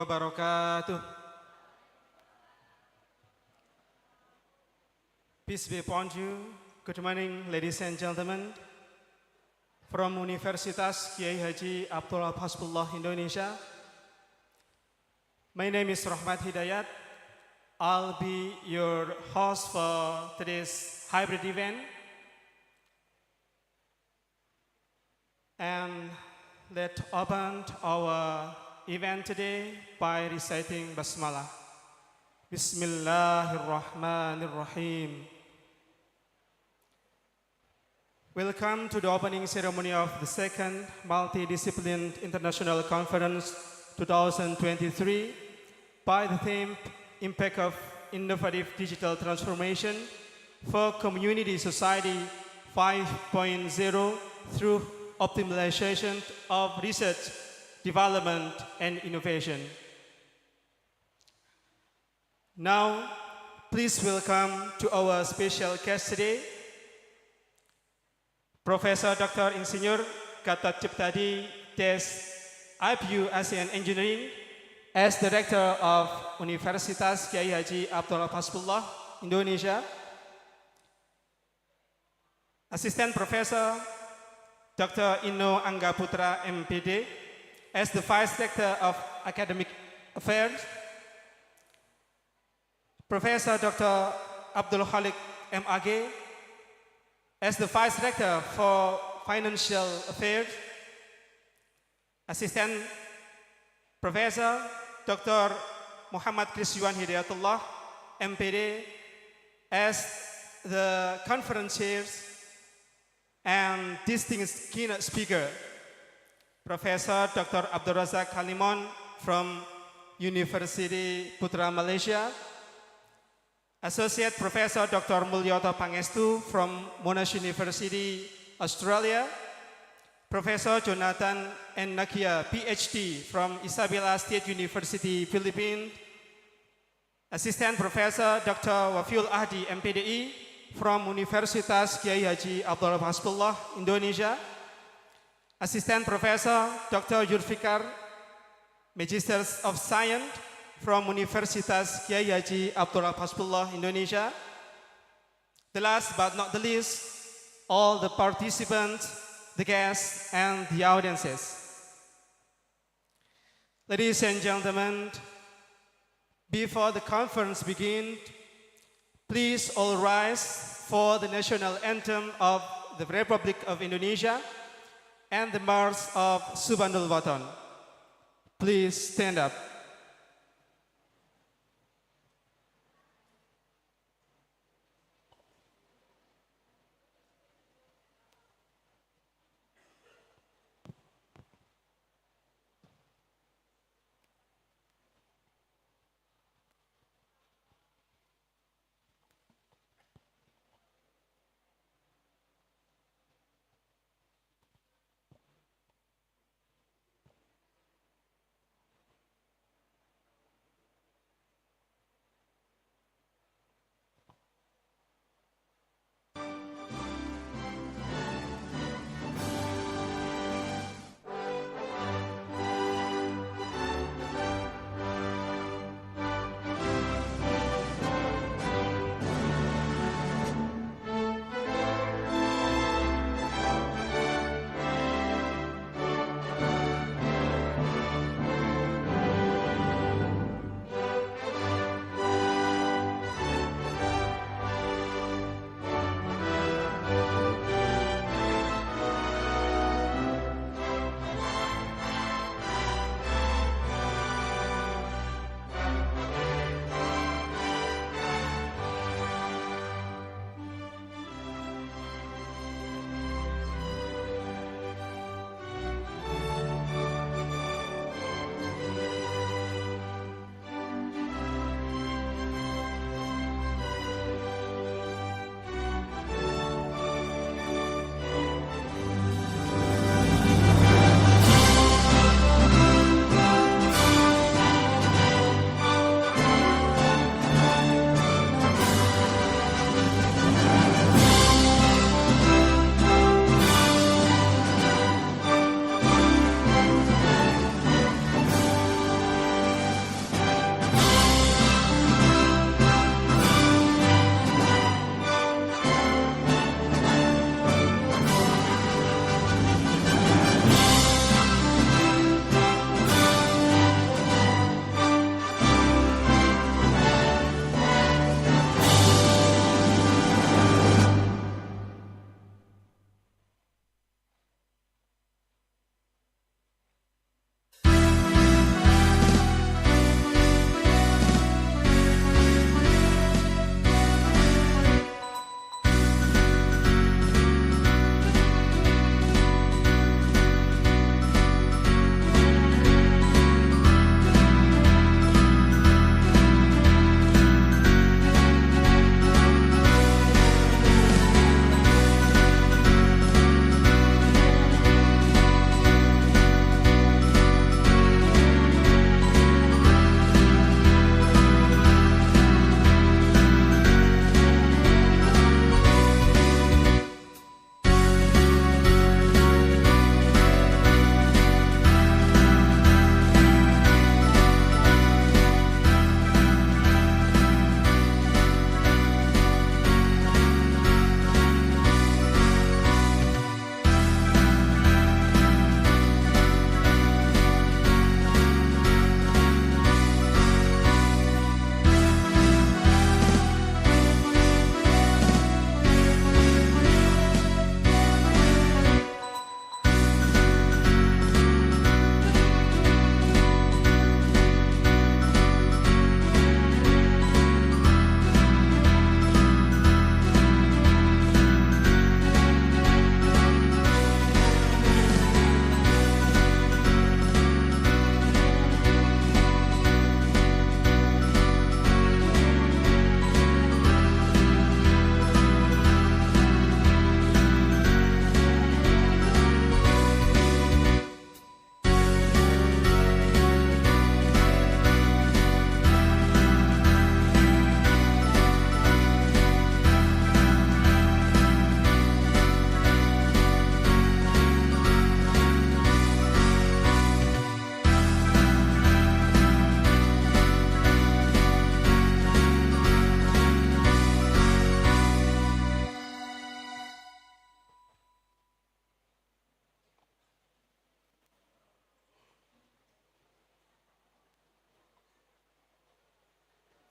wabarakatuh. Peace be upon you. Good morning, ladies and gentlemen. From Universitas Kiai Haji Wahab Hasbullah, Indonesia. My name is Rahmat Hidayat. I'll be your host for today's hybrid event. And let's open our event today by reciting Basmalah. Bismillahirrahmanirrahim. Welcome to the opening ceremony of the second Multidiscipline International Conference 2023 by the theme Impact of Innovative Digital Transformation for Community Society 5.0 through optimization of research, development, and innovation. Now, please welcome to our special guest today, Professor Dr. Insinyur Gatot Ciptadi Des IPU ASEAN Engineering as Director of Universitas Kiai Haji Wahab Hasbullah, Indonesia. Assistant Professor Dr. Inno Anggaputra MPD as the Vice Director of Academic Affairs. Professor Dr. Abdul Khalik MAG as the Vice Director for Financial Affairs. Assistant Professor Dr. Muhammad Kris Yuan H, MPD as the conference chairs and distinguished keynote speaker, Professor Dr. Abdul Razak Halimon from University Putra Malaysia, Associate Professor Dr. Mulyoto Pangestu from Monash University, Australia, Professor Jonathan N. Nakia, PhD from Isabela State University, Philippines, Assistant Professor Dr. Wafiul Ahdi, MPDI from Universitas Kiai Haji Wahab Hasbullah, Indonesia, Assistant Professor Dr. Julfikar, Magister of Science from Universitas Kiai Haji Wahab Hasbullah, Indonesia. The last but not the least, all the participants, the guests, and the audiences. Ladies and gentlemen, before the conference begins, please all rise for the national anthem of the Republic of Indonesia and the March of Subhanul Watan. Please stand up.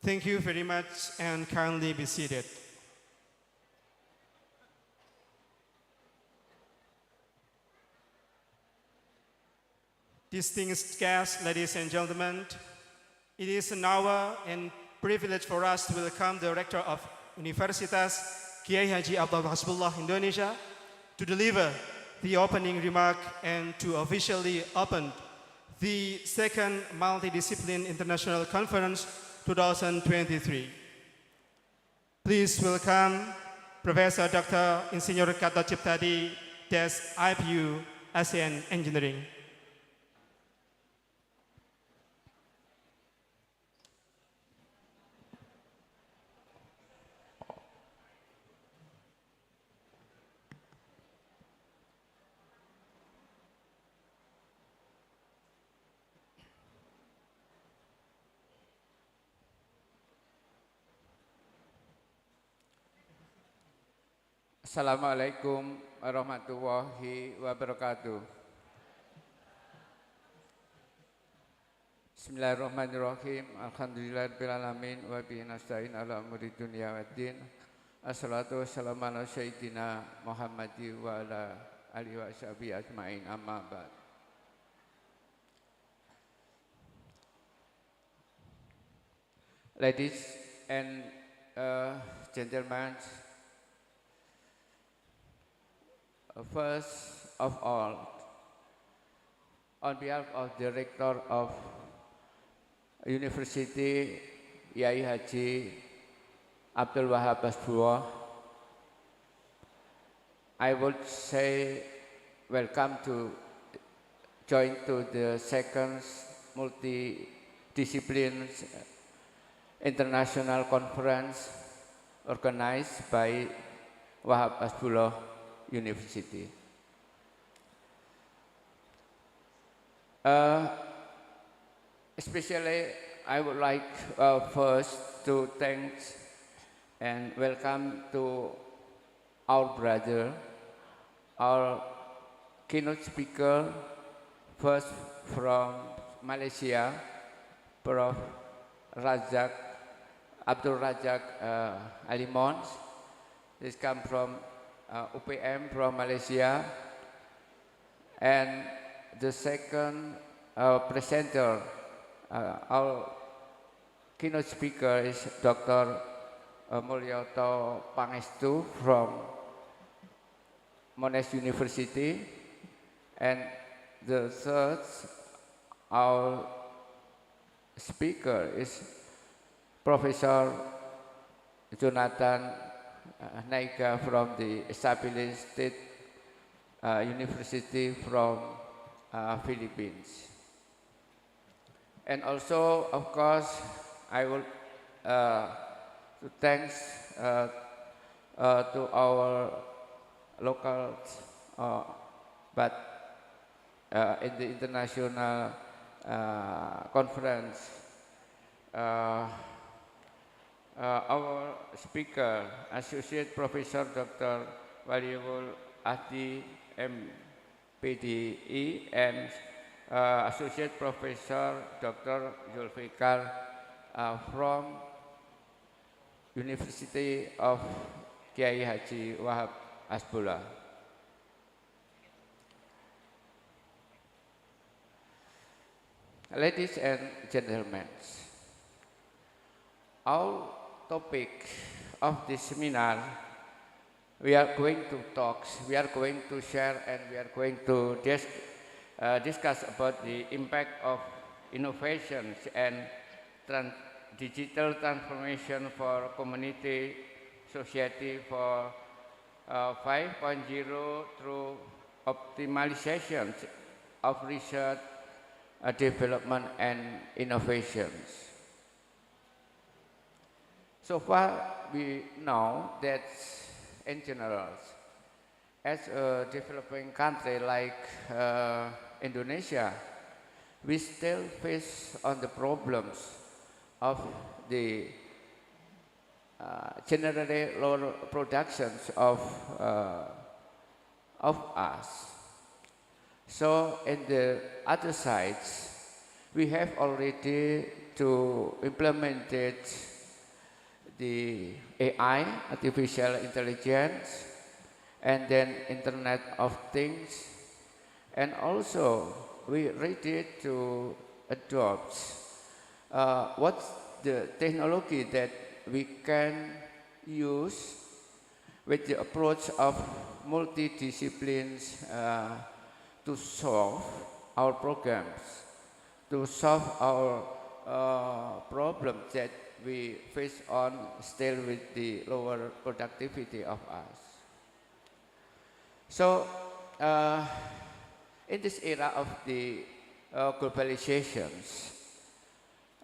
Thank you very much, and kindly be seated. Distinguished guests, ladies and gentlemen, it is an honor and privilege for us to welcome the Rector of Universitas Kiai Haji Wahab Hasbullah, Indonesia, to deliver the opening remark and to officially open the second Multidiscipline International Conference 2023. Please welcome Professor Dr. Insinyur Gatot Ciptadi, Des IPU ASEAN Engineering. Assalamualaikum warahmatullahi wabarakatuh. Bismillahirrahmanirrahim. Alhamdulillahirrahmanirrahim. Wa bihi nasta'in ala umuri dunya waddin. Assalatu wassalamu ala sayyidina Muhammadi wa ala alihi wa sahbihi ajma'in, amma ba'd. Ladies and gentlemen, first of all, on behalf of the Rector of University Kiai Haji Wahab Hasbullah, I would say welcome to join to the second multidiscipline international conference organized by Wahab Hasbullah University. Especially, I would like first to thank and welcome to our brother, our keynote speaker, first from Malaysia, Prof. Abdul Razak Alimons. This comes from UPM from Malaysia, and the second presenter, our keynote speaker is Dr. Mulyoto Pangestu from Monash University, and the third, our speaker is Professor Jonathan Naika from the established state university from Philippines. And also, of course, I would to thanks to our local, but in the international conference, our speaker, Associate Professor Dr. Waliul Ahdi MPDI, and Associate Professor Dr. Zulfikar from University of Kiai Haji Wahab Hasbullah. Ladies and gentlemen, our topic of this seminar, we are going to talk, we are going to share, and we are going to discuss about the impact of innovations and digital transformation for community, society for 5.0 through optimization of research, development, and innovations. So far, we know that in general, as a developing country like Indonesia, we still face on the problems of the generally low productions of us. So in the other sides, we have already to implement the AI, artificial intelligence, and then Internet of Things, and also we ready to adopt what's the technology that we can use with the approach of multidisciplines to solve our programs, to solve our problems that we face on still with the lower productivity of us. So, in this era of the globalizations,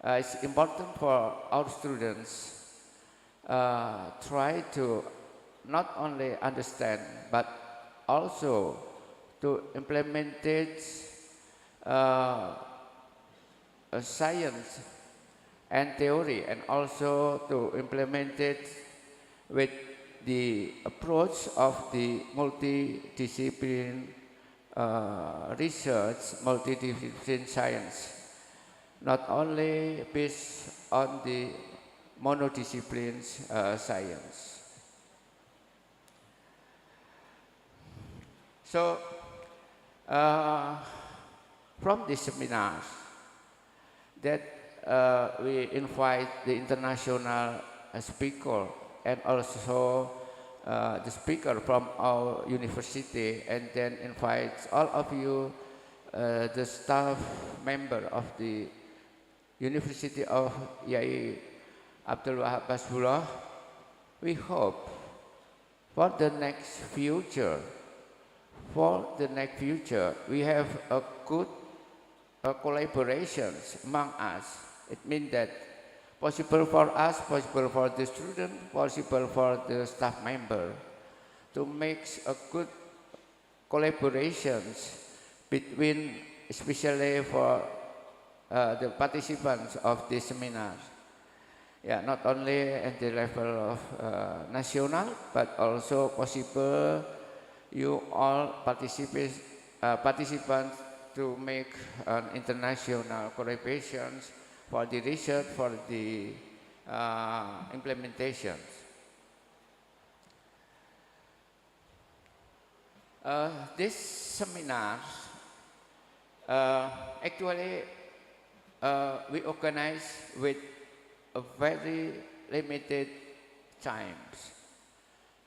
it's important for our students try to not only understand but also to implement it science and theory, and also to implement it with the approach of the multidiscipline research, multidiscipline science, not only based on the monodisciplines science. So, from this seminars that we invite the international speaker and also the speaker from our university, and then invite all of you, the staff member of the University of Yai Abdul Wahab Hasbullah. We hope for the next future, we have a good collaborations among us. It means that possible for us, possible for the student, possible for the staff member to make a good collaborations between, especially for the participants of this seminar. Yeah, not only at the level of national, but also possible you all participants to make an international collaborations for the research, for the implementations. This seminar actually we organize with a very limited times.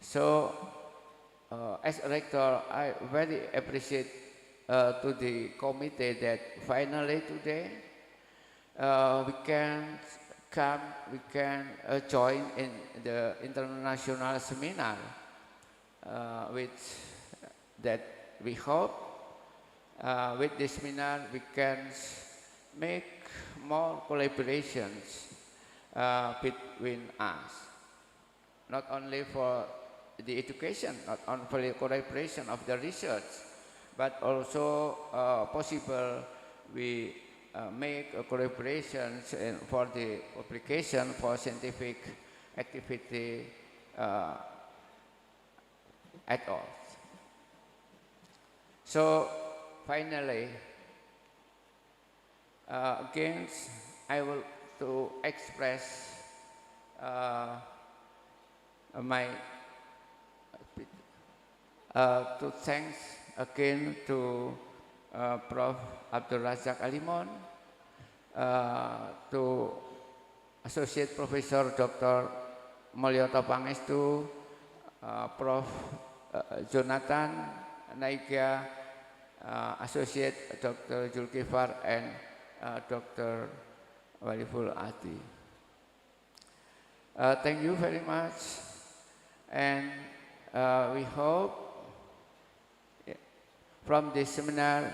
So as a rector, I very appreciate to the committee that finally today we can come, we can join in the international seminar with that we hope with this seminar we can make more collaborations between us, not only for the education, not only for the collaboration of the research, but also possible we make collaborations for the publication, for scientific activity at all. So finally, again, I will to express my to thanks again to Prof. Abdul Razak Alimon, to Associate Professor Dr. Mulyoto Pangestu, Prof. Jonathan Naiga, Associate Dr. Julkifar, and Dr. Waliful Adi. Thank you very much, and we hope from this seminar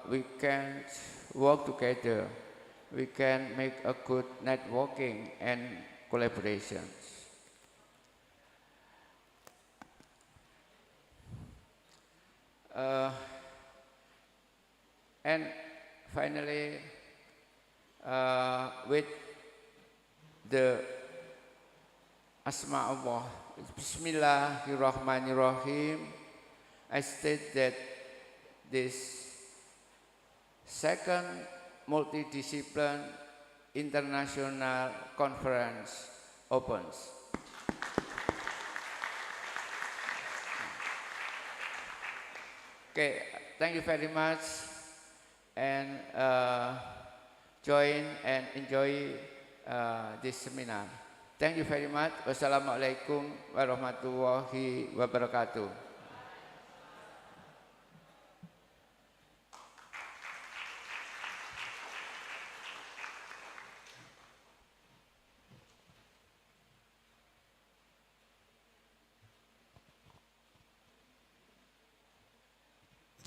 we can work together, we can make a good networking and collaborations. And finally, with the Asma Allah, Bismillahirrahmanirrahim, I state that this second multidiscipline international conference opens. Okay, thank you very much, and join and enjoy this seminar. Thank you very much. Wassalamualaikum warahmatullahi wabarakatuh.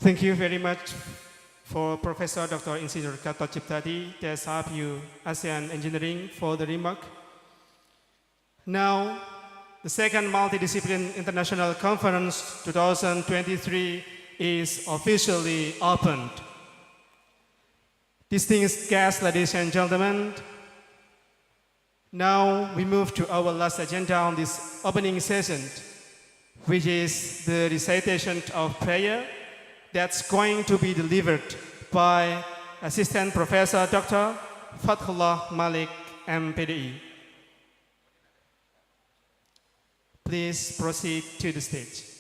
Thank you very much for Professor Dr. Insinyur Gatot Ciptadi, DSRPU ASEAN Engineering, for the remark. Now, the second Multidiscipline International Conference 2023 is officially opened. Distinguished guests, ladies and gentlemen, now we move to our last agenda on this opening session, which is the recitation of prayer that's going to be delivered by Assistant Professor Dr. Fathullah Malik, MPDI. Please proceed to the stage.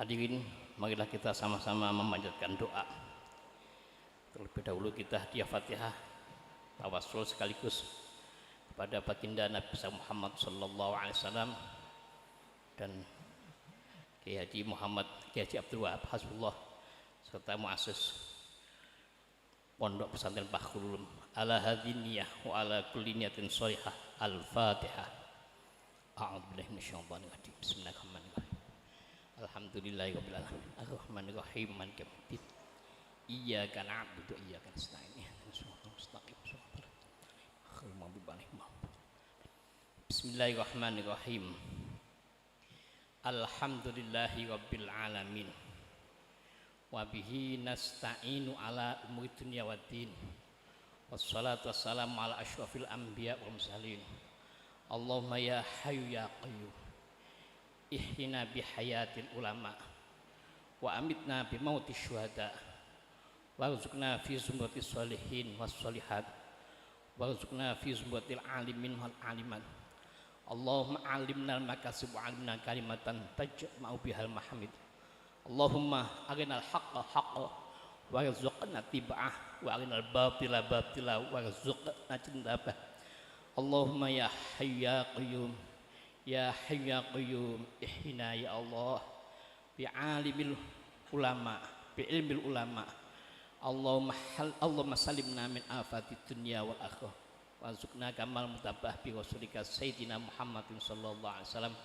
Hadirin, marilah kita sama-sama memanjatkan doa. Terlebih dahulu kita hadiah Fatihah, tawassul sekaligus kepada baginda Nabi besar Muhammad sallallahu alaihi wasallam dan Kiai Haji Muhammad Kiai Haji Wahab Hasbullah serta muassis Pondok Pesantren Bahrul Ulum. Ala hadiniyah wa ala kulli niyatin shalihah. Al-Fatihah. A'udzubillahi minasyaitonir rajim. Bismillahirrahmanirrahim. Alhamdulillahirabbil alamin. Arrahmanirrahim. Maliki yaumiddin. Iyyaka na'budu wa iyyaka nasta'in. Ihdinas siratal mustaqim. Shiratal maghdubi 'alaihim. Bismillahirrahmanirrahim. Alhamdulillahirabbil alamin. Wa bihi nasta'inu ala umuri dunya waddin. Wassalatu wassalamu ala asyrafil anbiya wal mursalin. Allahumma ya hayyu ya qayyum ihyina bihayatil ulama wa amitna bimauti syuhada warzuqna fi zumratis sholihin was sholihat warzuqna fi zumratil alimin wal aliman. Allahumma alimna al-makasib wa alimna kalimatan tajma'u bihal mahamid. Allahumma arinal haqqa haqqa warzuqna tiba'ah wa arinal batila batila warzuqna cintabah. Allahumma ya hayyu ya qayyum ya hayyu ya qayyum ihyina ya Allah bi alimil ulama bi ilmil ulama. Allahumma salimna min afatid dunya wal akhirah warzuqna kamal mutabah bi rasulika sayyidina Muhammadin sallallahu alaihi wasallam.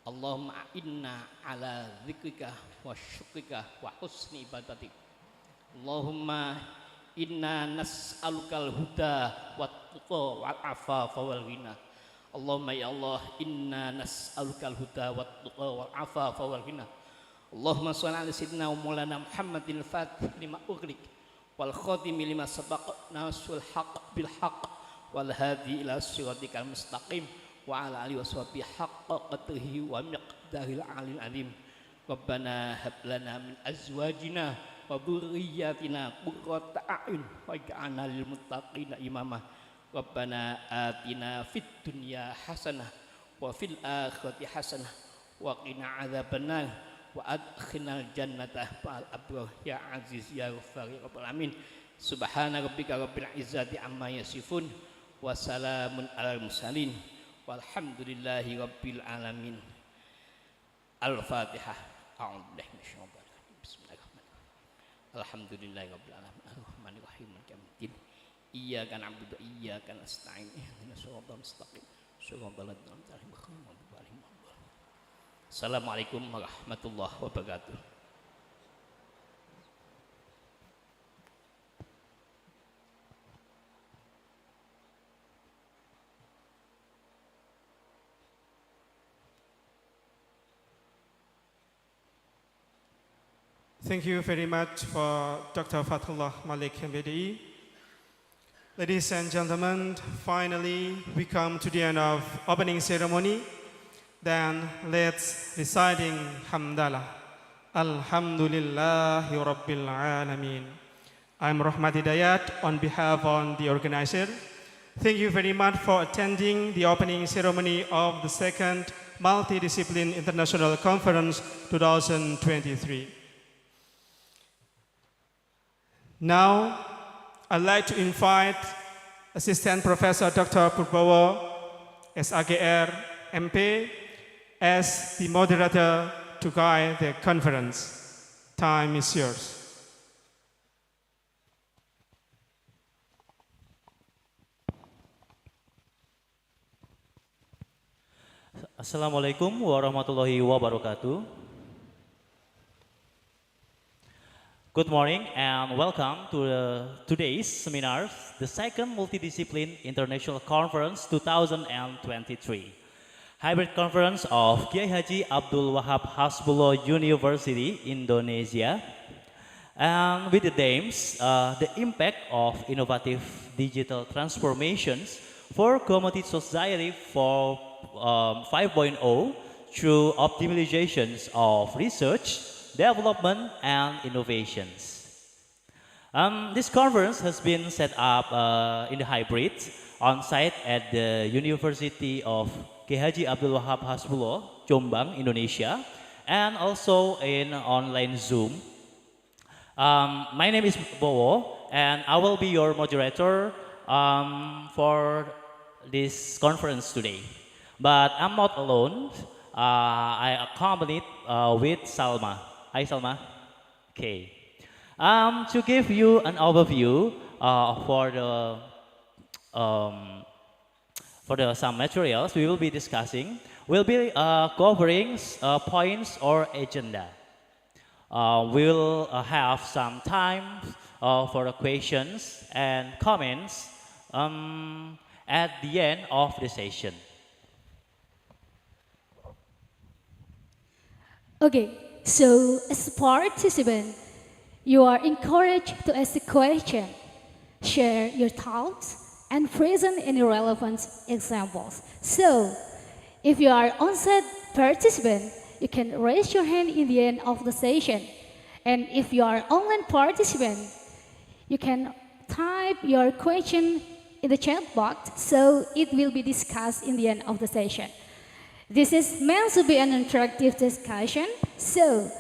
Allahumma inna ala dzikrika wa syukrika wa husni ibadatik. Allahumma inna nas'alukal huda wat tuqa wal afafa wal ghina. Allahumma ya Allah inna nas'alukal huda wat tuqa wal afafa wal ghina. Allahumma shalli ala sayyidina wa maulana Muhammadil fatih lima ughliq wal khatimi lima sabaq nasul haqq bil haqq wal hadi ila siratikal mustaqim wa ala alihi washabihi haqqa qadrihi wa miqdaril alil azim. Rabbana hab lana min azwajina wa dzurriyyatina qurrata a'yun waj'alna lil muttaqina imama. Rabbana atina fid dunya hasanah wa fil akhirati hasanah wa qina adzabannar wa adkhilnal jannata ma'al abrar ya aziz ya ghaffar ya rabbal alamin. Subhana rabbika rabbil izzati amma yasifun wa salamun alal mursalin walhamdulillahi rabbil alamin. Al-Fatihah. A'udzubillahi minasyaitonir rajim. Bismillahirrahmanirrahim. Alhamdulillahi rabbil alamin. Arrahmanir rahim. Maliki yaumiddin. Iyyaka na'budu wa iyyaka nasta'in. Ihdinas siratal mustaqim. Siratal ladzina an'amta 'alaihim ghairil maghdubi 'alaihim waladdallin. Assalamualaikum warahmatullahi wabarakatuh. Thank you very much for Dr. Fatullah Malik MBDI. Ladies and gentlemen, finally we come to the end of opening ceremony. Then let's reciting Hamdalah. Alhamdulillahi Rabbil Alameen. I'm Rahmat Hidayat on behalf of the organizer. Thank you very much for attending the opening ceremony of the second Multidiscipline International Conference 2023. Now, I'd like to invite Assistant Professor Dr. Purbowo, SAGR, MP, as the moderator to guide the conference. Time is yours. Assalamualaikum warahmatullahi wabarakatuh. Good morning and welcome to today's seminar, the second Multidiscipline International Conference 2023, hybrid conference of Kiai Haji Abdul Wahab Hasbullah University, Indonesia, and with the themes, the impact of innovative digital transformations for commodity society for 5.0 through optimizations of research, development, and innovations. This conference has been set up in the hybrid on-site at the University of Kiai Haji Abdul Wahab Hasbullah, Jombang, Indonesia, and also in online Zoom. My name is Bowo, and I will be your moderator for this conference today. But I'm not alone. I accompanied with Salma. Hi, Salma. Okay. To give you an overview for the some materials we will be discussing, we'll be covering points or agenda. We'll have some time for the questions and comments at the end of the session. Okay, so as a participant, you are encouraged to ask a question, share your thoughts, and present any relevant examples. So, if you are on-site participant, you can raise your hand in the end of the session. And if you are online participant, you can type your question in the chat box, so it will be discussed in the end of the session. This is meant to be an interactive discussion, so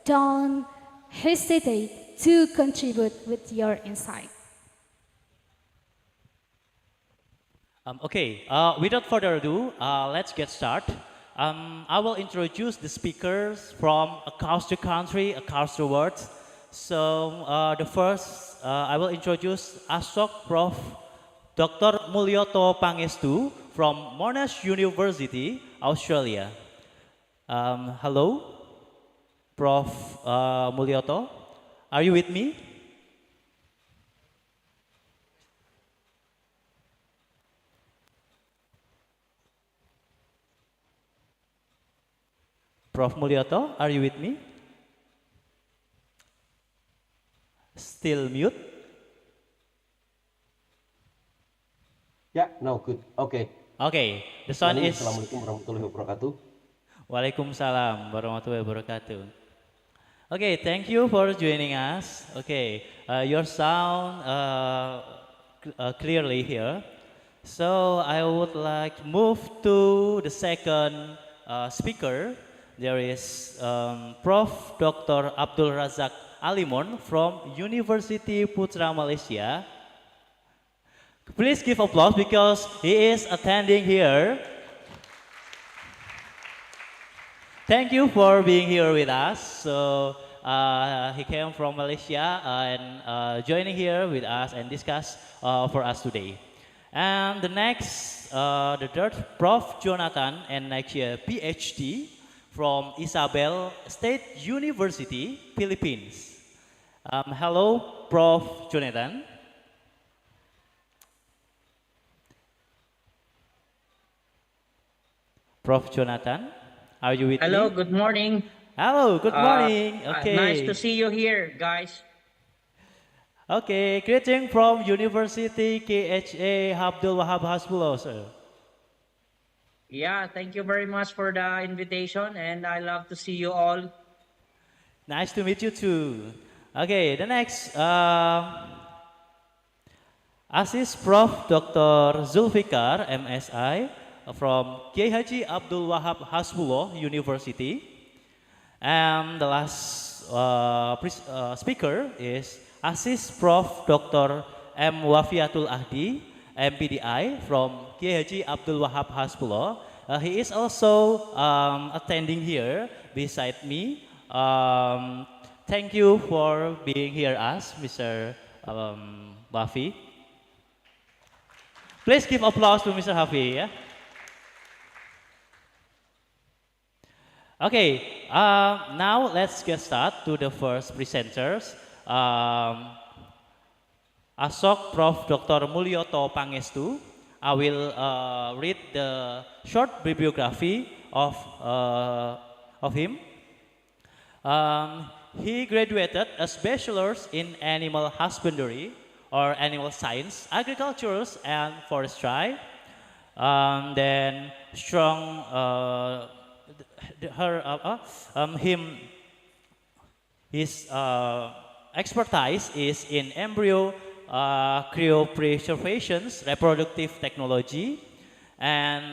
don't hesitate to contribute with your insight. Without further ado, let's get started. I will introduce the speakers from across the country, across the world. So the first, I will introduce Asok Prof. Dr. Mulyoto Pangestu from Monash University, Australia. Hello, Prof. Mulyoto, are you with me? Prof. Mulyoto, are you with me? Still mute? Yeah, no, good. Okay. Okay, the sound is... Assalamualaikum warahmatullahi wabarakatuh. Waalaikumsalam warahmatullahi wabarakatuh. Okay, thank you for joining us. Okay, your sound clearly here. So I would like to move to the second speaker. There is Prof. Dr. Abdul Razak Alimon from University Putra Malaysia. Please give applause because he is attending here. Thank you for being here with us. So he came from Malaysia and joining here with us and discuss for us today. And the next, the third, Prof. Jonathan, and next year PhD from Isabel State University, Philippines. Hello, Prof. Jonathan. Prof. Jonathan, are you with me? Hello, good morning. Hello, good morning. Nice to Okay. see you here, guys. Okay, greeting from University KHA Abdul Wahab Hasbullah, sir. Yeah, thank you very much for the invitation, and I love to see you all. Nice to meet you too. Okay, the next, Assist Prof. Dr. Zulfikar, MSI, from KHA Abdul Wahab Hasbullah University. And the last speaker is Assist Prof. Dr. M. Wafiatul Ahdi, MPDI from KHA Abdul Wahab Hasbullah. He is also attending here beside me. Thank you for being here, us, Mr. Wafi. Please give applause to Mr. Hafi. Yeah? Okay, now let's get started to the first presenters. Asok Prof. Dr. Mulyoto Pangestu. I will read the short bibliography of him. He graduated as bachelor's in animal husbandry or animal science, agriculture and forestry. Then strong his expertise is in embryo cryopreservation, reproductive technology, and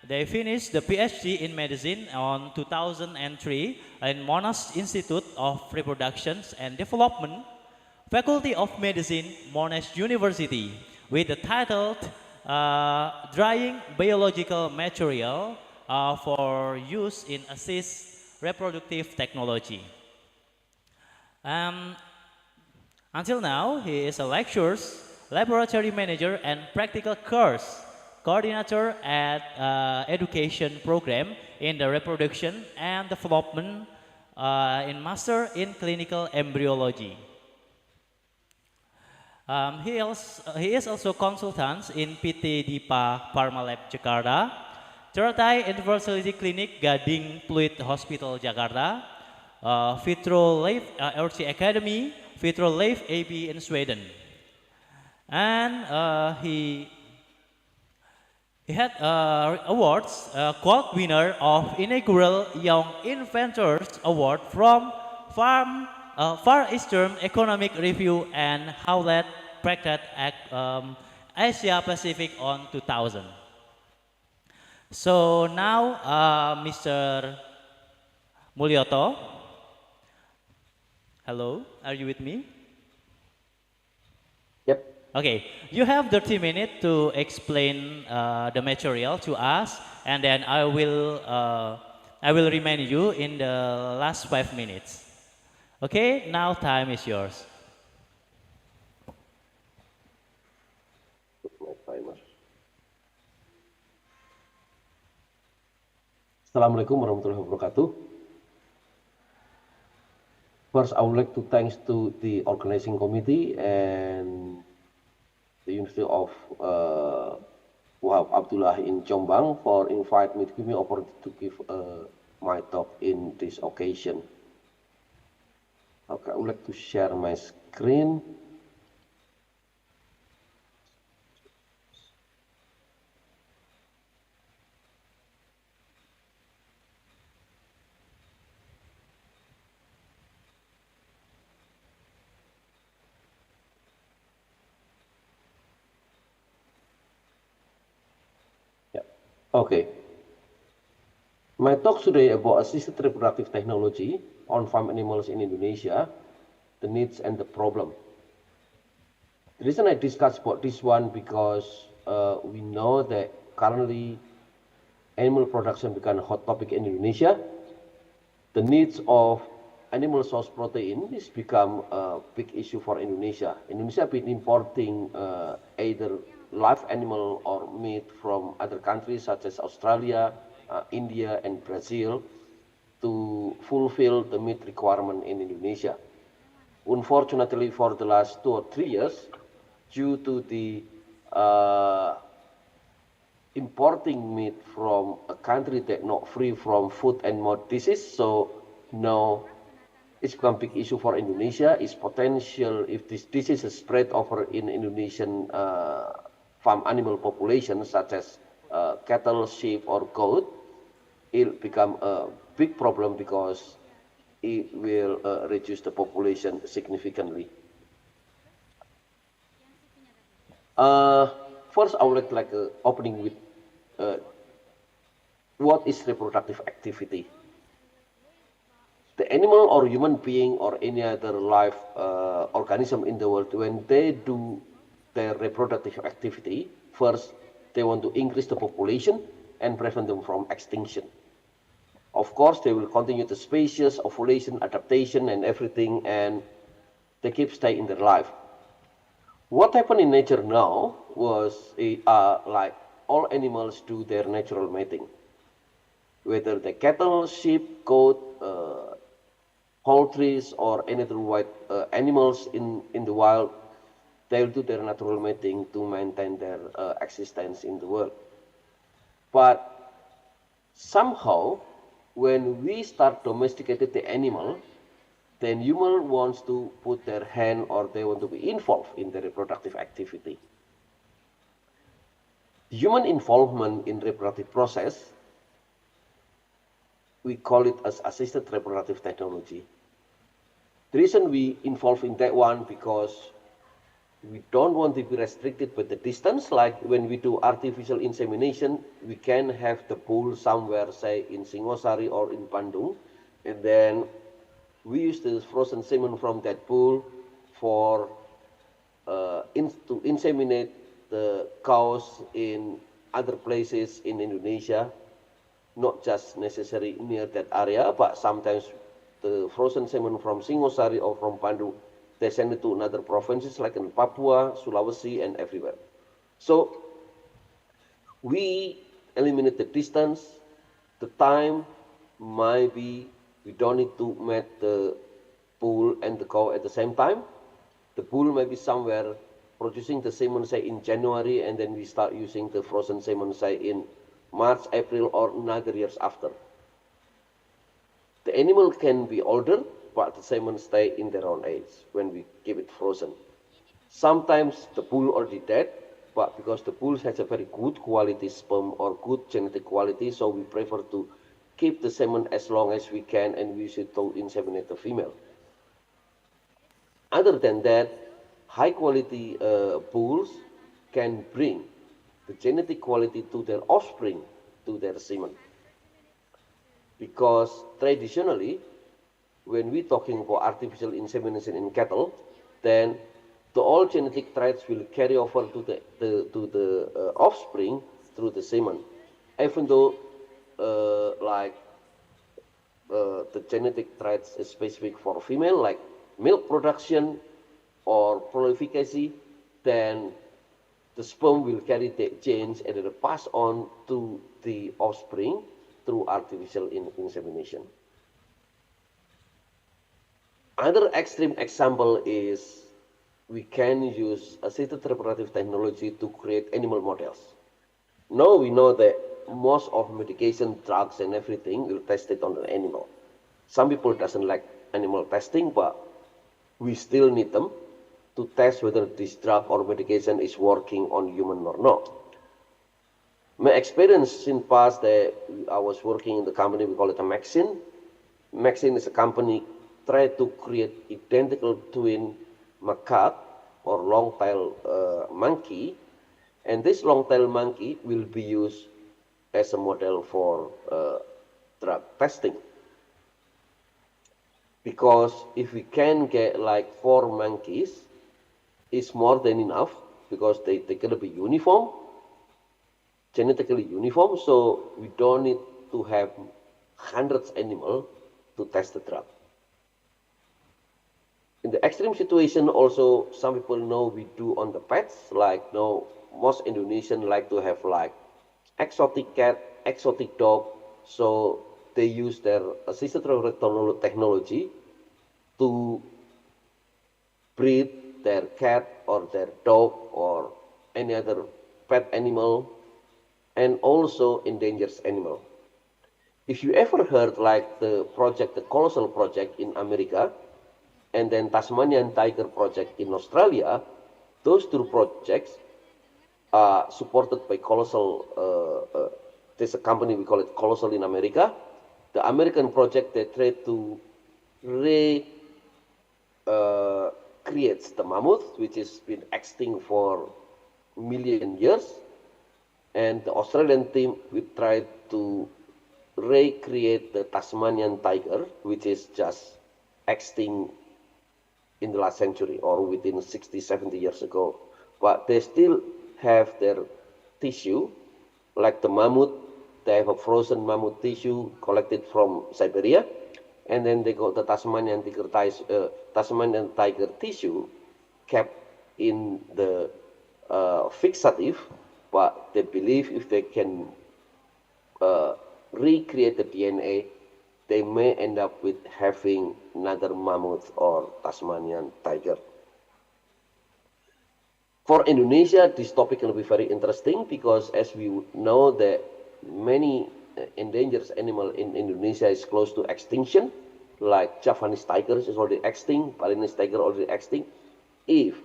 they finished the PhD in medicine on 2003 in Monash Institute of Reproduction and Development, Faculty of Medicine, Monash University, with the title Drying Biological Material for Use in Assist Reproductive Technology. Until now, he is a lecturer, laboratory manager, and practical course coordinator at education program in the reproduction and development in Master in Clinical Embryology. He is also consultant in PT Dipa Pharmalab Jakarta, Teratai University Clinic Gading Pluit Hospital Jakarta, Vitro Life RC Academy, Vitro Life AB in Sweden. And he had awards, gold winner of inaugural Young Inventors Award from Far Eastern Economic Review and Howlett Packard Asia Pacific on 2000. So now, Mr. Mulyoto, hello, are you with me? Yep. Okay, you have 30 minutes to explain the material to us, and then I will remind you in the last 5 minutes. Okay, now time is yours. Assalamualaikum warahmatullahi wabarakatuh. First, I would like to thanks to the organizing committee and the University of Wahab Abdullah in Jombang for inviting me to give me opportunity to give my talk in this occasion. Okay, I would like to share my screen. Okay. My talk today about assisted reproductive technology on farm animals in Indonesia, the needs and the problem. The reason I discuss about this one because we know that currently animal production become a hot topic in Indonesia. The needs of animal source protein is become a big issue for Indonesia. Indonesia been importing either live animal or meat from other countries such as Australia, India, and Brazil to fulfill the meat requirement in Indonesia. Unfortunately, for the last 2 or 3 years, due to the importing meat from a country that not free from foot and mouth disease, so Now, it's become a big issue for Indonesia. Is potential if this disease is spread over in Indonesian farm animal populations such as cattle, sheep, or goat, it'll become a big problem because it will reduce the population significantly. First, I would like opening with what is reproductive activity. The animal or human being or any other life organism in the world, when they do their reproductive activity, first they want to increase the population and prevent them from extinction. Of course, they will continue the species, ovulation, adaptation, and everything, and they keep staying in their life. What happened in nature now was like all animals do their natural mating. Whether the cattle, sheep, goat, poultries, or any other wild animals in the wild, they'll do their natural mating to maintain their existence in the world. But somehow, when we start domesticating the animal, then human wants to put their hand or they want to be involved in the reproductive activity. Human involvement in reproductive process, we call it as assisted reproductive technology. The reason we involve in that one because we don't want to be restricted by the distance. Like when we do artificial insemination, we can have the bull somewhere, say in Sari or in Bandung, and then we use the frozen semen from that bull for to inseminate the cows in other places in Indonesia, not just necessarily near that area, but sometimes the frozen semen from Sari or from Bandung, they send it to another provinces like in Papua, Sulawesi, and everywhere. So we eliminate the distance, the time, maybe we don't need to meet the bull and the cow at the same time. The bull may be somewhere producing the semen, say in January, and then we start using the frozen semen, say in March, April, or another years after. The animal can be older, but the semen stay in their own age when we keep it frozen. Sometimes the bull already dead, but because the bull has a very good quality sperm or good genetic quality, so we prefer to keep the semen as long as we can and we use it to inseminate the female. Other than that, high quality bulls can bring the genetic quality to their offspring, to their semen. Because traditionally, when we're talking about artificial insemination in cattle, then the all genetic traits will carry over to the offspring through the semen. Even though the genetic traits is specific for female, like milk production or prolificacy, then the sperm will carry the genes and it will pass on to the offspring through artificial insemination. Another extreme example is we can use assisted reproductive technology to create animal models. Now we know that most of medication, drugs, and everything will test it on an animal. Some people doesn't like animal testing, but we still need them to test whether this drug or medication is working on human or not. My experience in past that I was working in the company, we call it a Maxine. Maxine is a company try to create identical twin macaque or long-tailed monkey, and this long-tailed monkey will be used as a model for drug testing. Because if we can get like 4 monkeys, it's more than enough because they're gonna be uniform, genetically uniform, so we don't need to have hundreds of animals to test the drug. In the extreme situation also, some people know we do on the pets, like most Indonesians like to have like exotic cat, exotic dog, so they use their assisted reproductive technology to breed their cat or their dog or any other pet animal and also endangered animal. If you ever heard like the project, the Colossal Project in America, and then Tasmanian Tiger Project in Australia, those two projects are supported by Colossal. There's a company, we call it Colossal in America. The American project, they try to creates the mammoth, which has been extinct for million years. And the Australian team will try to recreate the Tasmanian tiger, which is just extinct in the last century or within 60, 70 years ago. But they still have their tissue, like the mammoth. They have a frozen mammoth tissue collected from Siberia, and then they got the Tasmanian tiger tissue kept in the fixative, but they believe if they can recreate the DNA, they may end up with having another mammoth or Tasmanian tiger. For Indonesia, this topic will be very interesting because as we know that many endangered animal in Indonesia is close to extinction, like Javanese tiger is already extinct, Balinese tiger already extinct. If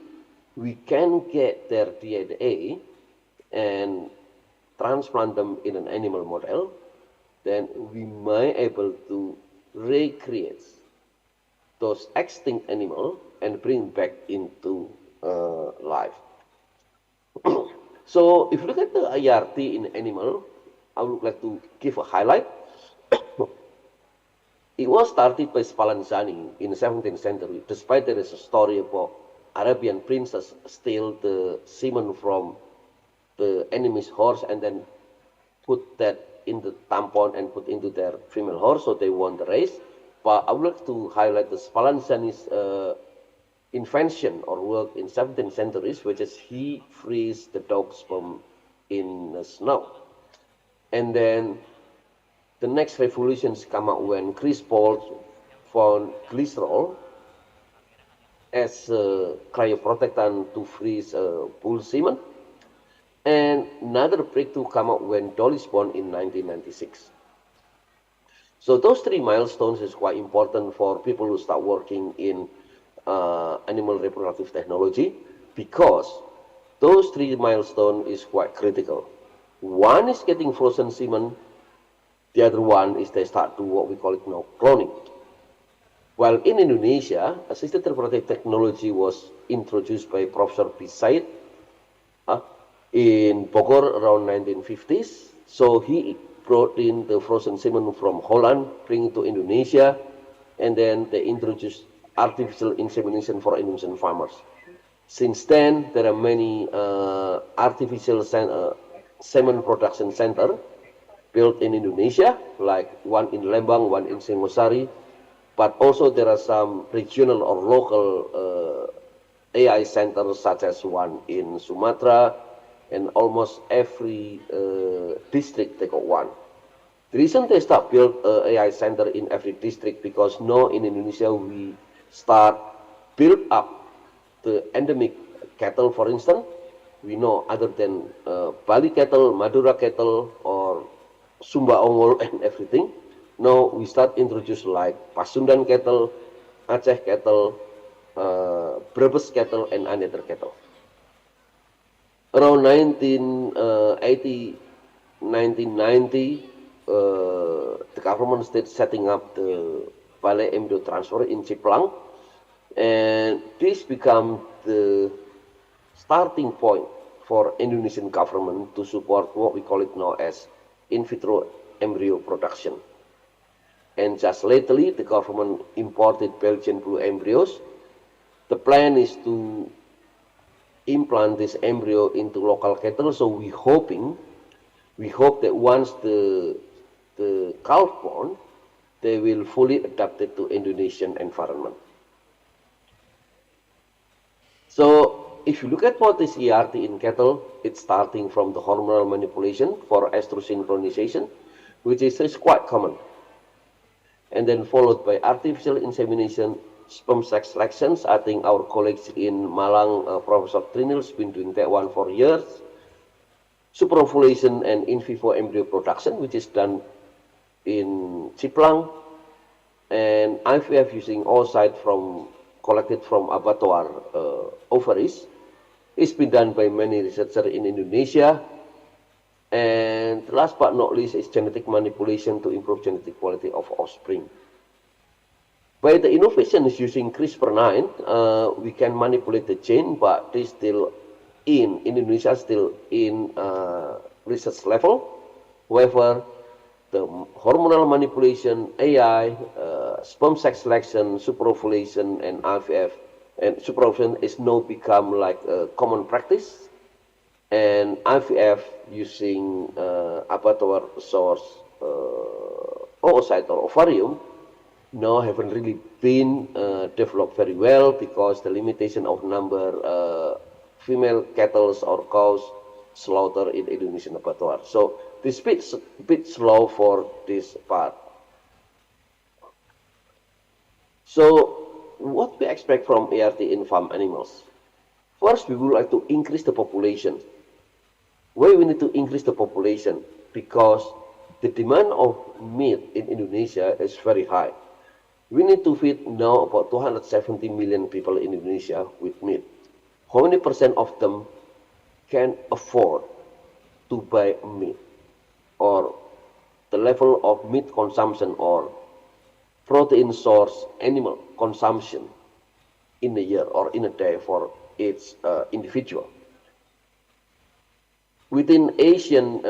we can get their DNA and transplant them in an animal model, then we might able to recreate those extinct animals and bring back into life. So if you look at the IRT in animal, I would like to give a highlight. It was started by Spallanzani in the 17th century, despite there is a story about Arabian princess steal the semen from the enemy's horse and then put that in the tampon and put into their female horse, so they won the race. But I would like to highlight the Spallanzani's invention or work in 17th centuries, which is he frees the dog sperm in the snow. And then the next revolutions come out when Kris Paul found glycerol as a cryoprotectant to freeze bull semen. And another breakthrough come out when Dolly's born in 1996. So those three milestones is quite important for people who start working in animal reproductive technology, because those three milestones is quite critical. One is getting frozen semen. The other one is they start to what we call it now cloning. While in Indonesia, assisted reproductive technology was introduced by Professor B. Said in Bogor around 1950s. So he brought in the frozen semen from Holland, bring it to Indonesia, and then they introduced artificial insemination for Indonesian farmers. Since then, there are many artificial semen production center built in Indonesia, like one in Lembang, one in Singosari, but also there are some regional or local AI centers, such as one in Sumatra, and almost every district they got one. The reason they start build AI center in every district because now in Indonesia we start build up the endemic cattle, for instance. We know other than Bali cattle, Madura cattle, or Sumba Ongol and everything. Now we start introduce like Pasundan cattle, Aceh cattle, Brebes cattle, and another cattle. Around 1980, 1990, the government started setting up the Balai Embryo Transfer in Ciplang, and this became the starting point for Indonesian government to support what we call it now as in vitro embryo production. And just lately, the government imported Belgian blue embryos. The plan is to implant this embryo into local cattle. So we hope that once the calf born, they will fully adapt it to Indonesian environment. So if you look at what is ERT in cattle, it's starting from the hormonal manipulation for estrogen synchronization, which is quite common. And then followed by artificial insemination, sperm sex selections. I think our colleagues in Malang, Professor Trinil's been doing that one for years. Superovulation and in vivo embryo production, which is done in Ciplang, and IVF using oocyte collected from abattoir ovaries. It's been done by many researchers in Indonesia. And last but not least is genetic manipulation to improve genetic quality of offspring. By the innovations using CRISPR-9, we can manipulate the gene, but this still in Indonesia, still in research level. However, the hormonal manipulation, AI, sperm sex selection, superovulation, and IVF, and superovulation is now become like a common practice. And IVF using abattoir source oocyte or ovarium now haven't really been developed very well because the limitation of number female cattle or cows slaughtered in Indonesian abattoir. So this is a bit slow for this part. So what we expect from ART in farm animals? First, we would like to increase the population. Why we need to increase the population? Because the demand of meat in Indonesia is very high. We need to feed now about 270 million people in Indonesia with meat. How many percent of them can afford to buy meat? Or the level of meat consumption or protein source animal consumption in a year or in a day for each individual. Within Asian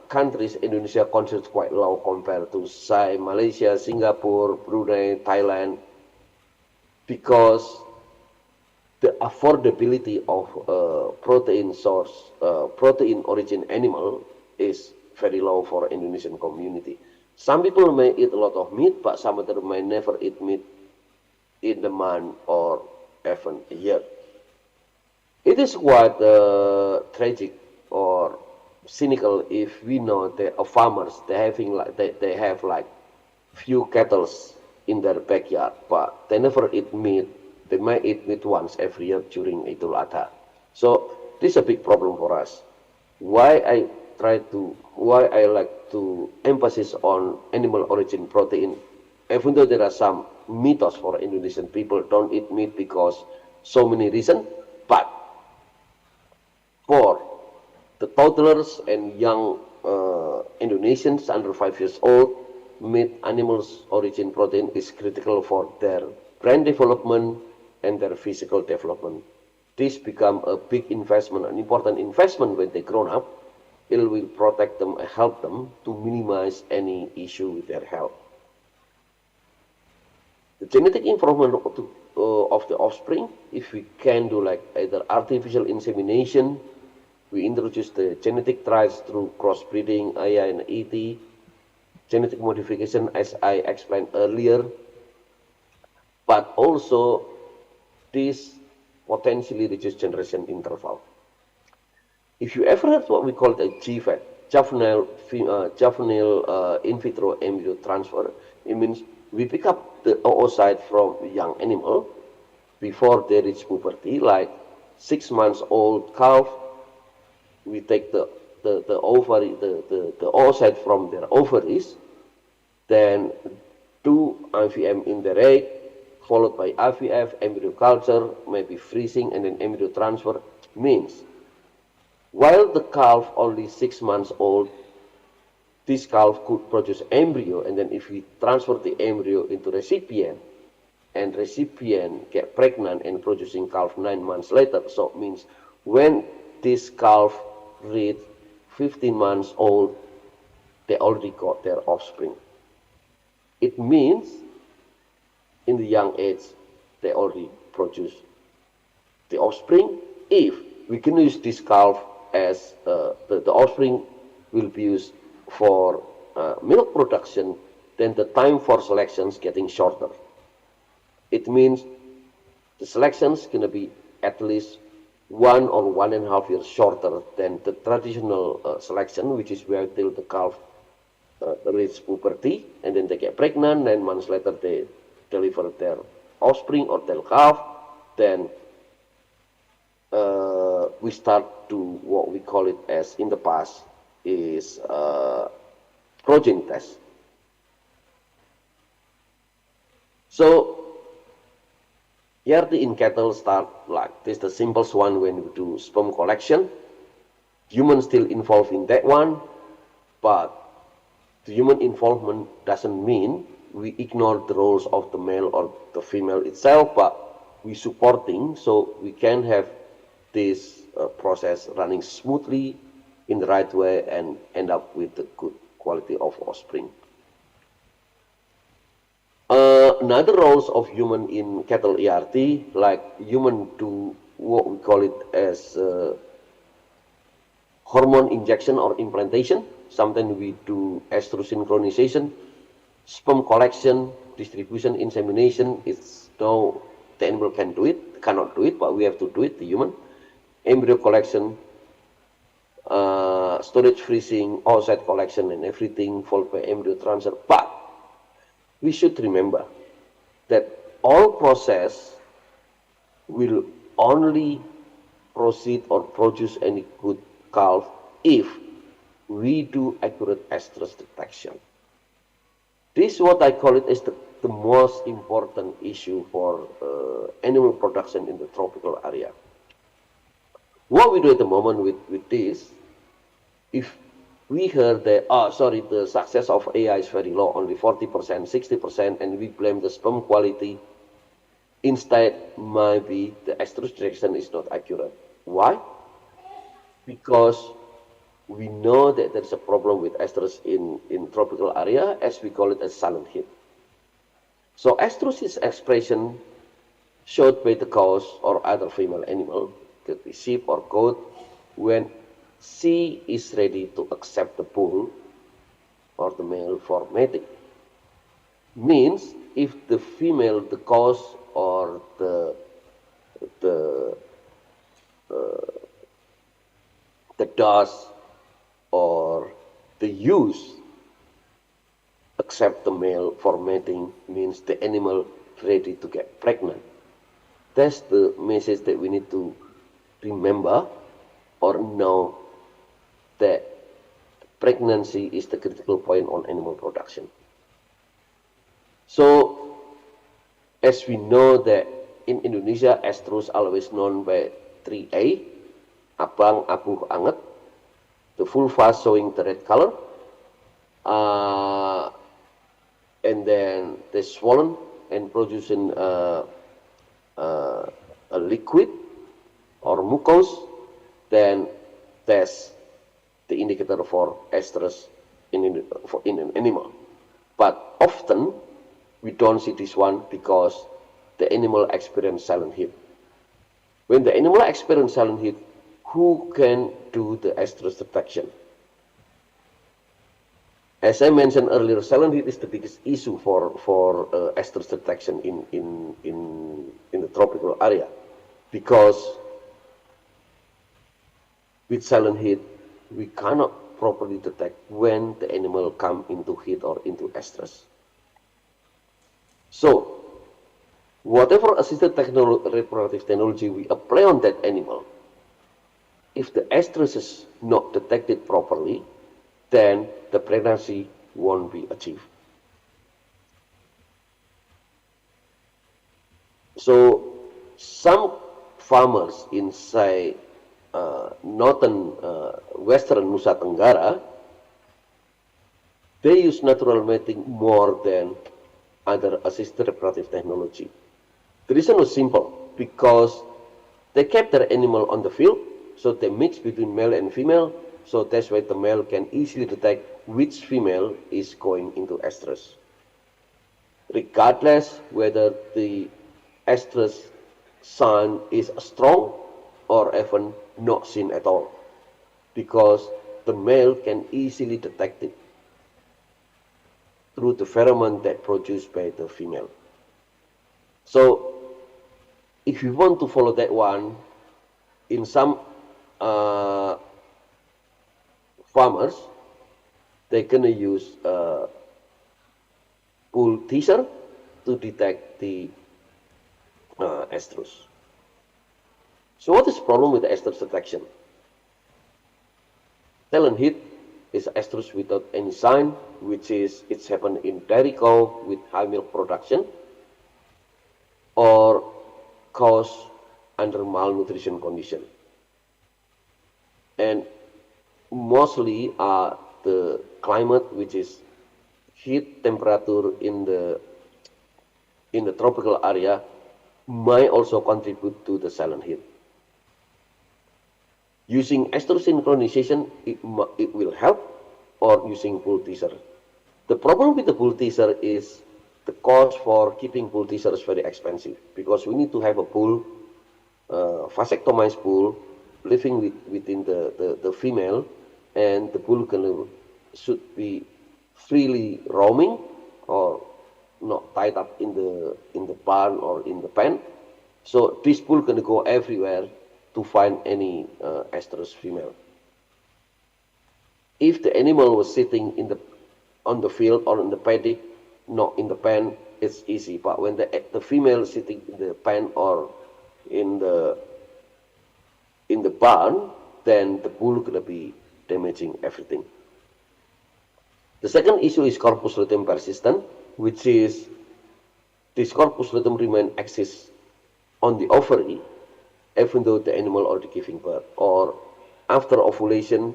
countries, Indonesia considers quite low compared to, say, Malaysia, Singapore, Brunei, Thailand, because the affordability of protein source, protein origin animal is very low for Indonesian community. Some people may eat a lot of meat, but some others may never eat meat in the month or even a year. It is quite tragic or cynical if we know that farmers they have like few cattle in their backyard, but they never eat meat. They might eat meat once every year during Idul Adha. So this is a big problem for us. Why I like to emphasize on animal origin protein, even though there are some mythos for Indonesian people don't eat meat because so many reasons, but for the toddlers and young Indonesians under 5 years old, meat animals origin protein is critical for their brain development and their physical development. This become a big investment, an important investment when they grown up. It will protect them and help them to minimize any issue with their health. The genetic improvement of the offspring, if we can do like either artificial insemination, we introduce the genetic traits through crossbreeding, AI and ET, genetic modification as I explained earlier, but also this potentially reduce generation interval. If you ever heard what we call a GFAT, juvenile in vitro embryo transfer, it means we pick up the oocyte from a young animal before they reach puberty, like 6 months old calf. We take the ovary, the oocyte from their ovaries, then do IVM in their egg, followed by IVF, embryo culture, maybe freezing, and then embryo transfer. Means while the calf only 6 months old, this calf could produce embryo, and then if we transfer the embryo into recipient, and recipient get pregnant and producing calf 9 months later, so it means when this calf reach 15 months old, they already got their offspring. It means in the young age, they already produce the offspring. If we can use this calf as the offspring will be used for milk production, then the time for selection is getting shorter. It means the selection is going to be at least 1 or 1.5 years shorter than the traditional selection, which is where till the calf reach puberty, and then they get pregnant, 9 months later they deliver their offspring or their calf, then we start to what we call it as in the past is protein test. So here in cattle start like this, the simplest one when we do sperm collection. Humans still involved in that one, but the human involvement doesn't mean we ignore the roles of the male or the female itself, but we supporting so we can have this process running smoothly in the right way and end up with the good quality of offspring. Another roles of human in cattle ERT, like human do what we call it as hormone injection or implantation. Sometimes we do estrus synchronization, sperm collection, distribution, insemination. It's no, the animal can do it, cannot do it, but we have to do it, the human. Embryo collection, storage freezing, oocyte collection and everything, followed by embryo transfer. But we should remember that all process will only proceed or produce any good calf if we do accurate estrus detection. This is what I call it as the most important issue for animal production in the tropical area. What we do at the moment with this, if we heard that, the success of AI is very low, only 40%, 60%, and we blame the sperm quality, instead maybe the estrus detection is not accurate. Why? Because we know that there's a problem with estrus in tropical area, as we call it as silent heat. So estrus is expression showed by the cows or other female animal, could be sheep or goat, when she is ready to accept the bull or the male for mating. Means if the female, the cows or the does or the ewes accept the male for mating, means the animal ready to get pregnant. That's the message that we need to remember or know, that pregnancy is the critical point on animal production. So, as we know that in Indonesia, estrus always known by 3A, abang, abuh, anget, the vulva showing the red color, and then they're swollen and producing a liquid or mucus, then that's the indicator for estrus in an animal. But often we don't see this one because the animal experience silent heat. When the animal experience silent heat, who can do the estrus detection? As I mentioned earlier, silent heat is the biggest issue for estrus detection in the tropical area, because with silent heat we cannot properly detect when the animal come into heat or into estrus. So whatever assisted reproductive technology we apply on that animal, if the estrus is not detected properly, then the pregnancy won't be achieved. So some farmers in, say, northern western Nusa Tenggara, they use natural mating more than other assisted reproductive technology. The reason was simple, because they kept their animal on the field, so they mix between male and female, so that's why the male can easily detect which female is going into estrus, regardless whether the estrus sign is strong or even not seen at all, because the male can easily detect it through the pheromone that produced by the female. So if you want to follow that one, in some farmers, they're gonna use bull teaser to detect the estrus. So what is the problem with the estrus detection? Silent heat is estrus without any sign, which is it's happened in dairy cow with high milk production, or cows under malnutrition condition. And mostly the climate, which is heat temperature in the tropical area, might also contribute to the silent heat. Using estrus synchronization, it will help, or using bull teaser. The problem with the bull teaser is the cost for keeping bull teaser is very expensive, because we need to have a bull, vasectomized bull, living within the female, and the bull should be freely roaming or not tied up in the barn or in the pen. So this bull can go everywhere to find any estrus female. If the animal was sitting on the field or in the paddock, not in the pen, it's easy. But when the female is sitting in the pen or in the barn, then the bull gonna be damaging everything. The second issue is corpus luteum persistent, which is this corpus luteum remain exists on the ovary, even though the animal already giving birth, or after ovulation,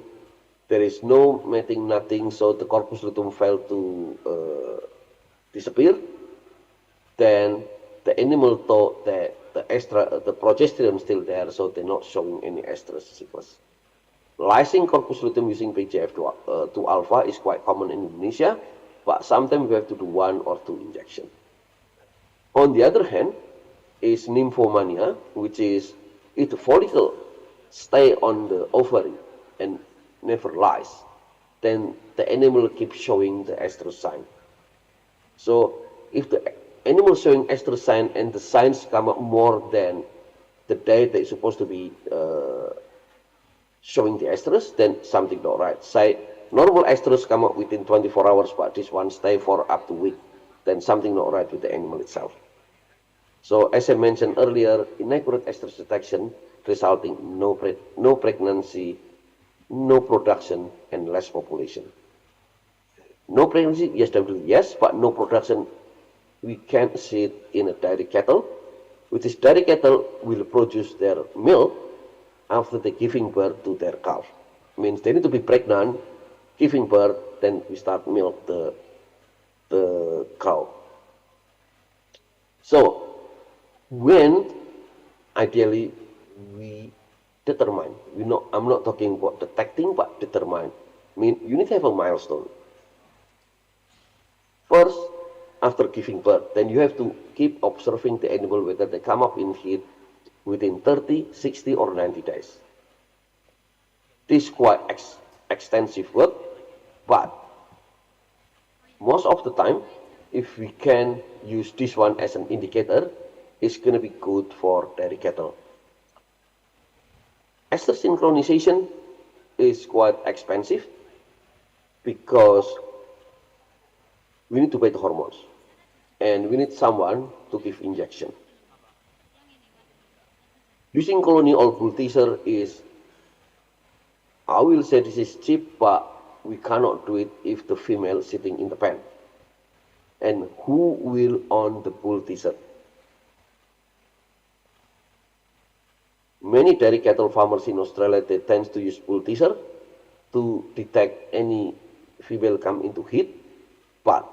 there is no mating, nothing, so the corpus luteum fail to disappear. Then the animal thought that the progesterone still there, so they're not showing any estrus sequence. Lysing corpus luteum using VEGF2 alpha is quite common in Indonesia, but sometimes we have to do 1 or 2 injections. On the other hand, is nymphomania, which is if the follicle stay on the ovary and never lies, then the animal keeps showing the estrus sign. So if the animal showing estrus sign and the signs come up more than the day that is supposed to be showing the estrus, then something not right. Say normal estrus come up within 24 hours, but this one stay for up to a week, then something not right with the animal itself. So as I mentioned earlier, inaccurate estrus detection resulting in no pregnancy, no production, and less population. No pregnancy, yes, definitely yes, but no production, we can't see it in a dairy cattle. With this dairy cattle will produce their milk after they giving birth to their calf. Means they need to be pregnant, giving birth, then we start milk the cow. So when ideally we determine, I'm not talking about detecting, but determine. I mean, you need to have a milestone. First, after giving birth, then you have to keep observing the animal whether they come up in heat within 30, 60, or 90 days. This is quite extensive work, but most of the time, if we can use this one as an indicator, it's going to be good for dairy cattle. Estrus synchronization is quite expensive because we need to buy the hormones and we need someone to give injection. Using colony or bull teaser is, I will say this is cheap, but we cannot do it if the female is sitting in the pen. And who will own the bull teaser? Many dairy cattle farmers in Australia, they tend to use bull teaser to detect any female come into heat, but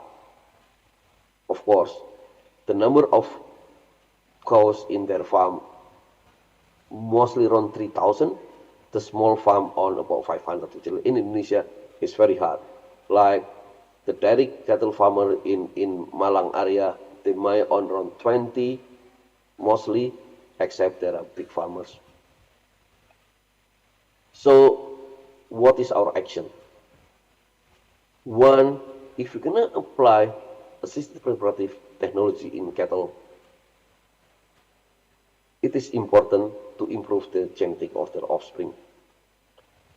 of course, the number of cows in their farm mostly around 3,000. The small farm on about 500. In Indonesia, it's very hard. Like the dairy cattle farmer in Malang area, they might own around 20, mostly, except there are big farmers. So, what is our action? One, if you're gonna apply assisted reproductive technology in cattle, it is important to improve the genetic of their offspring,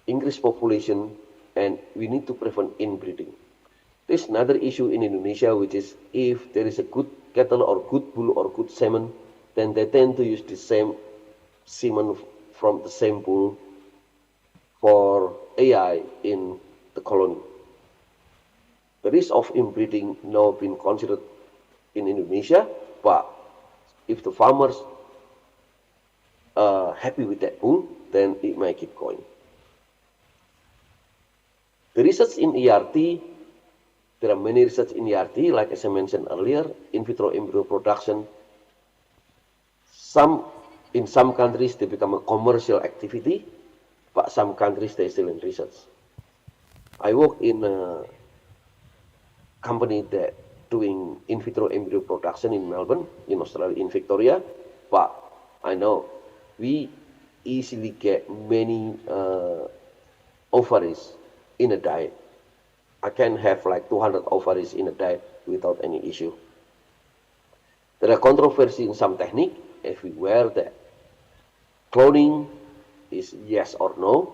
increase population, and we need to prevent inbreeding. There's another issue in Indonesia, which is if there is a good cattle or good bull or good semen, then they tend to use the same semen from the same bull for AI in the colony. The risk of inbreeding now been considered in Indonesia, but if the farmers are happy with that bull, then it might keep going. The research in ERT, there are many research in ERT, like as I mentioned earlier, in vitro embryo production. In some countries, they become a commercial activity, but some countries, they still in research. I work in a company that doing in vitro embryo production in Melbourne, in Australia, in Victoria, but I know we easily get many ovaries in a diet. I can have like 200 ovaries in a diet without any issue. There are controversy in some technique everywhere that cloning is yes or no.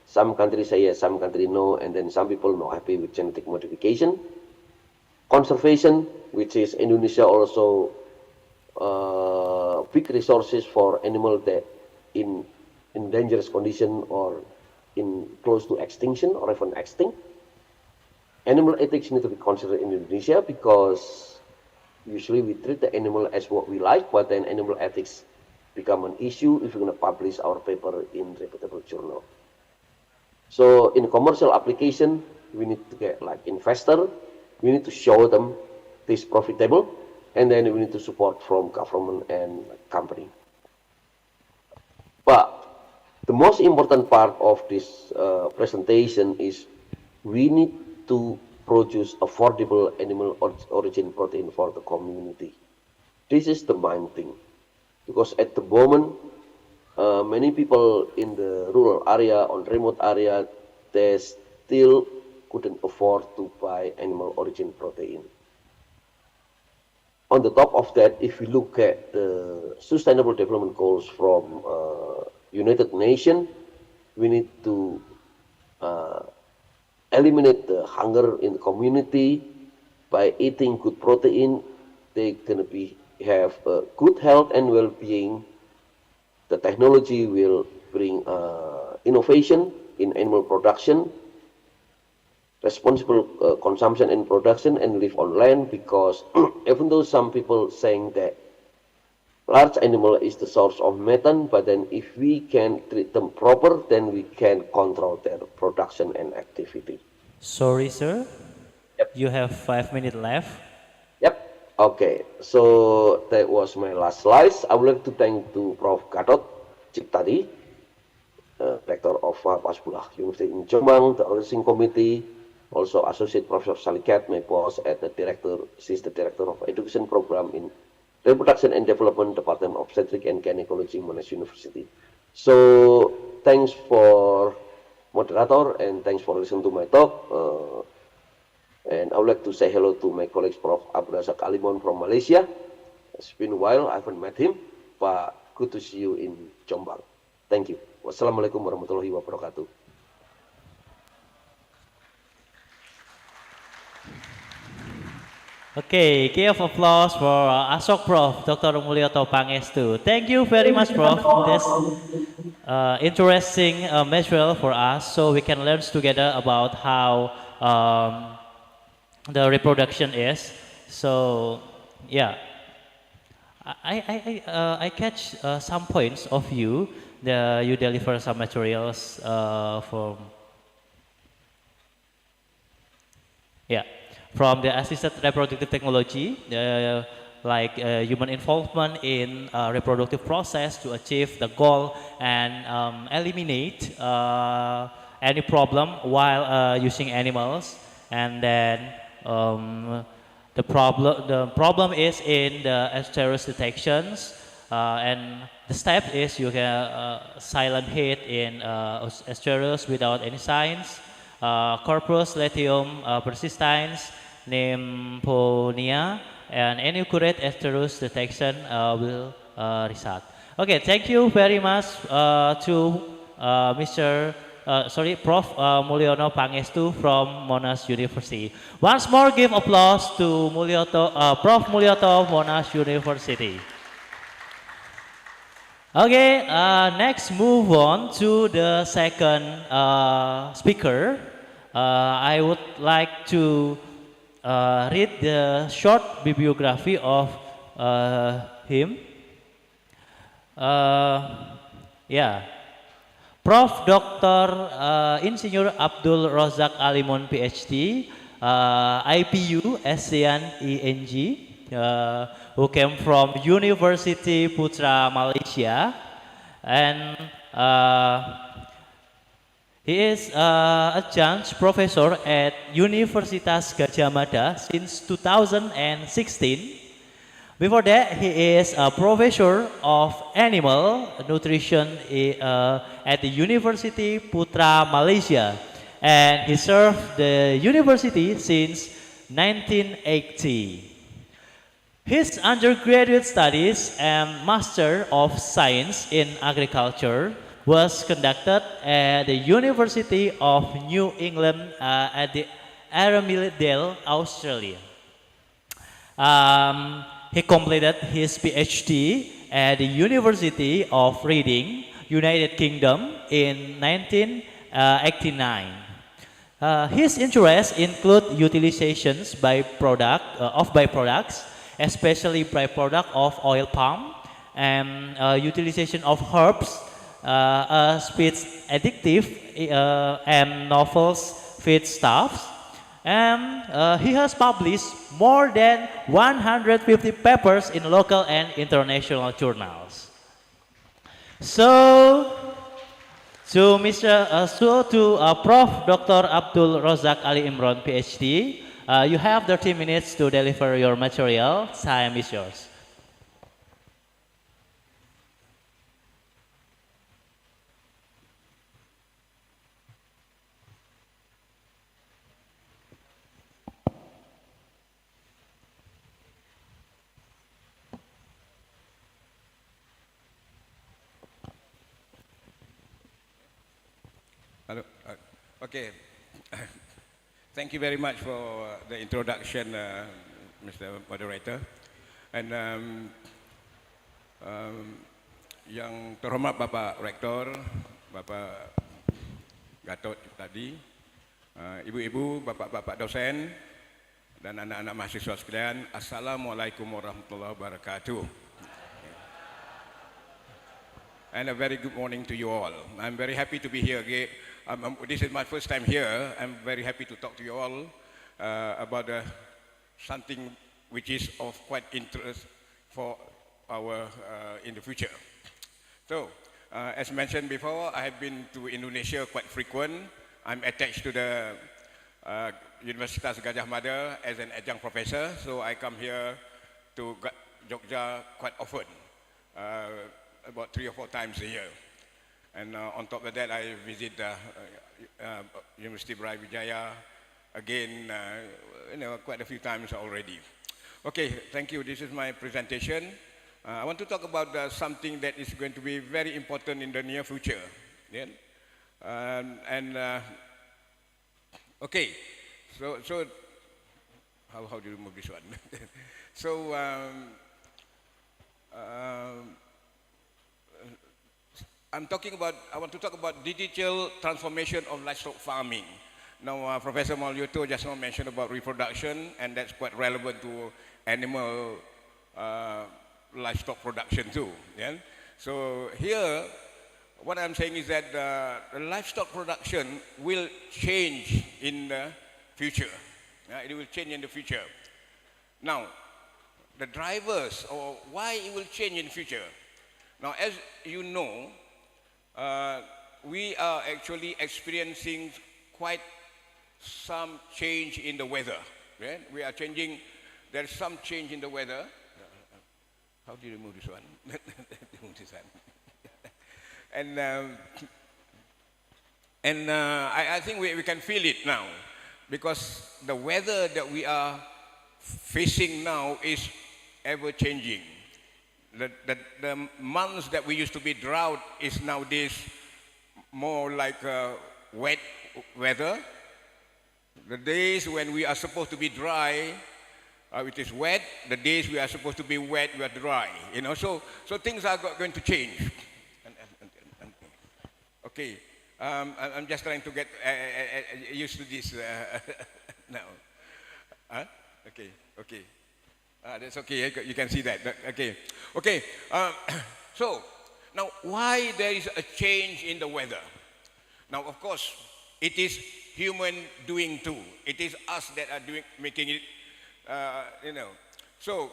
Some countries say yes, some countries no, and then some people not happy with genetic modification. Conservation, which is Indonesia also big resources for animal that in dangerous condition or in close to extinction or even extinct. Animal ethics need to be considered in Indonesia because usually we treat the animal as what we like, but then animal ethics become an issue if we're going to publish our paper in reputable journal. So in commercial application, we need to get like investor, we need to show them this profitable, and then we need to support from government and company. But the most important part of this presentation is we need to produce affordable animal origin protein for the community. This is the main thing, because at the moment, many people in the rural area, on remote area, they still couldn't afford to buy animal origin protein. On the top of that, if we look at the Sustainable Development Goals from United Nations, we need to eliminate the hunger in the community by eating good protein. They're gonna have good health and well-being. The technology will bring innovation in animal production, responsible consumption and production, and live on land, because even though some people saying that large animal is the source of methane, but then if we can treat them proper, then we can control their production and activity. Sorry, sir. Yep. You have 5 minutes left. Yep. Okay. So that was my last slides. I would like to thank to Prof. Gatot Ciptadi, Rector of Wahab Hasbullah University in Jombang, the organizing committee, also Associate Professor Salikat, my boss at the director. She's the director of education program in Reproduction and Development, Department of Obstetric and Gynecology, Monash University. So thanks for moderator and thanks for listening to my talk. And I would like to say hello to my colleagues, Prof. Abdul Razak Alimon from Malaysia. It's been a while, I haven't met him, but good to see you in Jombang. Thank you. Wassalamualaikum warahmatullahi wabarakatuh. Okay, give applause for Asok Prof. Dr. Mulyoto Pangestu. Thank you very much, Prof. This interesting material for us, so we can learn together about how the reproduction is. So, yeah, I catch some points of you. You deliver some materials from the assisted reproductive technology, like human involvement in reproductive process to achieve the goal and eliminate any problem while using animals. And then the problem is in the estrus detections, and the step is you can silent hit in estrus without any signs, corpus luteum persistens, pneumonia, and any accurate estrus detection will result. Okay, thank you very much to Prof. Mulyono Pangestu from Monash University. Once more, give applause to Prof. Mulyoto, Monash University. Okay, next move on to the second speaker. I would like to read the short bibliography of him. Yeah, Prof. Dr. Insinyur Abdul Razak Alimun PhD, IPU ASEAN ENG, who came from University Putra Malaysia, and he is adjunct professor at Universitas Gadjah Mada since 2016. Before that, he is a professor of animal nutrition at the University Putra Malaysia, and he served the university since 1980. His undergraduate studies and Master of Science in Agriculture was conducted at the University of New England at the Armidale, Australia. He completed his PhD at the University of Reading, United Kingdom in 1989. His interests include utilizations of byproducts, especially byproduct of oil palm, and utilization of herbs as feed additive and novel feedstuffs. And he has published more than 150 papers in local and international journals. So, to Prof. Dr. Abdul Razak Ali Imran, PhD, you have 30 minutes to deliver your material. Time is yours. Hello. Okay. Thank you very much for the introduction, Mr. Moderator. And yang terhormat Bapak Rektor, Bapak Gatot tadi, ibu-ibu, bapak-bapak dosen, dan anak-anak mahasiswa sekalian, Assalamualaikum warahmatullahi wabarakatuh. And a very good morning to you all. I'm very happy to be here again. This is my first time here. I'm very happy to talk to you all about something which is of quite interest for our in the future. So, as mentioned before, I have been to Indonesia quite frequent. I'm attached to the Universitas Gadjah Mada as an adjunct professor, so I come here to Jogja quite often, about 3 or 4 times a year. And on top of that, I visit University Brawijaya again, quite a few times already. Okay, thank you. This is my presentation. I want to talk about something that is going to be very important in the near future. Yeah? Okay, so how do you remove this one? So. I want to talk about digital transformation of livestock farming. Now, Professor Maulioto just now mentioned about reproduction, and that's quite relevant to animal livestock production too. Yeah? So here, what I'm saying is that the livestock production will change in the future. It will change in the future. Now, the drivers, or why it will change in the future. Now, as you know, we are actually experiencing quite some change in the weather. Right? We are changing, there's some change in the weather. How do you remove this one? Remove this one. I think we can feel it now, because the weather that we are facing now is ever changing. The months that we used to be drought is nowadays more like wet weather. The days when we are supposed to be dry, it is wet. The days we are supposed to be wet, we are dry. So things are going to change. Okay, I'm just trying to get used to this now. Huh? Okay, okay. That's okay, you can see that. Okay, okay. So, now why there is a change in the weather? Now, of course, it is human doing too. It is us that are making it, you know. So,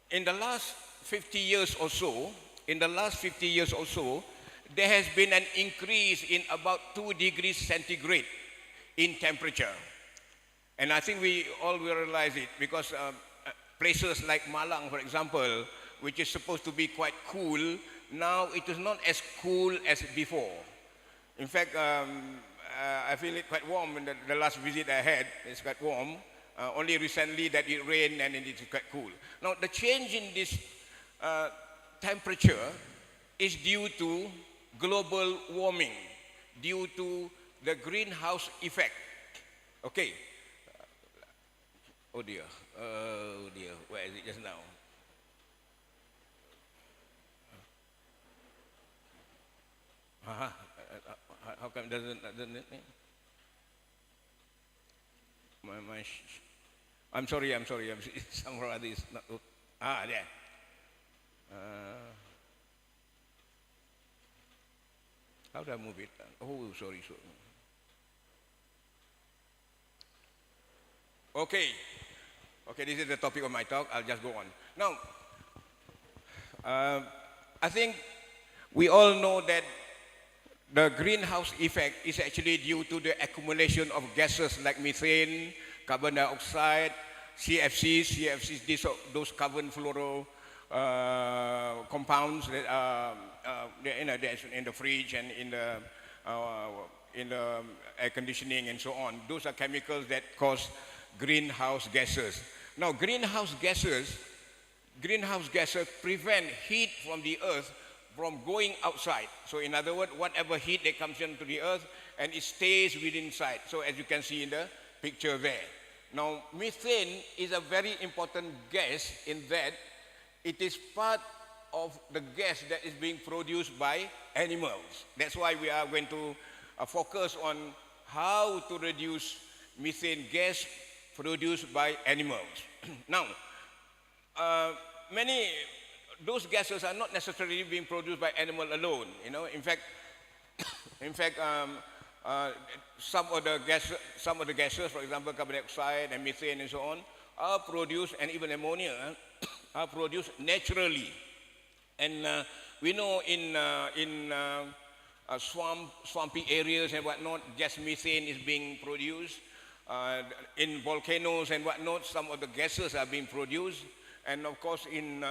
in the last 50 years or so, there has been an increase in about 2 degrees centigrade in temperature. And I think we all will realize it because places like Malang, for example, which is supposed to be quite cool, now it is not as cool as before. In fact, I feel it quite warm in the last visit I had. It's quite warm. Only recently that it rained and it is quite cool. Now, the change in this temperature is due to global warming, due to the greenhouse effect. Okay. Oh dear, where is it just now? How come doesn't it? I'm sorry, somewhere this not. There. How do I move it? Oh, sorry. Okay. Okay, this is the topic of my talk. I'll just go on. Now, I think we all know that the greenhouse effect is actually due to the accumulation of gases like methane, carbon dioxide, CFCs, those carbon fluoro compounds that are in the fridge and in the air conditioning and so on. Those are chemicals that cause greenhouse gases. Now, greenhouse gases prevent heat from the earth from going outside. So in other words, whatever heat that comes into the earth and it stays within inside. So as you can see in the picture there. Now, methane is a very important gas in that it is part of the gas that is being produced by animals. That's why we are going to focus on how to reduce methane gas produced by animals. Now, those gases are not necessarily being produced by animal alone. You know, in fact, some of the gases, for example, carbon dioxide and methane and so on, are produced, and even ammonia, are produced naturally. And we know in swampy areas and whatnot, gas methane is being produced. In volcanoes and whatnot, some of the gases are being produced. And of course, in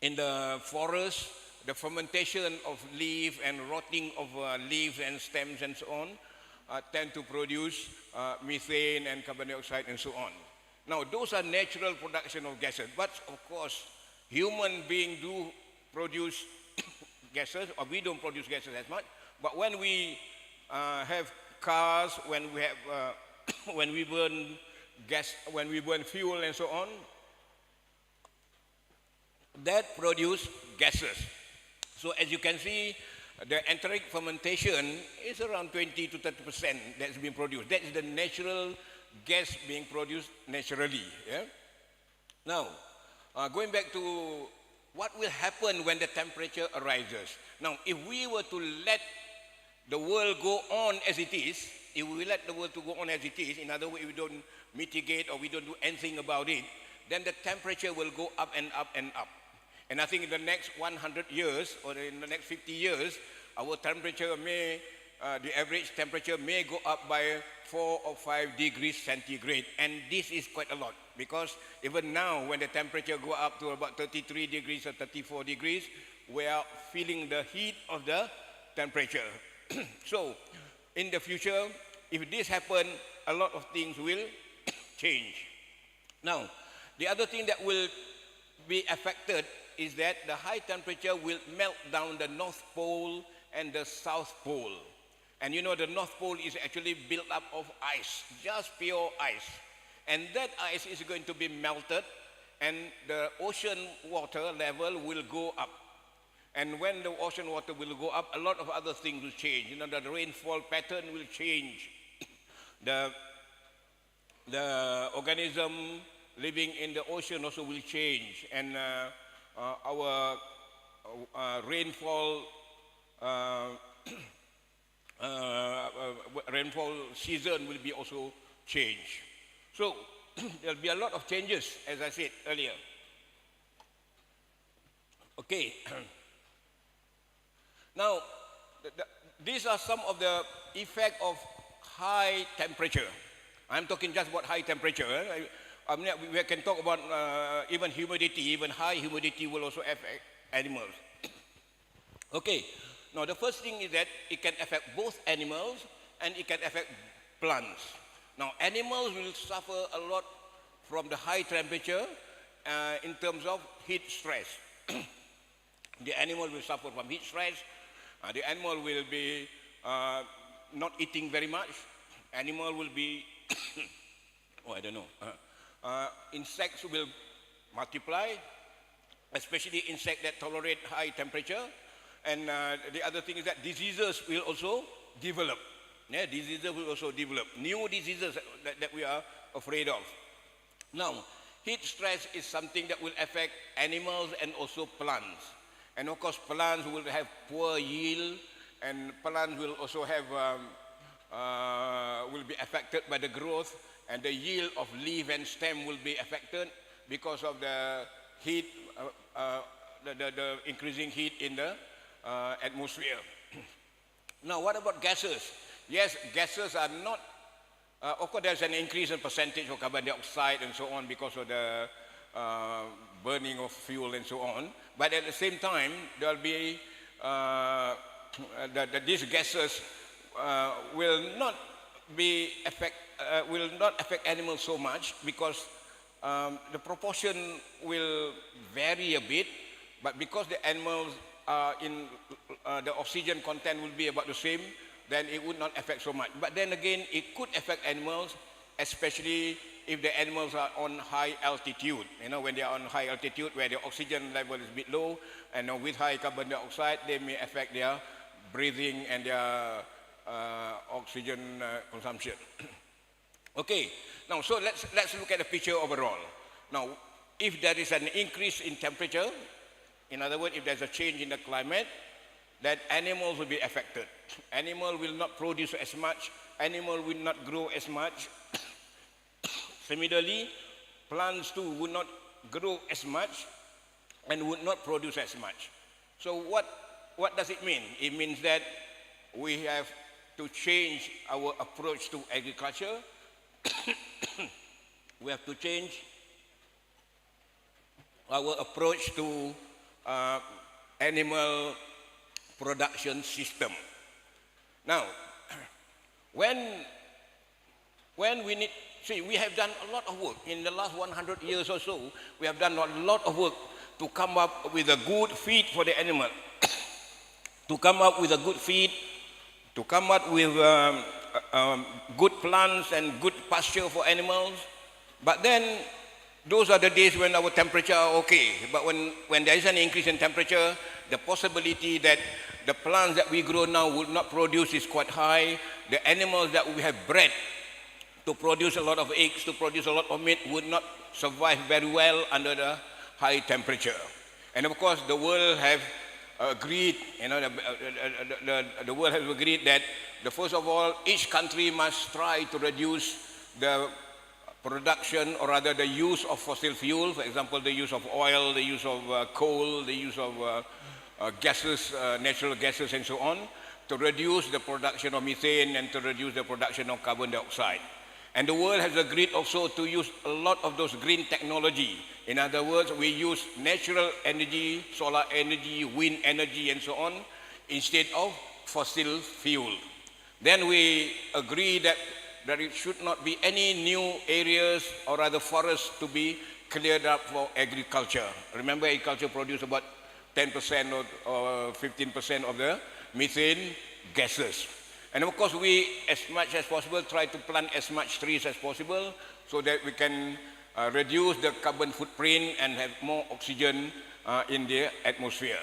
the forest, the fermentation of leaf and rotting of leaves and stems and so on tend to produce methane and carbon dioxide and so on. Now, those are natural production of gases, but of course, human beings do produce gases, or we don't produce gases as much. But when we have cars, when we have, when we burn gas, when we burn fuel and so on, that produce gases. So as you can see, the enteric fermentation is around 20 to 30% that's being produced. That is the natural gas being produced naturally. Yeah? Now, going back to what will happen when the temperature rises. Now, if we were to let the world go on as it is, if we let the world to go on as it is, in other words, if we don't mitigate or we don't do anything about it, then the temperature will go up and up and up. And I think in the next 100 years or in the next 50 years, our temperature may, the average temperature may go up by 4 or 5 degrees centigrade. And this is quite a lot because even now when the temperature go up to about 33 degrees or 34 degrees, we are feeling the heat of the temperature. So in the future, if this happens, a lot of things will change. Now, the other thing that will be affected is that the high temperature will melt down the North Pole and the South Pole. And you know the North Pole is actually built up of ice, just pure ice. And that ice is going to be melted and the ocean water level will go up. And when the ocean water will go up, a lot of other things will change. You know, the rainfall pattern will change. The organism living in the ocean also will change. And our rainfall rainfall season will be also changed. So there'll be a lot of changes, as I said earlier. Okay. Now, these are some of the effect of high temperature. I'm talking just about high temperature. I mean, we can talk about even humidity. Even high humidity will also affect animals. Okay. Now, the first thing is that it can affect both animals and it can affect plants. Now, animals will suffer a lot from the high temperature in terms of heat stress. The animal will suffer from heat stress. The animal will be not eating very much. Animal will be, oh, I don't know. Insects will multiply, especially insects that tolerate high temperature. And the other thing is that diseases will also develop. Yeah, diseases will also develop. New diseases that we are afraid of. Now, heat stress is something that will affect animals and also plants. And of course, plants will have poor yield, and plants will also have, will be affected by the growth, and the yield of leaf and stem will be affected because of the heat, the increasing heat in the atmosphere. Now, what about gases? Yes, gases are not, of course, there's an increase in percentage of carbon dioxide and so on because of the burning of fuel and so on. But at the same time, there will be, these gases will not affect animals so much because the proportion will vary a bit, but because the animals in the oxygen content will be about the same, then it would not affect so much. But then again, it could affect animals, especially if the animals are on high altitude. You know, when they are on high altitude where the oxygen level is a bit low, and with high carbon dioxide, they may affect their breathing and their oxygen consumption. Okay, now so let's look at the picture overall. Now, if there is an increase in temperature, in other words, if there's a change in the climate, then animals will be affected. Animal will not produce as much, animal will not grow as much. Similarly, plants too would not grow as much and would not produce as much. So what does it mean? It means that we have to change our approach to agriculture. We have to change our approach to animal production system. Now, when we need, see, we have done a lot of work in the last 100 years or so. We have done a lot of work to come up with a good feed for the animal, to come up with a good feed, to come up with good plants and good pasture for animals. But then those are the days when our temperature are okay. But when there is an increase in temperature, the possibility that the plants that we grow now would not produce is quite high. The animals that we have bred to produce a lot of eggs, to produce a lot of meat, would not survive very well under the high temperature. And of course, the world have agreed, you know, the world has agreed that first of all, each country must try to reduce the production, or rather the use of fossil fuel, for example, the use of oil, the use of coal, the use of gases, natural gases and so on, to reduce the production of methane and to reduce the production of carbon dioxide. And the world has agreed also to use a lot of those green technology. In other words, we use natural energy, solar energy, wind energy and so on, instead of fossil fuel. Then we agree that there should not be any new areas or rather forests to be cleared up for agriculture. Remember, agriculture produces about 10% or 15% of the methane gases. And of course, we, as much as possible, try to plant as much trees as possible so that we can reduce the carbon footprint and have more oxygen in the atmosphere.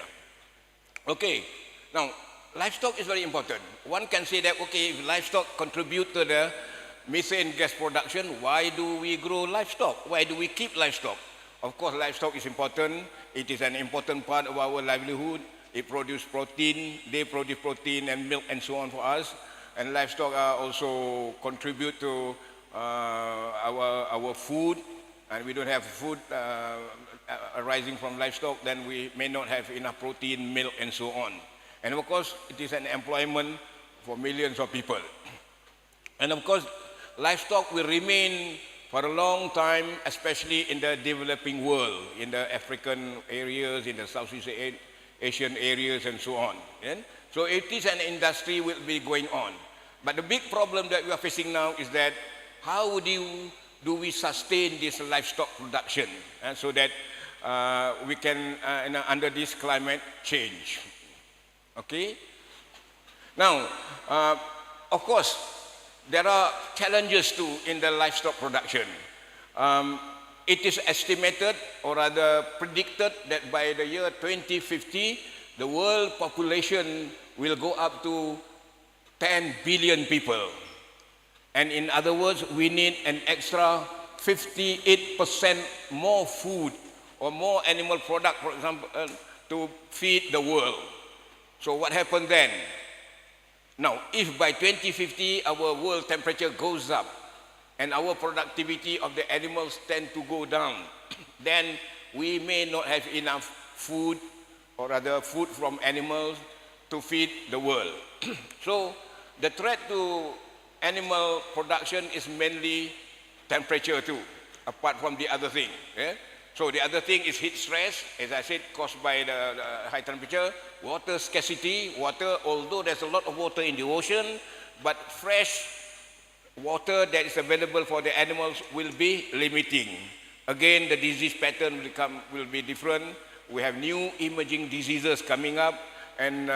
Okay, now livestock is very important. One can say that, okay, if livestock contribute to the methane gas production, why do we grow livestock? Why do we keep livestock? Of course, livestock is important. It is an important part of our livelihood. It produces protein, they produce protein and milk and so on for us. And livestock also contribute to our food. And we don't have food arising from livestock, then we may not have enough protein, milk and so on. And of course, it is an employment for millions of people. And of course, livestock will remain for a long time, especially in the developing world, in the African areas, in the Southeast Asian areas and so on. Yeah? So it is an industry will be going on. But the big problem that we are facing now is that how do we sustain this livestock production so that we can, under this climate change. Okay? Now, of course, there are challenges too in the livestock production. It is estimated, or rather predicted, that by the year 2050, the world population will go up to 10 billion people. And in other words, we need an extra 58% more food or more animal product, for example, to feed the world. So what happened then? Now, if by 2050 our world temperature goes up and our productivity of the animals tend to go down, then we may not have enough food, or rather food from animals, to feed the world. So the threat to animal production is mainly temperature too, apart from the other thing. Yeah? So the other thing is heat stress, as I said, caused by the high temperature, water scarcity. Water, although there's a lot of water in the ocean, but fresh water that is available for the animals will be limiting. Again, the disease pattern will be different. We have new emerging diseases coming up, and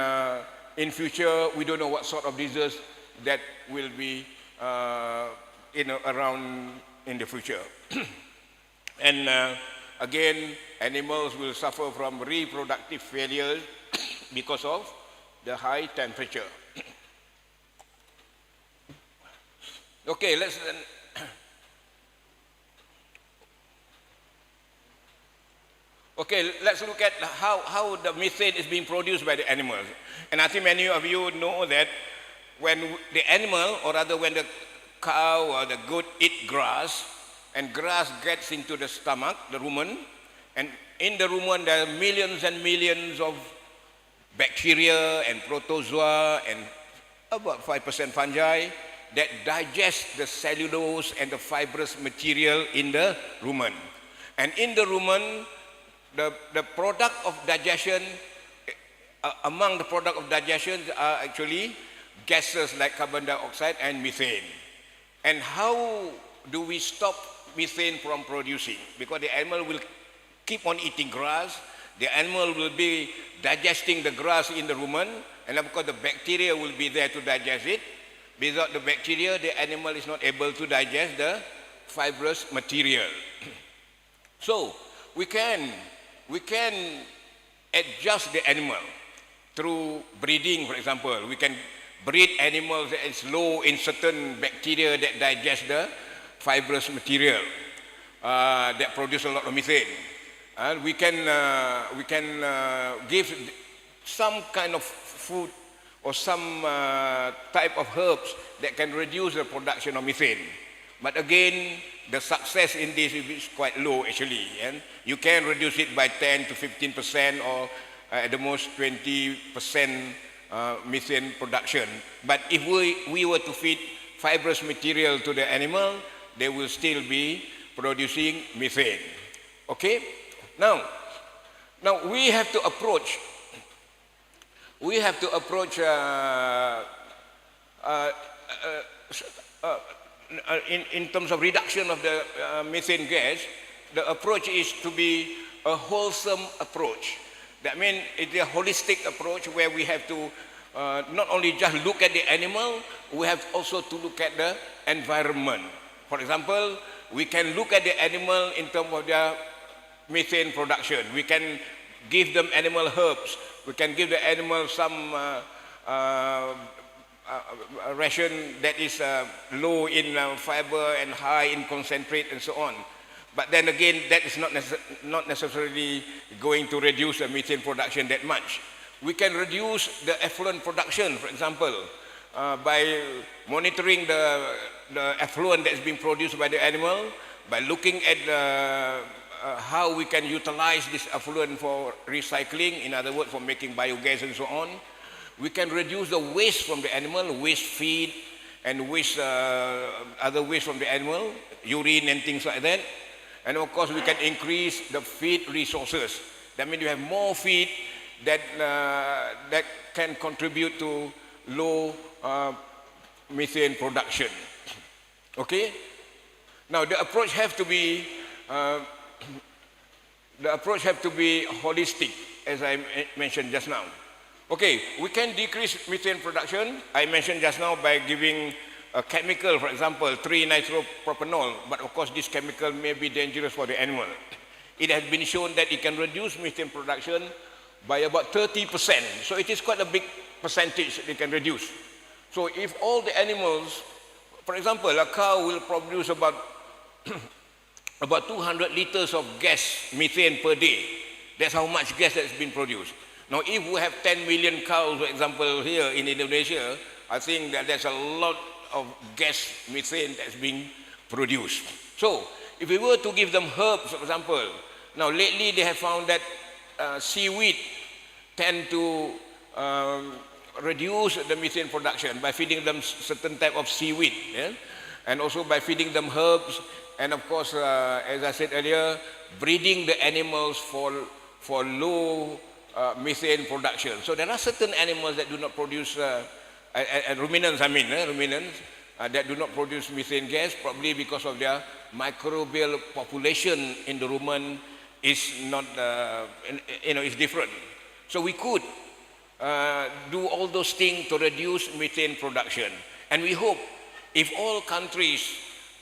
in future, we don't know what sort of disease that will be around in the future. And again, animals will suffer from reproductive failures because of the high temperature. Okay, let's look at how the methane is being produced by the animals. And I think many of you know that when the animal, or rather when the cow or the goat eat grass, and grass gets into the stomach, the rumen, and in the rumen there are millions and millions of bacteria and protozoa and about 5% fungi that digest the cellulose and the fibrous material in the rumen. And in the rumen, the product of digestion, among the product of digestion are actually gases like carbon dioxide and methane. And how do we stop methane from producing? Because the animal will keep on eating grass, the animal will be digesting the grass in the rumen, and of course the bacteria will be there to digest it. Without the bacteria, the animal is not able to digest the fibrous material. So we can adjust the animal through breeding, for example. We can breed animals that is low in certain bacteria that digest the fibrous material that produce a lot of methane. And we can give some kind of food or some type of herbs that can reduce the production of methane. But again, the success in this is quite low actually. And you can reduce it by 10 to 15% or at the most 20% methane production. But if we were to feed fibrous material to the animal, they will still be producing methane. Okay? Now we have to approach in terms of reduction of the methane gas. The approach is to be a wholesome approach. That means it's a holistic approach where we have to not only just look at the animal, we have also to look at the environment. For example, we can look at the animal in terms of their methane production. We can give them animal herbs We can give the animal some ration that is low in fiber and high in concentrate and so on. But then again, that is not necessarily going to reduce the methane production that much. We can reduce the effluent production, for example, by monitoring the effluent that is being produced by the animal, by looking at how we can utilize this effluent for recycling, in other words, for making biogas and so on. We can reduce the waste from the animal, waste feed and waste, other waste from the animal, urine and things like that. And of course, we can increase the feed resources. That means you have more feed that can contribute to low methane production. Okay? Now the approach have to be holistic, as I mentioned just now. Okay, we can decrease methane production. I mentioned just now by giving a chemical, for example, 3-nitropropanol, but of course this chemical may be dangerous for the animal. It has been shown that it can reduce methane production by about 30%. So it is quite a big percentage they can reduce. So if all the animals, for example, a cow will produce about 200 liters of gas, methane per day. That's how much gas that's been produced. Now if we have 10 million cows, for example, here in Indonesia, I think that there's a lot of gas methane that's being produced. So if we were to give them herbs, for example, now lately they have found that seaweed tend to reduce the methane production by feeding them certain type of seaweed, yeah? And also by feeding them herbs, and of course, as I said earlier, breeding the animals for low methane production. So there are certain animals that do not produce, ruminants, ruminants that do not produce methane gas, probably because of their microbial population in the rumen is not, is different. So we could do all those things to reduce methane production. And we hope if all countries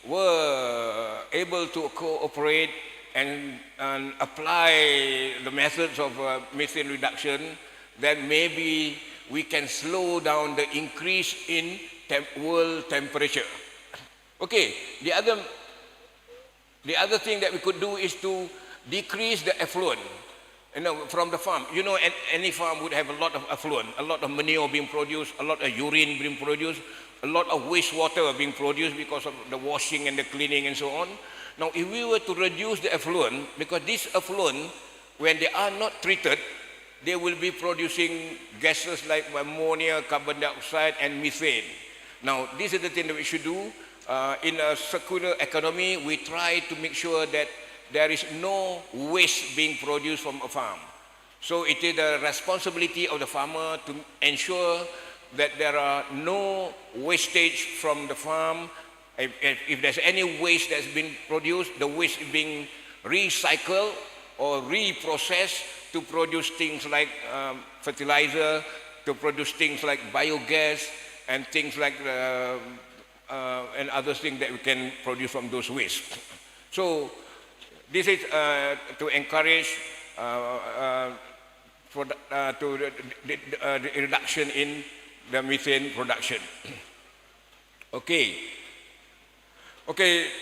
were able to cooperate and apply the methods of methane reduction, then maybe we can slow down the increase in world temperature. Okay, the other thing that we could do is to decrease the effluent, from the farm. Any farm would have a lot of effluent, a lot of manure being produced, a lot of urine being produced, a lot of wastewater being produced because of the washing and the cleaning and so on. Now, if we were to reduce the effluent, because this effluent, when they are not treated, they will be producing gases like ammonia, carbon dioxide, and methane. Now, this is the thing that we should do. In a circular economy, we try to make sure that there is no waste being produced from a farm. So it is the responsibility of the farmer to ensure that there are no wastage from the farm. If there's any waste that's been produced, the waste is being recycled or reprocessed to produce things like fertilizer, to produce things like biogas, and things like and other things that we can produce from those waste. So this is to encourage the reduction in the methane production. Okay,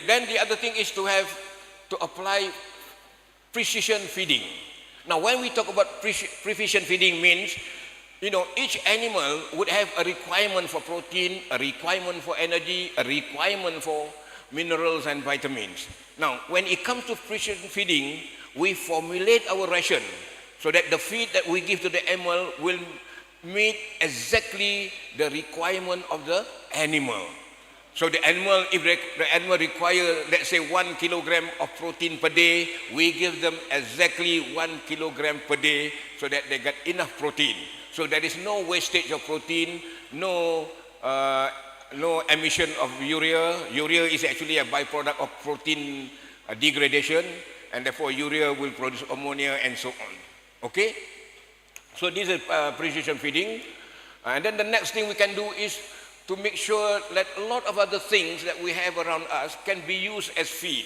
then the other thing is to apply precision feeding. Now when we talk about precision feeding means, each animal would have a requirement for protein, a requirement for energy, a requirement for minerals and vitamins. Now, when it comes to precision feeding, we formulate our ration so that the feed that we give to the animal will meet exactly the requirement of the animal. So the animal, if the animal requires, let's say, 1 kilogram of protein per day, we give them exactly 1 kilogram per day so that they get enough protein. So there is no wastage of protein, no emission of urea. Urea is actually a byproduct of protein degradation, and therefore urea will produce ammonia and so on. Okay? So this is precision feeding. And then the next thing we can do is to make sure that a lot of other things that we have around us can be used as feed.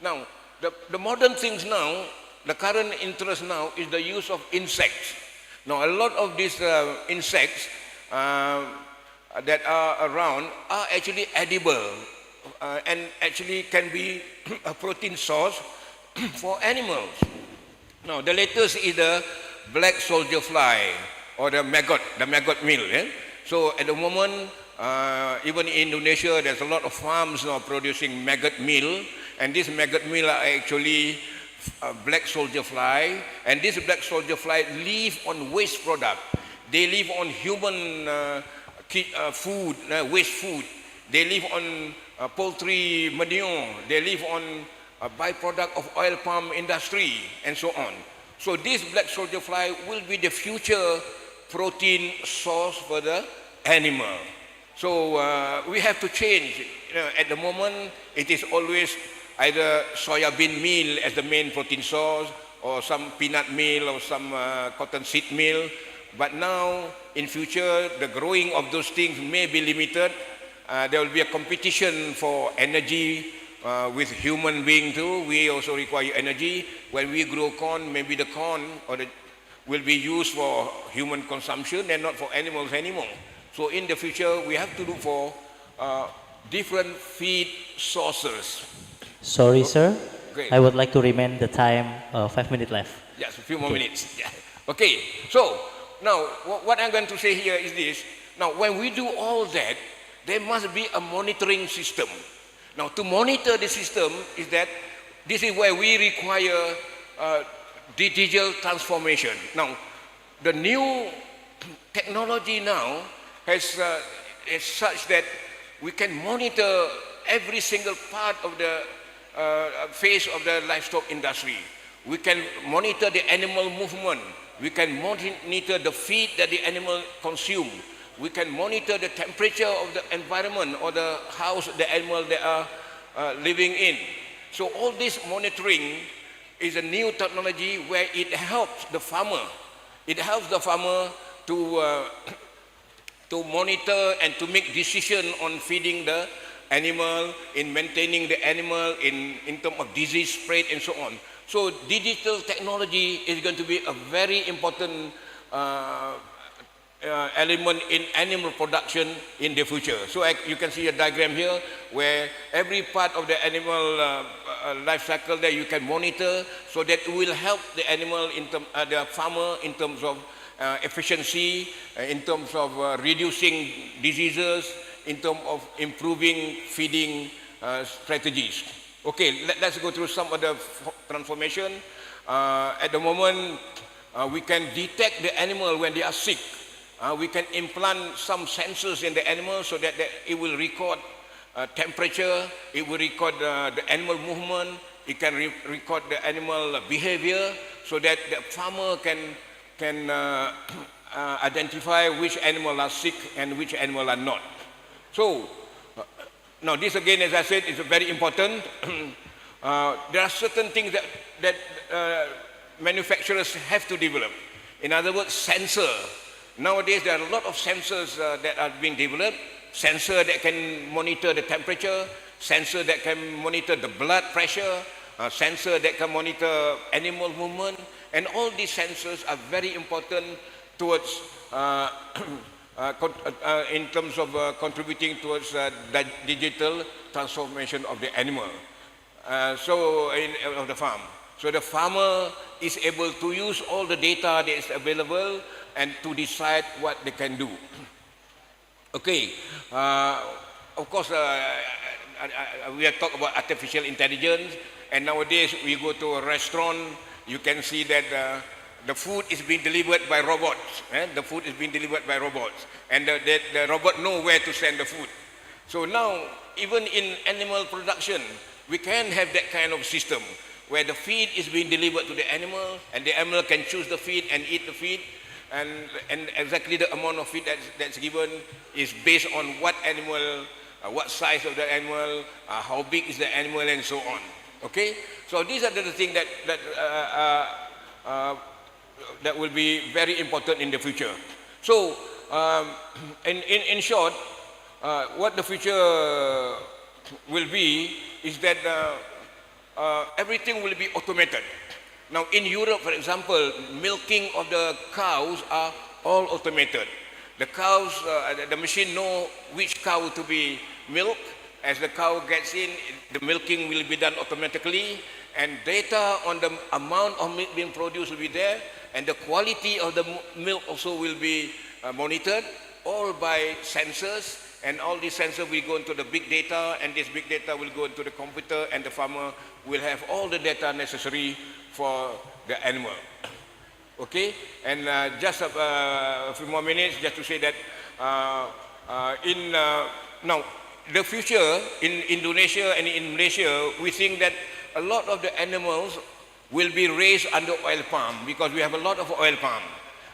Now, the modern things now, the current interest now is the use of insects. Now, a lot of these insects that are around are actually edible and actually can be a protein source for animals. Now, the latest is the black soldier fly or the maggot meal. So, at the moment, even in Indonesia, there's a lot of farms now producing maggot meal, and this maggot meal are actually black soldier fly, and this black soldier fly live on waste product. They live on human food, waste food. They live on poultry manure. They live on a byproduct of oil palm industry, and so on. So this black soldier fly will be the future protein source for the animal. So we have to change. At the moment, it is always either soya bean meal as the main protein source, or some peanut meal, or some cotton seed meal. But now, in future, the growing of those things may be limited. There will be a competition for energy with human being too. We also require energy. When we grow corn, maybe the corn will be used for human consumption and not for animals anymore. So in the future, we have to look for different feed sources. Sorry, sir. Great. I would like to remain the time 5 minutes left. Yes, a few more minutes. Yeah. Okay, so now what I'm going to say here is this. Now, when we do all that, there must be a monitoring system. Now, to monitor the system is that this is where we require digital transformation. Now, the new technology now is such that we can monitor every single part of the phase of the livestock industry. We can monitor the animal movement. We can monitor the feed that the animal consume. We can monitor the temperature of the environment or the house the animal they are living in. So all this monitoring is a new technology where it helps the farmer. It helps the farmer to monitor and to make decision on feeding the animal, in maintaining the animal, in terms of disease spread and so on. So digital technology is going to be a very important element in animal production in the future. So you can see a diagram here where every part of the animal life cycle that you can monitor, so that it will help the animal, the farmer, in terms of efficiency, in terms of reducing diseases, in terms of improving feeding strategies. Okay, let's go through some of the transformation. At the moment, we can detect the animal when they are sick. We can implant some sensors in the animal so that it will record temperature, it will record the animal movement, it can record the animal behavior, so that the farmer can identify which animal are sick and which animal are not. So, now this again, as I said, is very important. There are certain things that manufacturers have to develop. In other words, sensor. Nowadays, there are a lot of sensors that are being developed. Sensor that can monitor the temperature, sensor that can monitor the blood pressure, sensor that can monitor animal movement, and all these sensors are very important towards in terms of contributing towards the digital transformation of the animal, of the farm. So the farmer is able to use all the data that is available and to decide what they can do. Okay, of course, we are talking about artificial intelligence, and nowadays we go to a restaurant, you can see that the food is being delivered by robots. The food is being delivered by robots, and the robot know where to send the food. So now, even in animal production, we can have that kind of system where the feed is being delivered to the animal, and the animal can choose the feed and eat the feed, and exactly the amount of feed that's given is based on what animal, what size of the animal, how big is the animal, and so on. Okay, so these are the things that will be very important in the future. So, in short, what the future will be is that everything will be automated. Now in Europe, for example, milking of the cows are all automated. The cows, the machine know which cow to be milked. As the cow gets in, the milking will be done automatically, and data on the amount of milk being produced will be there, and the quality of the milk also will be monitored, all by sensors, and all these sensors will go into the big data, and this big data will go into the computer, and the farmer will have all the data necessary for the animal. Okay, and just a few more minutes just to say that now the future in Indonesia and in Malaysia, we think that a lot of the animals will be raised under oil palm because we have a lot of oil palm.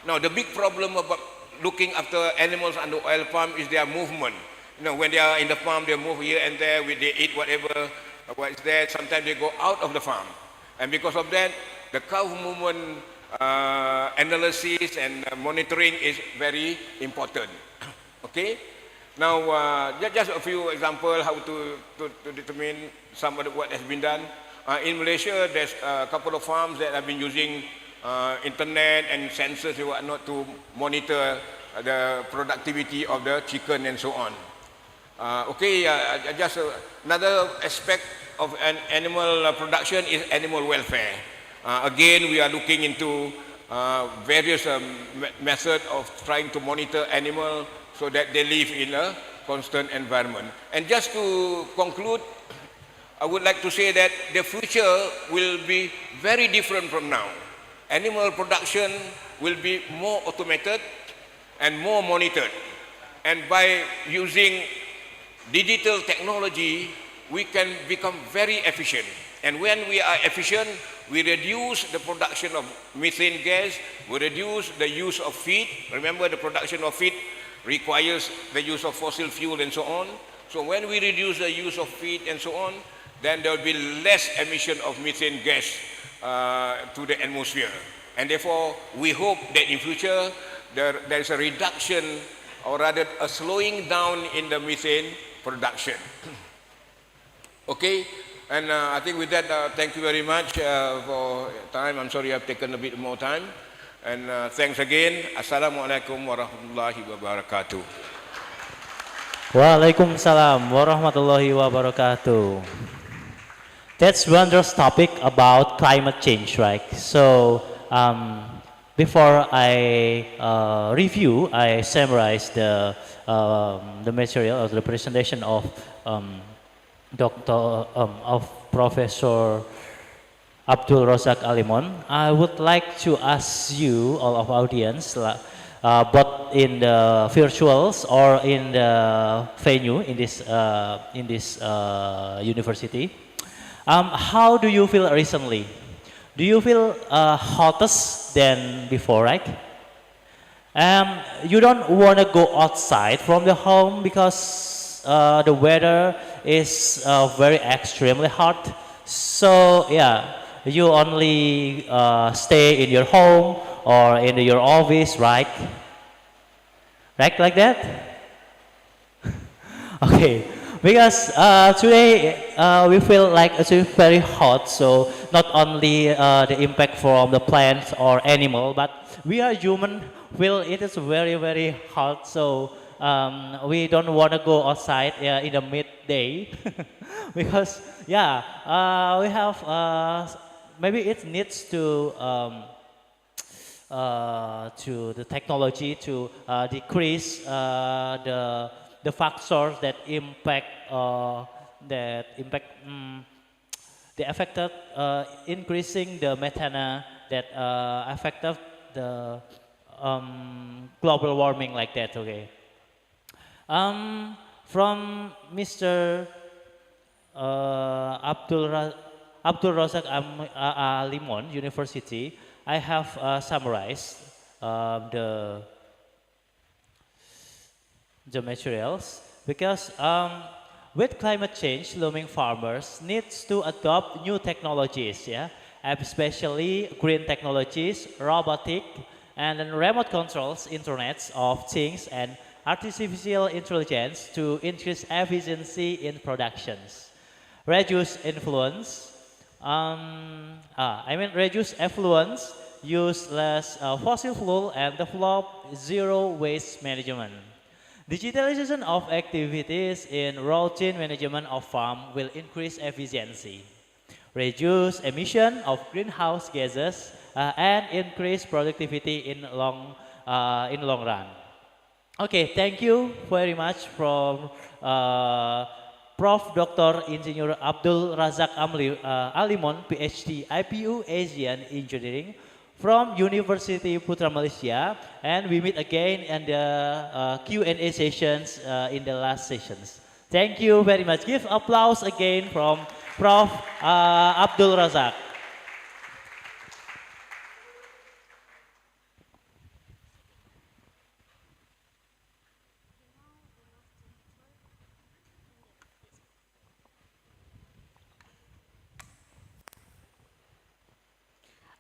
Now the big problem about looking after animals under oil palm is their movement. You know, when they are in the farm, they move here and there, they eat whatever what's there. Sometimes they go out of the farm, and because of that, the cow movement analysis and monitoring is very important. Okay. Now, just a few examples how to determine some of what has been done. In Malaysia, there's a couple of farms that have been using internet and sensors and whatnot to monitor the productivity of the chicken and so on. Just another aspect of an animal production is animal welfare. Again, we are looking into various methods of trying to monitor animals so that they live in a constant environment. And just to conclude, I would like to say that the future will be very different from now. Animal production will be more automated and more monitored. And by using digital technology, we can become very efficient. And when we are efficient, we reduce the production of methane gas, we reduce the use of feed. Remember, the production of feed requires the use of fossil fuel and so on. So when we reduce the use of feed and so on, then there will be less emission of methane gas to the atmosphere. And therefore, we hope that in future, there is a reduction, or rather a slowing down in the methane production. Okay, and I think with that, thank you very much for time. I'm sorry I've taken a bit more time. And thanks again. Assalamualaikum warahmatullahi wabarakatuh. Waalaikumsalam warahmatullahi wabarakatuh. That's wondrous topic about climate change, right? So before I review, I summarize the material or the presentation of Professor Abdul Razak Alimon. I would like to ask you, all of audience, both in the virtuals or in the venue in this university, how do you feel recently? Do you feel hottest than before, right? You don't want to go outside from the home because the weather is very extremely hot. So yeah, you only stay in your home or in your office, right? Right, like that? Okay, because today we feel like it's very hot, so not only the impact from the plants or animal, but we are human feel it is very, very hot, so we don't want to go outside in the midday because yeah, we have maybe it needs to the technology to decrease the factors that impact the affected increasing the methane that affected the global warming, like that. Okay. From Mr. Abdul Razak Alimon University, I have summarized the materials because with climate change looming, farmers needs to adopt new technologies, yeah, especially green technologies, robotic, and then remote controls, internets of things, and artificial intelligence to increase efficiency in productions, reduce influence Reduce effluents, use less fossil fuel, and develop zero waste management. Digitalization of activities in routine management of farm will increase efficiency, reduce emission of greenhouse gases, and increase productivity in long run. Okay, thank you very much from Prof. Dr. Engineer Abdul Razak Alimon, PhD, IPU Asian Engineering from University Putra Malaysia, and we meet again in the Q&A sessions in the last sessions. Thank you very much. Give applause again from Prof. Abdul Razak.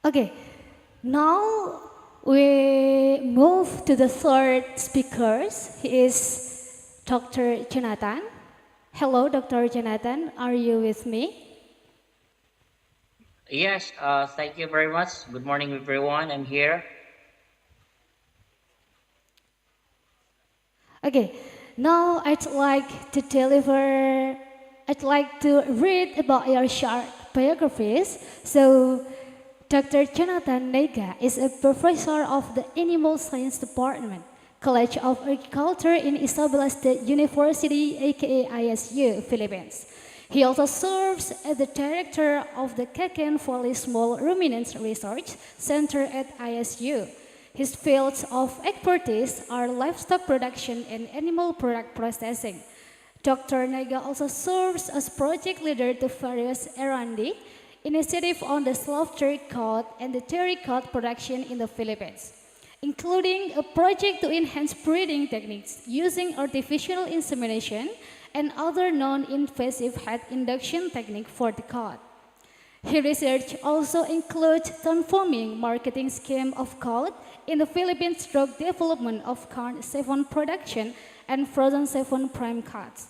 Okay, now we move to the third speaker. He is Dr. Jonathan. Hello, Dr. Jonathan. Are you with me? Yes, thank you very much. Good morning, everyone. I'm here. Okay, now I'd like to read about your short biographies. So, Dr. Jonathan Nega is a professor of the Animal Science Department, College of Agriculture in Isabela State University, aka ISU, Philippines. He also serves as the director of the Kaken Valley Small Ruminants Research Center at ISU. His fields of expertise are livestock production and animal product processing. Dr. Nega also serves as project leader to various R&D initiatives on the slaughter cod and the dairy cod production in the Philippines, including a project to enhance breeding techniques using artificial insemination and other non-invasive head induction technique for the cod. His research also includes transforming marketing scheme of cod in the Philippines through development of corn saffron production and frozen saffron prime cuts.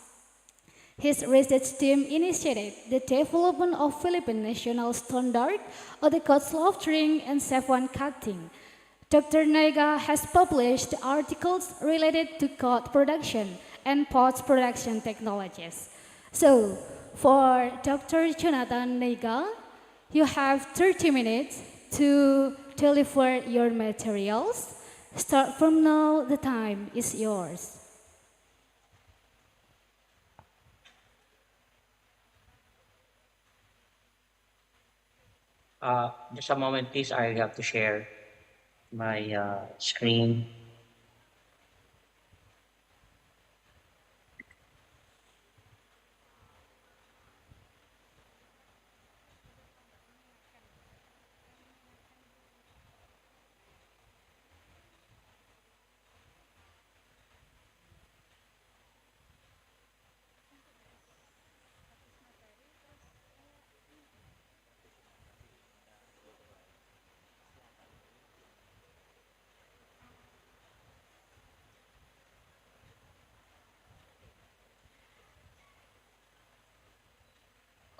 His research team initiated the development of Philippine national standard of the cod slaughtering and saffron cutting. Dr. Nega has published articles related to cod production and post-production technologies. So, for Dr. Jonathan Nega, you have 30 minutes to deliver your materials. Start from now, the time is yours. Just a moment, please. I have to share my screen.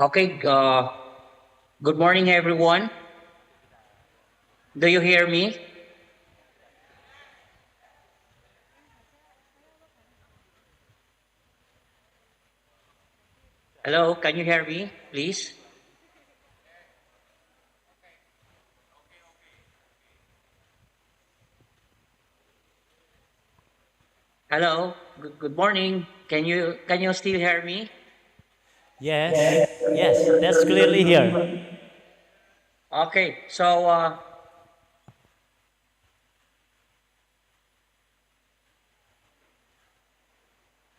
Okay, good morning, everyone. Do you hear me? Hello, can you hear me, please? Hello, good morning. Can you still hear me? Yes, yes, that's clearly here. Okay, so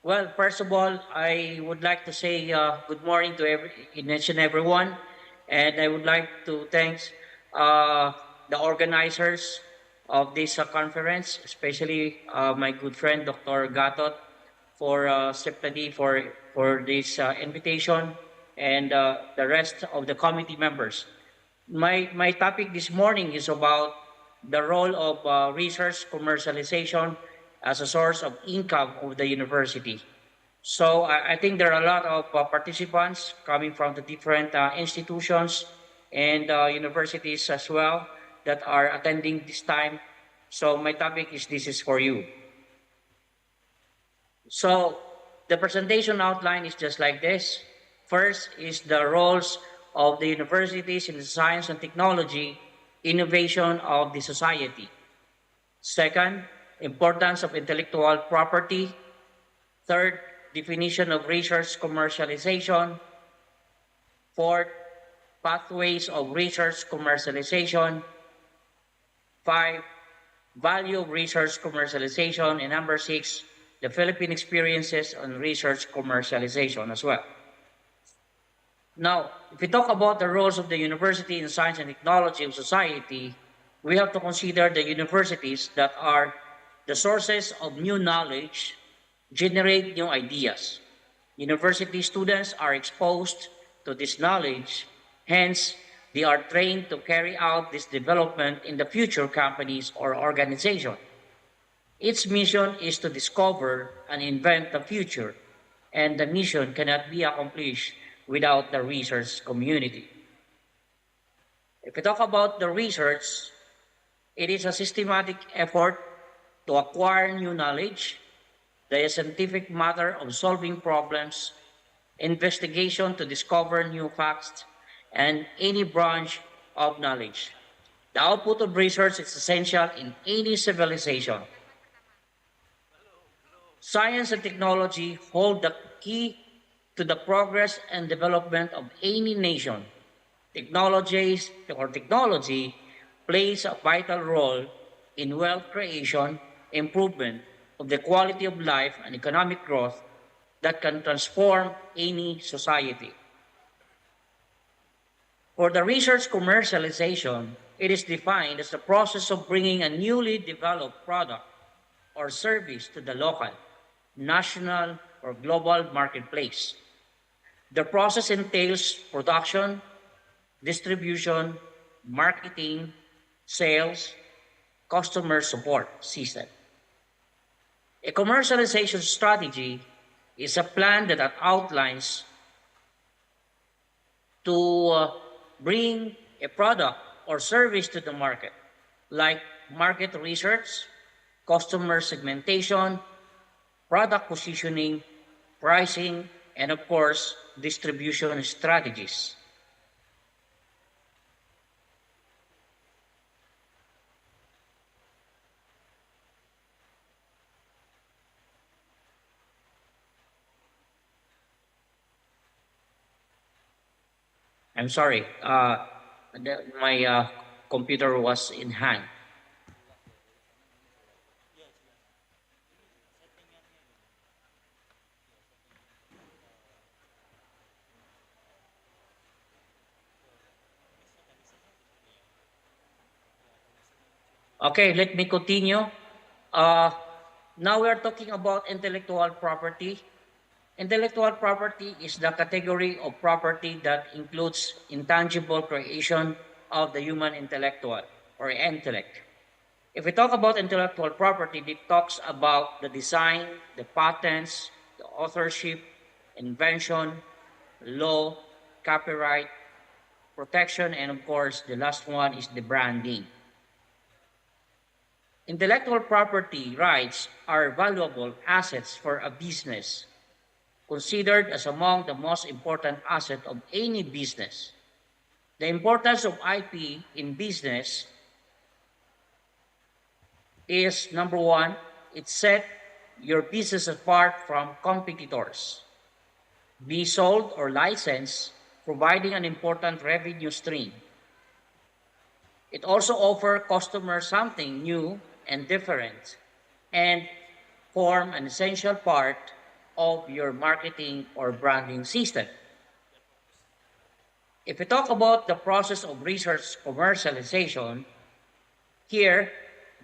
well, first of all, I would like to say good morning to each and everyone, and I would like to thank the organizers of this conference, especially my good friend Dr. Gatot for Septadi for this invitation, and the rest of the committee members. My topic this morning is about the role of research commercialization as a source of income of the university. So I think there are a lot of participants coming from the different institutions and universities as well that are attending this time. So my topic is this is for you. So the presentation outline is just like this. First is the roles of the universities in the science and technology, innovation of the society. Second, importance of intellectual property. Third, definition of research commercialization. Fourth, pathways of research commercialization. Five, value of research commercialization. And number six, the Philippine experiences on research commercialization as well. Now, if we talk about the roles of the university in science and technology of society, we have to consider the universities that are the sources of new knowledge, generate new ideas. University students are exposed to this knowledge, hence they are trained to carry out this development in the future companies or organization. Its mission is to discover and invent the future, and the mission cannot be accomplished without the research community. If we talk about the research, it is a systematic effort to acquire new knowledge, the scientific matter of solving problems, investigation to discover new facts, and any branch of knowledge. The output of research is essential in any civilization. Science and technology hold the key to the progress and development of any nation. Technology plays a vital role in wealth creation, improvement of the quality of life, and economic growth that can transform any society. For the research commercialization, it is defined as the process of bringing a newly developed product or service to the local, national, or global marketplace. The process entails production, distribution, marketing, sales, customer support system. A commercialization strategy is a plan that outlines to bring a product or service to the market, like market research, customer segmentation, product positioning, pricing, and of course, distribution strategies. I'm sorry, my computer was in hang. Okay, let me continue. Now we are talking about intellectual property. Intellectual property is the category of property that includes intangible creation of the human intellectual or intellect. If we talk about intellectual property, it talks about the design, the patents, the authorship, invention, law, copyright, protection, and of course, the last one is the branding. Intellectual property rights are valuable assets for a business, considered as among the most important assets of any business. The importance of IP in business is, number one, it sets your business apart from competitors. Be sold or licensed, providing an important revenue stream. It also offers customers something new and different, and form an essential part of your marketing or branding system. If we talk about the process of research commercialization, here,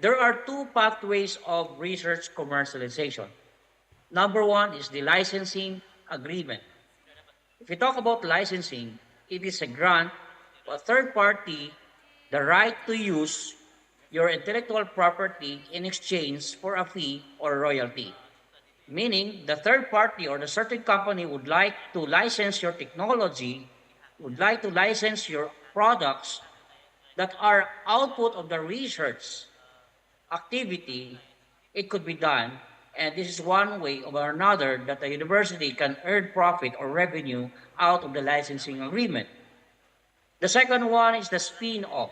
there are two pathways of research commercialization. Number one is the licensing agreement. If we talk about licensing, it is a grant to a third party the right to use your intellectual property in exchange for a fee or royalty. meaning the third party or the certain company would like to license your technology, would like to license your products that are output of the research activity, it could be done. And this is one way or another that the university can earn profit or revenue out of the licensing agreement. The second one is the spin-off.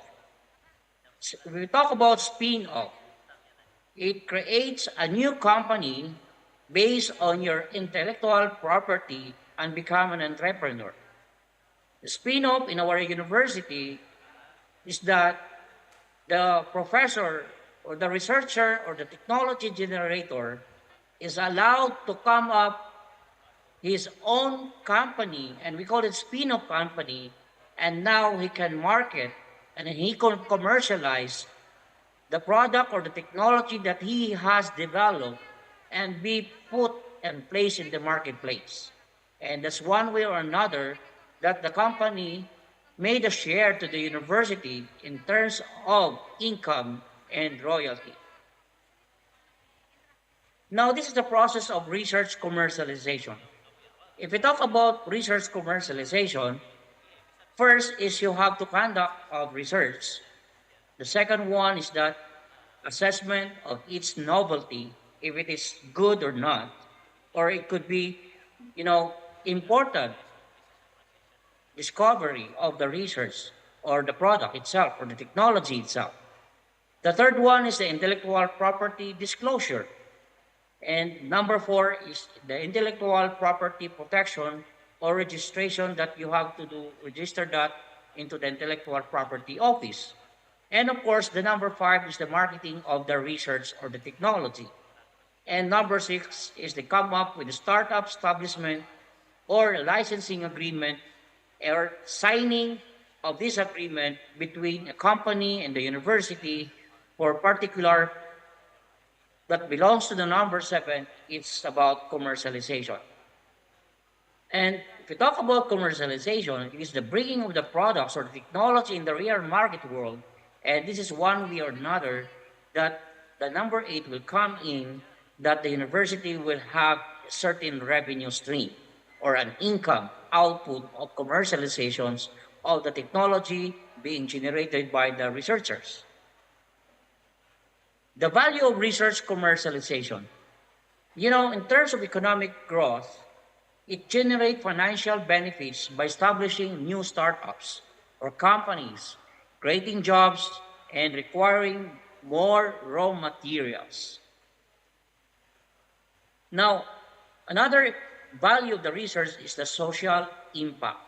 When we talk about spin-off, it creates a new company based on your intellectual property and become an entrepreneur. The spin-off in our university is that the professor or the researcher or the technology generator is allowed to come up his own company, and we call it spin-off company, and now he can market and he can commercialize the product or the technology that he has developed and be put and placed in the marketplace. And that's one way or another that the company made a share to the university in terms of income and royalty. Now, this is the process of research commercialization. If we talk about research commercialization, first is you have to conduct of research. The second one is that assessment of its novelty, if it is good or not, or it could be, important discovery of the research or the product itself or the technology itself. The third one is the intellectual property disclosure. And number 4 is the intellectual property protection or registration that you have to do, register that into the intellectual property office. And of course, the number 5 is the marketing of the research or the technology. And number 6 is to come up with a startup establishment or a licensing agreement or signing of this agreement between a company and the university for particular that belongs to the number 7, it's about commercialization. And if we talk about commercialization, it is the bringing of the products or the technology in the real market world. And this is one way or another that the number 8 will come in, that the university will have a certain revenue stream or an income output of commercializations of the technology being generated by the researchers. The value of research commercialization. In terms of economic growth, it generates financial benefits by establishing new startups or companies, creating jobs, and requiring more raw materials. Now, another value of the research is the social impact.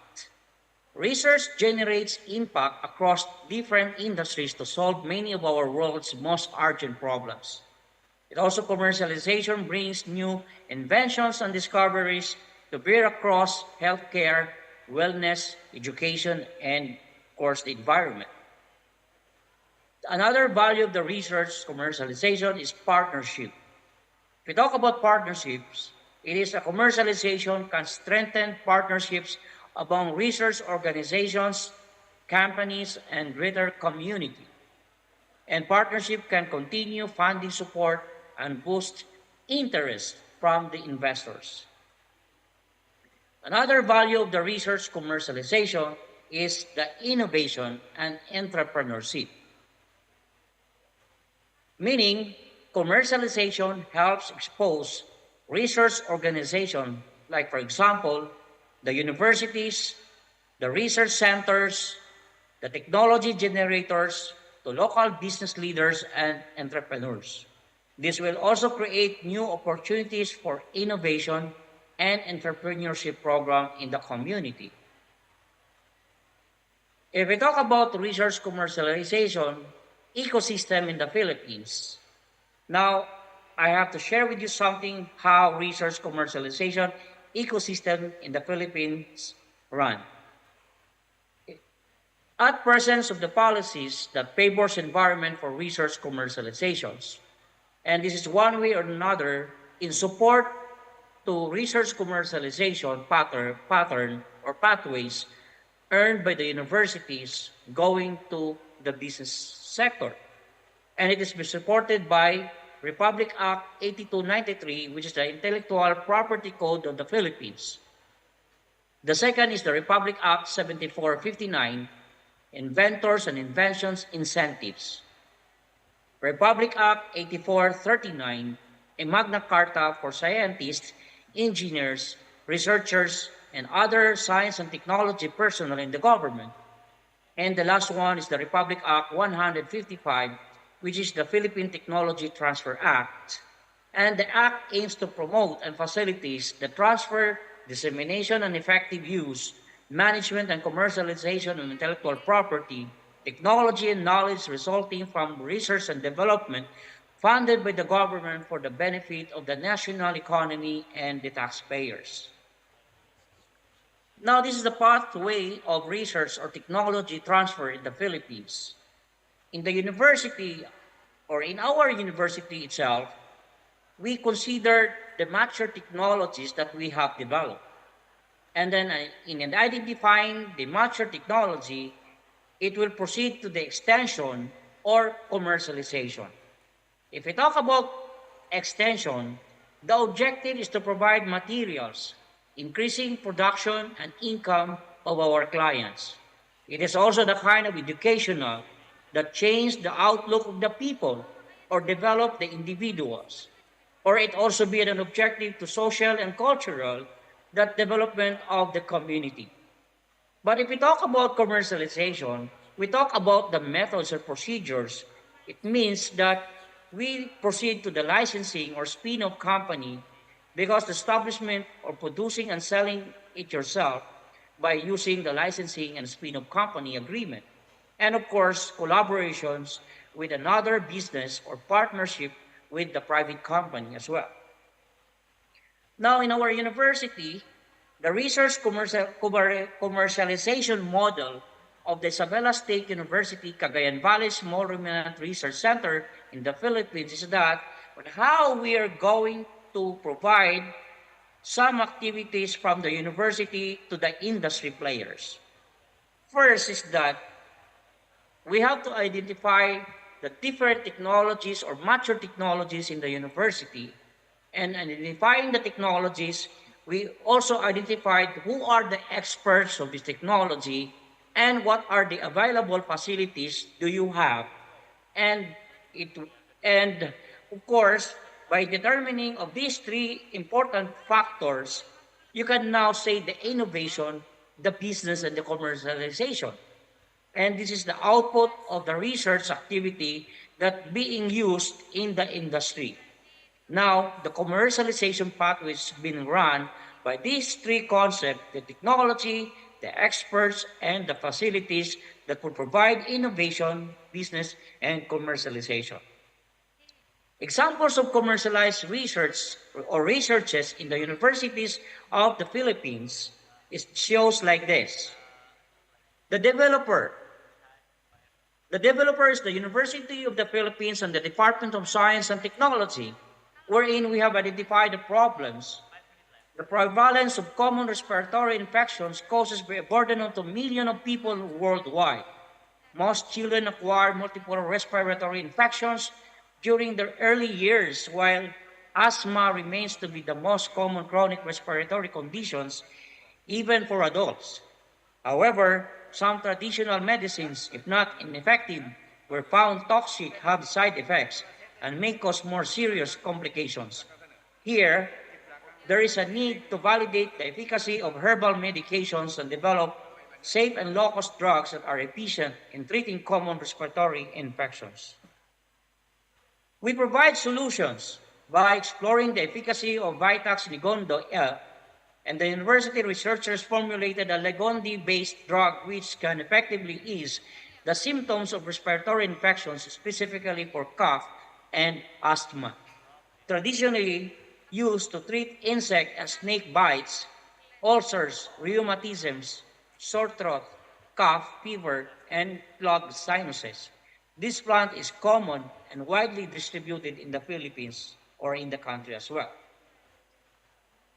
Research generates impact across different industries to solve many of our world's most urgent problems. It also commercialization brings new inventions and discoveries to bear across healthcare, wellness, education, and of course the environment. Another value of the research commercialization is partnership. If we talk about partnerships, it is a commercialization can strengthen partnerships among research organizations, companies, and greater community. And partnership can continue funding support and boost interest from the investors. Another value of the research commercialization is the innovation and entrepreneurship. Meaning, commercialization helps expose research organizations, like for example, the universities, the research centers, the technology generators, to local business leaders and entrepreneurs. This will also create new opportunities for innovation and entrepreneurship program in the community. If we talk about research commercialization ecosystem in the Philippines, now I have to share with you something how research commercialization ecosystem in the Philippines run. At presence of the policies that favors environment for research commercializations, and this is one way or another in support to research commercialization pattern or pathways earned by the universities going to the business sector. And it is supported by Republic Act 8293, which is the Intellectual Property Code of the Philippines. The second is the Republic Act 7459, Inventors and Inventions Incentives. Republic Act 8439, a Magna Carta for scientists, engineers, researchers, and other science and technology personnel in the government. And the last one is the Republic Act 155, which is the Philippine Technology Transfer Act. And the act aims to promote and facilitate the transfer, dissemination, and effective use, management, and commercialization of intellectual property, technology, and knowledge resulting from research and development funded by the government for the benefit of the national economy and the taxpayers. Now, this is the pathway of research or technology transfer in the Philippines. In the university, or in our university itself, we consider the mature technologies that we have developed. And then in identifying the mature technology, it will proceed to the extension or commercialization. If we talk about extension, the objective is to provide materials, increasing production and income of our clients. It is also the kind of educational that change the outlook of the people or develop the individuals. Or it also be an objective to social and cultural, that development of the community. But if we talk about commercialization, we talk about the methods or procedures. It means that we proceed to the licensing or spin-off company because the establishment or producing and selling it yourself by using the licensing and spin-off company agreement. And of course, collaborations with another business or partnership with the private company as well. Now, in our university, the research commercialization model of the Isabela State University Cagayan Valley Small Ruminant Research Center in the Philippines is that how we are going to provide some activities from the university to the industry players. First is that we have to identify the different technologies or mature technologies in the university. And identifying the technologies, we also identified who are the experts of this technology and what are the available facilities do you have. And of course, by determining of these three important factors, you can now say the innovation, the business, and the commercialization. And this is the output of the research activity that being used in the industry. Now, the commercialization pathway is being run by these three concepts: the technology, the experts, and the facilities that will provide innovation, business, and commercialization. Examples of commercialized research or researches in the universities of the Philippines shows like this. The developer. The developer is the University of the Philippines and the Department of Science and Technology, wherein we have identified the problems. The prevalence of common respiratory infections causes a burden on 2 million of people worldwide. Most children acquire multiple respiratory infections during their early years, while asthma remains to be the most common chronic respiratory conditions, even for adults. However, some traditional medicines, if not ineffective, were found toxic, have side effects, and may cause more serious complications. Here, there is a need to validate the efficacy of herbal medications and develop safe and low-cost drugs that are efficient in treating common respiratory infections. We provide solutions by exploring the efficacy of Vitax Ligondo L, and the university researchers formulated a Legondi-based drug which can effectively ease the symptoms of respiratory infections, specifically for cough and asthma. Traditionally used to treat insect and snake bites, ulcers, rheumatisms, sore throat, cough, fever, and clogged sinuses. This plant is common and widely distributed in the Philippines or in the country as well.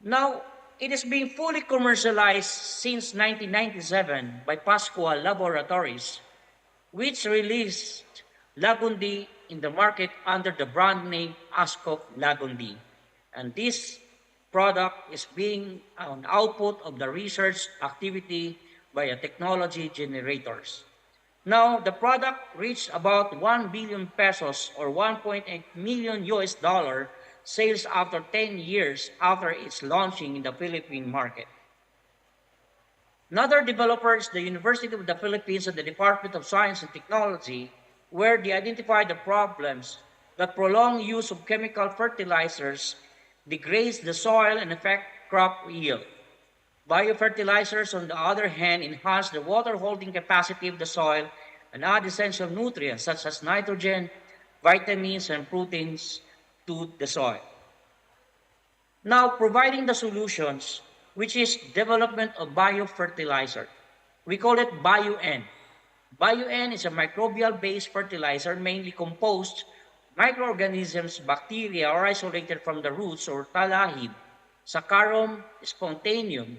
Now, it is being fully commercialized since 1997 by Pascual Laboratories, which released Lagundi in the market under the brand name Ascop Lagundi. And this product is being an output of the research activity by a technology generators. Now, the product reached about 1 billion pesos or 1.8 million US dollar sales after 10 years after its launching in the Philippine market. Another developer is the University of the Philippines and the Department of Science and Technology, where they identified the problems that prolonged use of chemical fertilizers degrades the soil and affect crop yield. Biofertilizers, on the other hand, enhance the water-holding capacity of the soil and add essential nutrients such as nitrogen, vitamins, and proteins to the soil. Now, providing the solutions, which is development of biofertilizer. We call it BioN. BioN is a microbial-based fertilizer mainly composed microorganisms, bacteria, are isolated from the roots or talahib, Saccharum spontaneum.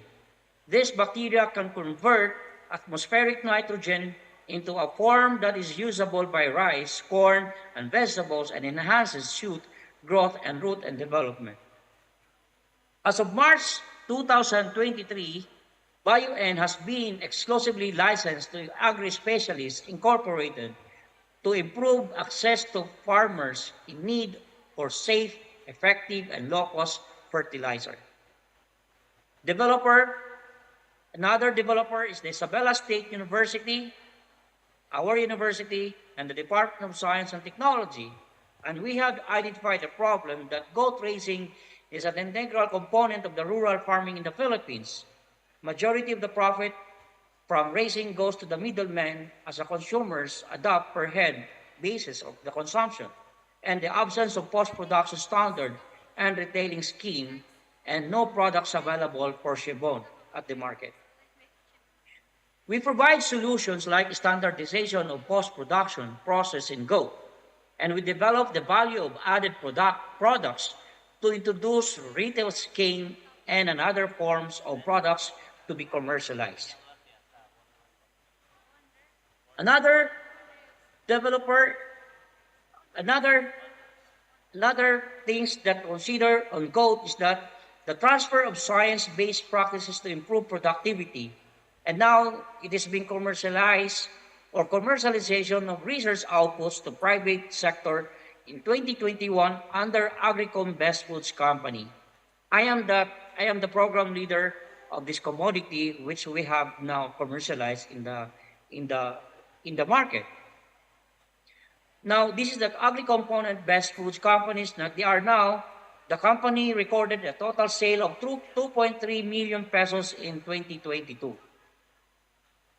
This bacteria can convert atmospheric nitrogen into a form that is usable by rice, corn, and vegetables and enhances shoot growth and root and development. As of March 2023, BioN has been exclusively licensed to Agri-Specialists Incorporated to improve access to farmers in need for safe, effective, and low-cost fertilizer. Another developer is the Isabela State University, our university, and the Department of Science and Technology. And we have identified the problem that goat raising is an integral component of the rural farming in the Philippines. Majority of the profit from raising goes to the middlemen as the consumers adopt per head basis of the consumption, and the absence of post-production standard and retailing scheme, and no products available for Shibon at the market. We provide solutions like standardization of post-production process in goat, and we develop the value of added products to introduce retail scheme and other forms of products to be commercialized. Another things that consider on goat is that the transfer of science-based practices to improve productivity, and now it is being commercialized or commercialization of research outputs to private sector in 2021 under Agricom Best Foods Company. I am the program leader of this commodity, which we have now commercialized in the market. Now, this is the Agri-Component Best Foods Companies. The company recorded a total sale of 2.3 million pesos in 2022.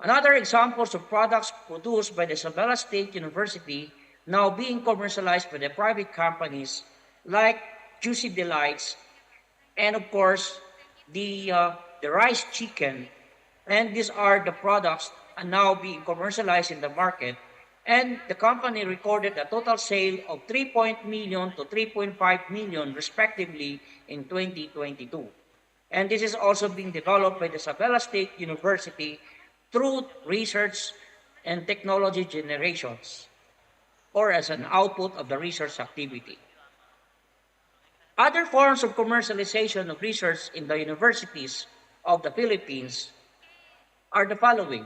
Another examples of products produced by the Isabela State University now being commercialized by the private companies like Juicy Delights, and of course, the rice chicken. And these are the products are now being commercialized in the market. And the company recorded a total sale of 3 million to 3.5 million respectively in 2022. And this is also being developed by the Isabela State University through research and technology generations, or as an output of the research activity. Other forms of commercialization of research in the universities of the Philippines are the following: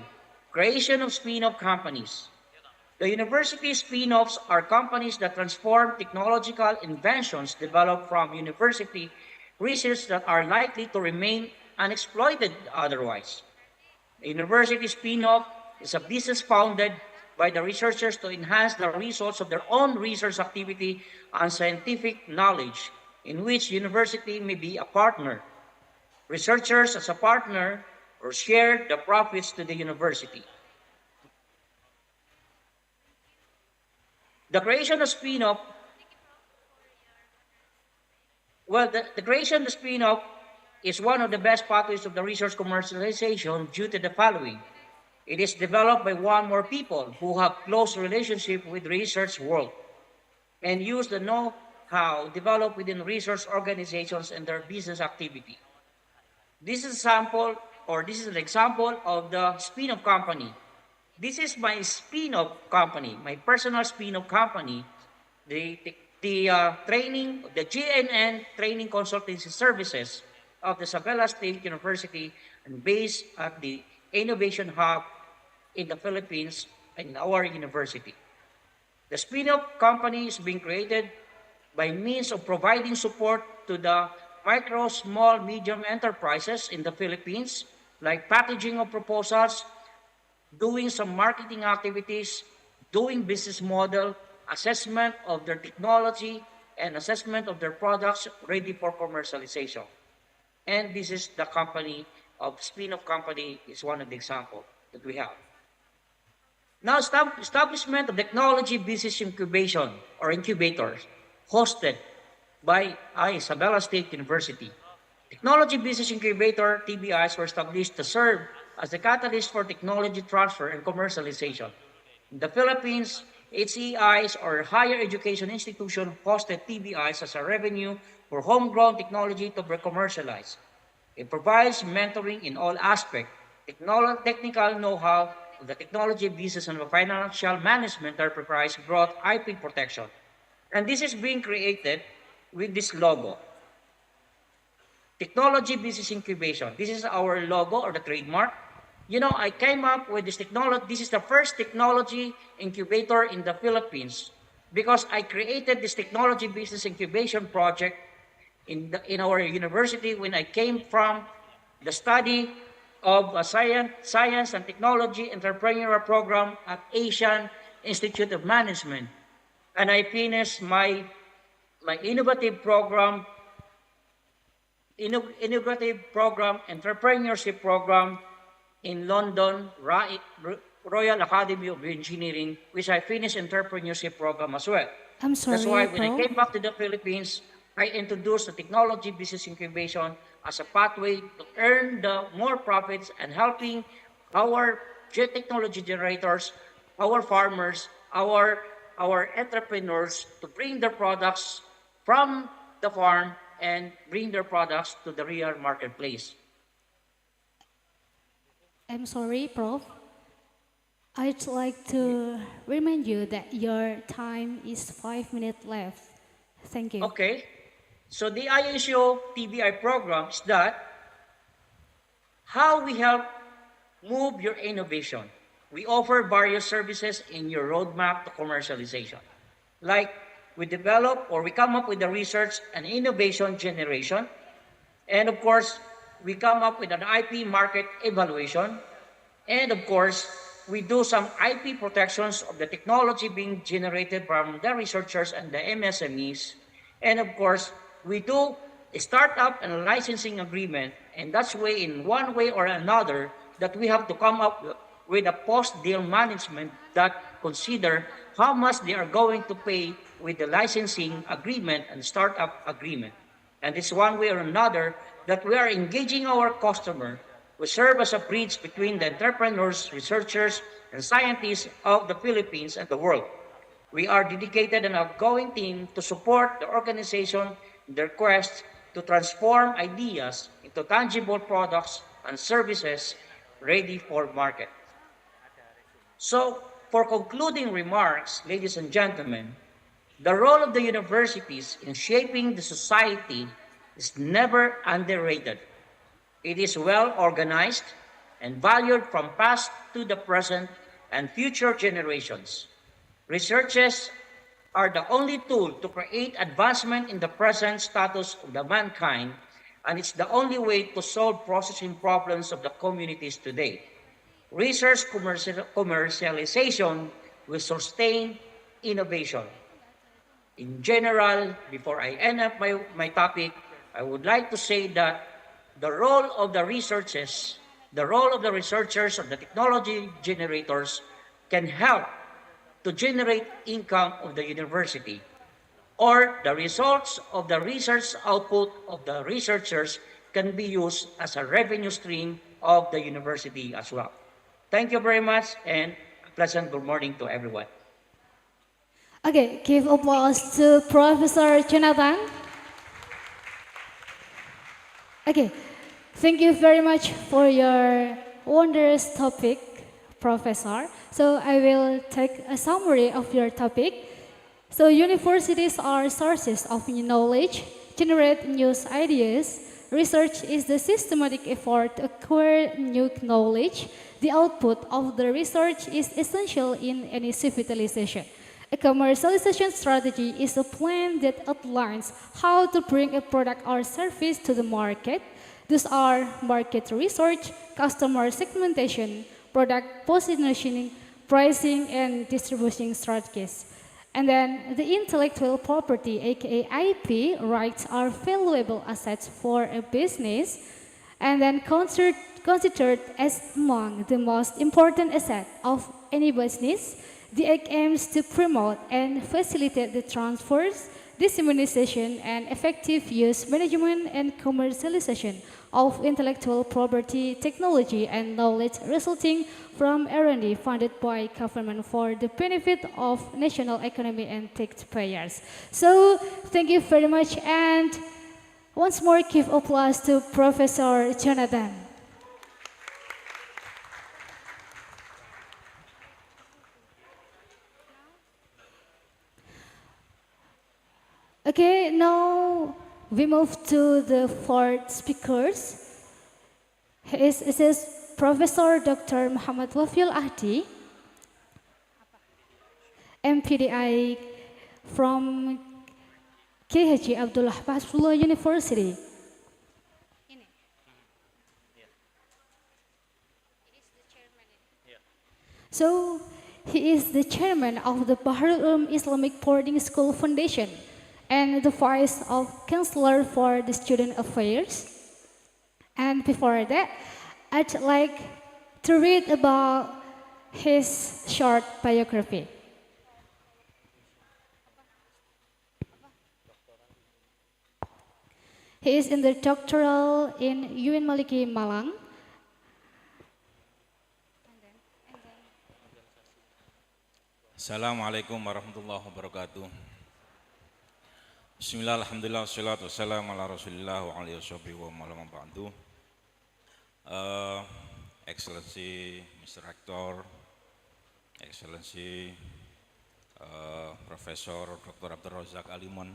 creation of spin-off companies. The university spin-offs are companies that transform technological inventions developed from university research that are likely to remain unexploited otherwise. A university spin-off is a business founded by the researchers to enhance the results of their own research activity and scientific knowledge, in which university may be a partner. Researchers as a partner or share the profits to the university. The creation of spin-off, the creation of the spin-off is one of the best pathways of the research commercialization due to the following. It is developed by one more people who have close relationship with the research world and use the know-how developed within research organizations and their business activity. This is an example of the spin-off company. This is my spin-off company, my personal spin-off company, the training, the GNN Training Consultancy Services of the Isabela State University, and based at the Innovation Hub in the Philippines in our university. The spin-off company is being created by means of providing support to the micro, small, medium enterprises in the Philippines, like packaging of proposals, doing some marketing activities, doing business model, assessment of their technology, and assessment of their products ready for commercialization. And this is the company of spin-off company is one of the examples that we have. Now, establishment of technology business incubation or incubators hosted by Isabela State University. Technology business incubator TBIs were established to serve as a catalyst for technology transfer and commercialization. In the Philippines, HEIs or higher education institution hosted TBIs as a revenue for homegrown technology to be commercialized. It provides mentoring in all aspects, technical know-how of the technology business and the financial management enterprise brought IP protection. And this is being created with this logo. Technology business incubation. This is our logo or the trademark. You know, I came up with this technology. This is the first technology incubator in the Philippines because I created this technology business incubation project in our university when I came from the study of a science and technology entrepreneurial program at Asian Institute of Management. And I finished my innovative program, entrepreneurship program in London, Royal Academy of Engineering, which I finished entrepreneurship program as well. I'm sorry, That's why when I Prof. came back to the Philippines, I introduced the technology business incubation as a pathway to earn the more profits and helping our technology generators, our farmers, our entrepreneurs to bring their products from the farm and bring their products to the real marketplace. I'm sorry, Prof. I'd like to remind you that your time is 5 minutes left. Thank you. Okay. So the ISO TBI program is that how we help move your innovation. We offer various services in your roadmap to commercialization. Like we develop or we come up with the research and innovation generation. And of course, we come up with an IP market evaluation. And of course, we do some IP protections of the technology being generated from the researchers and the MSMEs. And of course, we do a startup and a licensing agreement. And that's way in one way or another that we have to come up with a post-deal management that consider how much they are going to pay with the licensing agreement and startup agreement. And it's one way or another that we are engaging our customer. We serve as a bridge between the entrepreneurs, researchers, and scientists of the Philippines and the world. We are dedicated and outgoing team to support the organization in their quest to transform ideas into tangible products and services ready for market. So, for concluding remarks, ladies and gentlemen, the role of the universities in shaping the society is never underrated. It is well organized and valued from past to the present and future generations. Researches are the only tool to create advancement in the present status of the mankind, and it's the only way to solve processing problems of the communities today. Research commercialization will sustain innovation. In general, before I end up my topic, I would like to say that the role of the researchers, of the technology generators can help to generate income of the university, or the results of the research output of the researchers can be used as a revenue stream of the university as well. Thank you very much and a pleasant good morning to everyone. Okay, give applause to Professor Jonathan. Okay, thank you very much for your wondrous topic, Professor. So I will take a summary of your topic. So universities are sources of new knowledge, generate new ideas. Research is the systematic effort to acquire new knowledge. The output of the research is essential in any civilization. A commercialization strategy is a plan that outlines how to bring a product or service to the market. These are market research, customer segmentation, product positioning, pricing, and distribution strategies. And then the intellectual property, aka IP, rights are valuable assets for a business, and then considered as among the most important assets of any business. The act aims to promote and facilitate the transfers, dissemination, and effective use, management, and commercialization of intellectual property, technology, and knowledge resulting from R&D funded by government for the benefit of national economy and taxpayers. So, thank you very much, and once more give applause to Professor Jonathan. Okay, now we move to the fourth speakers. This is Professor Dr. Muhammad Wafil Ahdi, MPDI from KH Abdullah Hasbullah University. So, he is the chairman of the Baharul Islamic Boarding School Foundation and the vice of counselor for the student affairs. And before that, I'd like to read about his short biography. He is in the doctoral in UN Maliki Malang. Assalamualaikum warahmatullahi wabarakatuh. Bismillah, alhamdulillah, wassalatu wassalamu ala rasulillah wa alihi wa malam ba'du. Excellency Mr. Rector, Excellency Professor Dr. Abdul Razak Aliman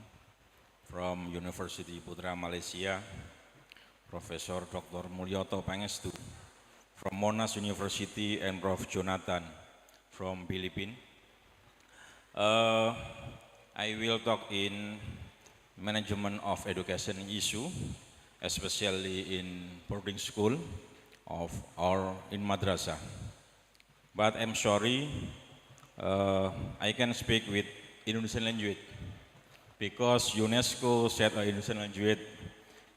from University Putra Malaysia, Professor Dr. Mulyoto Pangestu from Monash University, and Prof. Jonathan from Philippines. I will talk in management of education issue, especially in boarding school or in madrasah. But I'm sorry, I can speak with Indonesian language because UNESCO set Indonesian language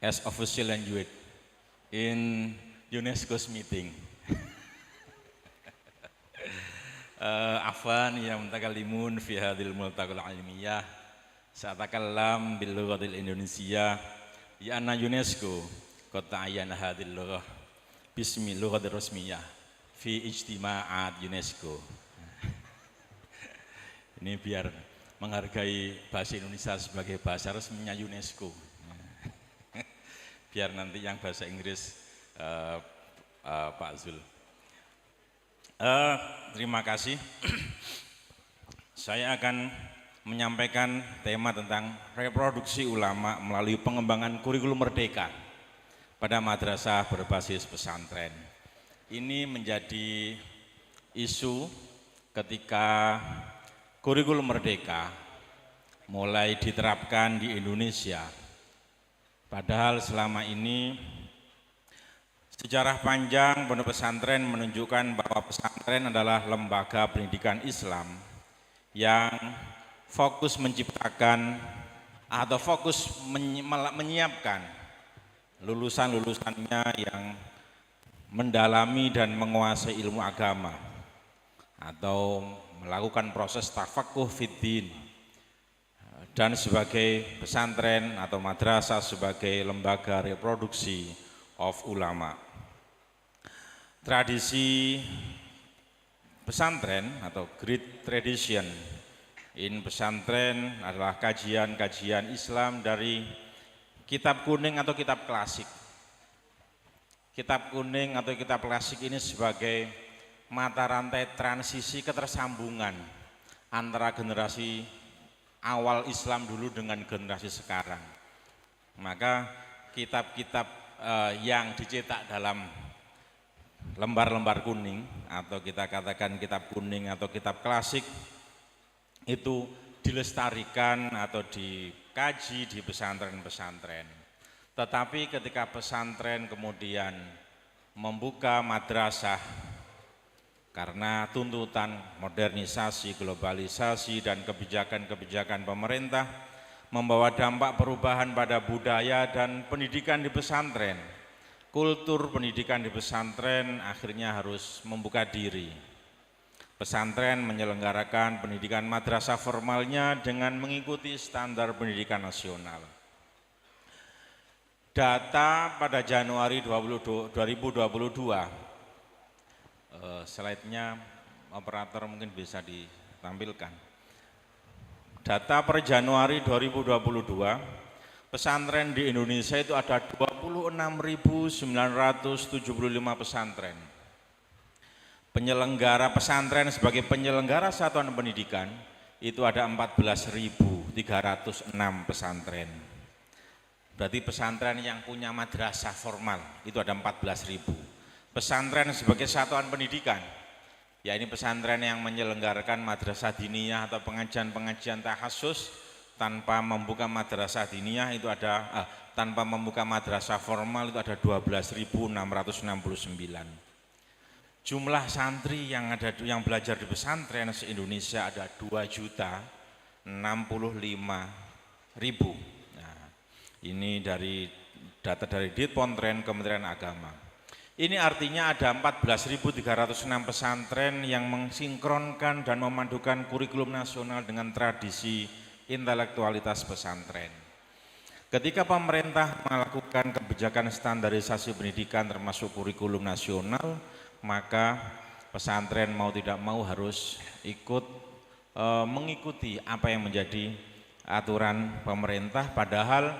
as official language in UNESCO's meeting. Afan ya mutakallimun fi hadhil multaqal ilmiyah sa'atakallam bil lughatil Indonesia ya anna UNESCO qad ta'ayyana hadhil lughah bismi lughatir rasmiyah fi ijtima'at UNESCO. Ini biar menghargai bahasa Indonesia sebagai bahasa resminya UNESCO. Biar nanti yang bahasa Inggris Pak Zul. Terima kasih. Saya akan menyampaikan tema tentang reproduksi ulama melalui pengembangan kurikulum merdeka pada madrasah berbasis pesantren. Ini menjadi isu ketika kurikulum merdeka mulai diterapkan di Indonesia. Padahal selama ini sejarah panjang pondok pesantren menunjukkan bahwa pesantren adalah lembaga pendidikan Islam yang fokus menciptakan atau fokus menyiapkan lulusan-lulusannya yang mendalami dan menguasai ilmu agama atau melakukan proses tafakuh fiddin, dan sebagai pesantren atau madrasah sebagai lembaga reproduksi of ulama. Tradisi pesantren atau great tradition in pesantren adalah kajian-kajian Islam dari kitab kuning atau kitab klasik. Kitab kuning atau kitab klasik ini sebagai mata rantai transisi ketersambungan antara generasi awal Islam dulu dengan generasi sekarang. Maka kitab-kitab yang dicetak dalam lembar-lembar kuning atau kita katakan kitab kuning atau kitab klasik itu dilestarikan atau dikaji di pesantren-pesantren. Tetapi ketika pesantren kemudian membuka madrasah karena tuntutan modernisasi, globalisasi dan kebijakan-kebijakan pemerintah membawa dampak perubahan pada budaya dan pendidikan di pesantren. Kultur pendidikan di pesantren akhirnya harus membuka diri. Pesantren menyelenggarakan pendidikan madrasah formalnya dengan mengikuti standar pendidikan nasional. Data pada Januari 2022, slide-nya operator mungkin bisa ditampilkan. Data per Januari 2022, pesantren di Indonesia itu ada 26.975 pesantren. Penyelenggara pesantren sebagai penyelenggara satuan pendidikan itu ada 14.306 pesantren. Berarti pesantren yang punya madrasah formal itu ada 14.000. Pesantren sebagai satuan pendidikan, ya ini pesantren yang menyelenggarakan madrasah diniyah atau pengajian-pengajian tahassus tanpa membuka madrasah diniyah itu ada tanpa membuka madrasah formal itu ada 12.669. Jumlah santri yang belajar di pesantren se-Indonesia ada 2.065.000. Nah, ini dari data dari Ditpontren Kementerian Agama. Ini artinya ada 14.306 pesantren yang mensinkronkan dan memadukan kurikulum nasional dengan tradisi intelektualitas pesantren. Ketika pemerintah melakukan kebijakan standarisasi pendidikan termasuk kurikulum nasional, maka pesantren mau tidak mau harus mengikuti apa yang menjadi aturan pemerintah, padahal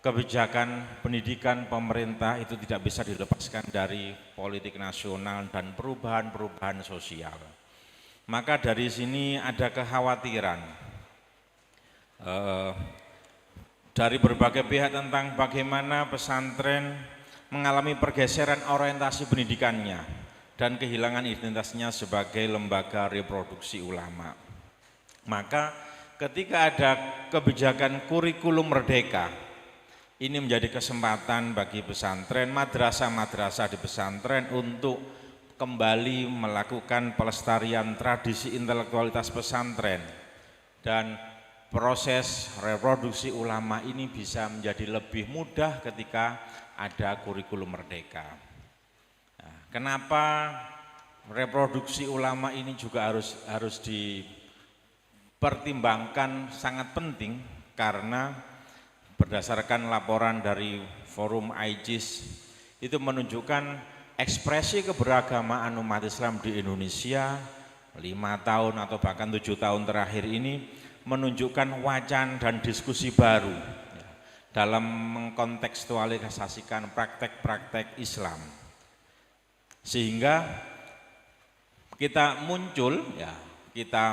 kebijakan pendidikan pemerintah itu tidak bisa dilepaskan dari politik nasional dan perubahan-perubahan sosial. Maka dari sini ada kekhawatiran dari berbagai pihak tentang bagaimana pesantren mengalami pergeseran orientasi pendidikannya dan kehilangan identitasnya sebagai lembaga reproduksi ulama. Maka ketika ada kebijakan kurikulum merdeka, ini menjadi kesempatan bagi pesantren, madrasah-madrasah di pesantren untuk kembali melakukan pelestarian tradisi intelektualitas pesantren, dan proses reproduksi ulama ini bisa menjadi lebih mudah ketika ada kurikulum merdeka. Nah, kenapa reproduksi ulama ini juga harus dipertimbangkan sangat penting? Karena berdasarkan laporan dari Forum IJIS itu menunjukkan ekspresi keberagamaan umat Islam di Indonesia 5 tahun atau bahkan 7 tahun terakhir ini menunjukkan wacana dan diskusi baru dalam mengkontekstualisasikan praktek-praktek Islam, sehingga kita kita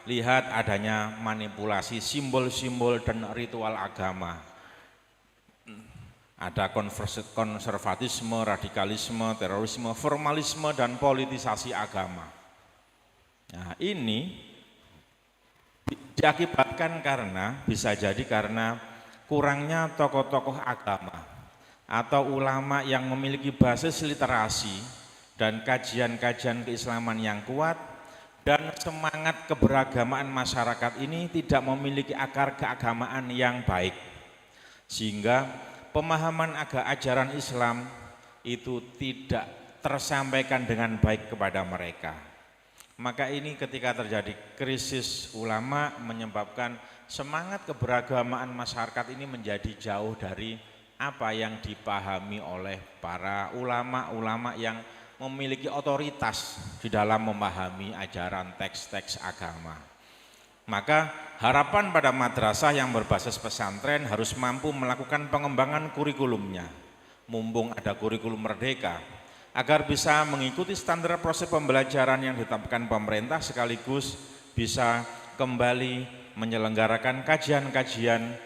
lihat adanya manipulasi simbol-simbol dan ritual agama. Ada konservatisme, radikalisme, terorisme, formalisme, dan politisasi agama. Nah, ini diakibatkan bisa jadi karena kurangnya tokoh-tokoh agama atau ulama yang memiliki basis literasi dan kajian-kajian keislaman yang kuat, dan semangat keberagamaan masyarakat ini tidak memiliki akar keagamaan yang baik, sehingga pemahaman ajaran Islam itu tidak tersampaikan dengan baik kepada mereka. Maka ini ketika terjadi krisis ulama menyebabkan semangat keberagamaan masyarakat ini menjadi jauh dari apa yang dipahami oleh para ulama-ulama yang memiliki otoritas di dalam memahami ajaran teks-teks agama. Maka harapan pada madrasah yang berbasis pesantren harus mampu melakukan pengembangan kurikulumnya. Mumpung ada kurikulum merdeka, agar bisa mengikuti standar proses pembelajaran yang ditetapkan pemerintah sekaligus bisa kembali menyelenggarakan kajian-kajian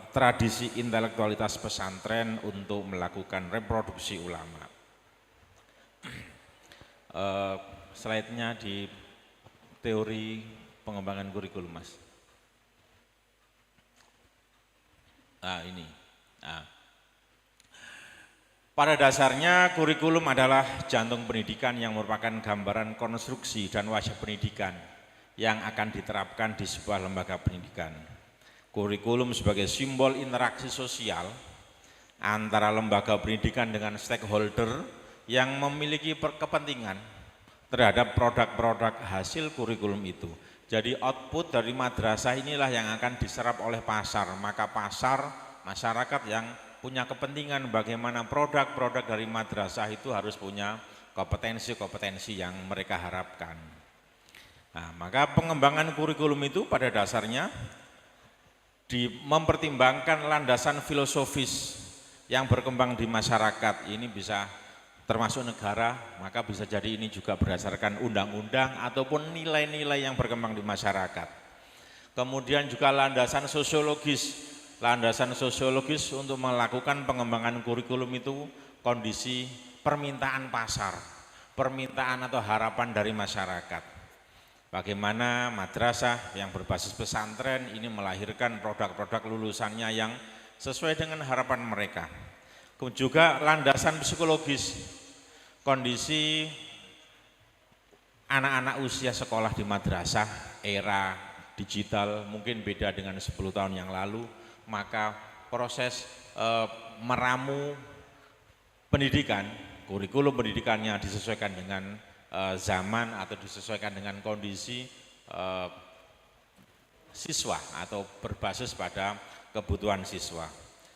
tradisi intelektualitas pesantren untuk melakukan reproduksi ulama. Slide-nya di teori pengembangan kurikulum, Mas. Ini. Pada dasarnya kurikulum adalah jantung pendidikan yang merupakan gambaran konstruksi dan wajah pendidikan yang akan diterapkan di sebuah lembaga pendidikan. Kurikulum sebagai simbol interaksi sosial antara lembaga pendidikan dengan stakeholder yang memiliki kepentingan terhadap produk-produk hasil kurikulum itu. Jadi output dari madrasah inilah yang akan diserap oleh pasar, maka pasar, masyarakat yang punya kepentingan bagaimana produk-produk dari madrasah itu harus punya kompetensi-kompetensi yang mereka harapkan. Nah, maka pengembangan kurikulum itu pada dasarnya mempertimbangkan landasan filosofis yang berkembang di masyarakat. Ini bisa termasuk negara, maka bisa jadi ini juga berdasarkan undang-undang ataupun nilai-nilai yang berkembang di masyarakat. Kemudian juga landasan sosiologis untuk melakukan pengembangan kurikulum itu kondisi permintaan pasar, permintaan atau harapan dari masyarakat. Bagaimana madrasah yang berbasis pesantren ini melahirkan produk-produk lulusannya yang sesuai dengan harapan mereka. Juga landasan psikologis, kondisi anak-anak usia sekolah di madrasah, era digital mungkin beda dengan 10 tahun yang lalu, maka proses meramu pendidikan, kurikulum pendidikannya disesuaikan dengan zaman atau disesuaikan dengan kondisi siswa atau berbasis pada kebutuhan siswa.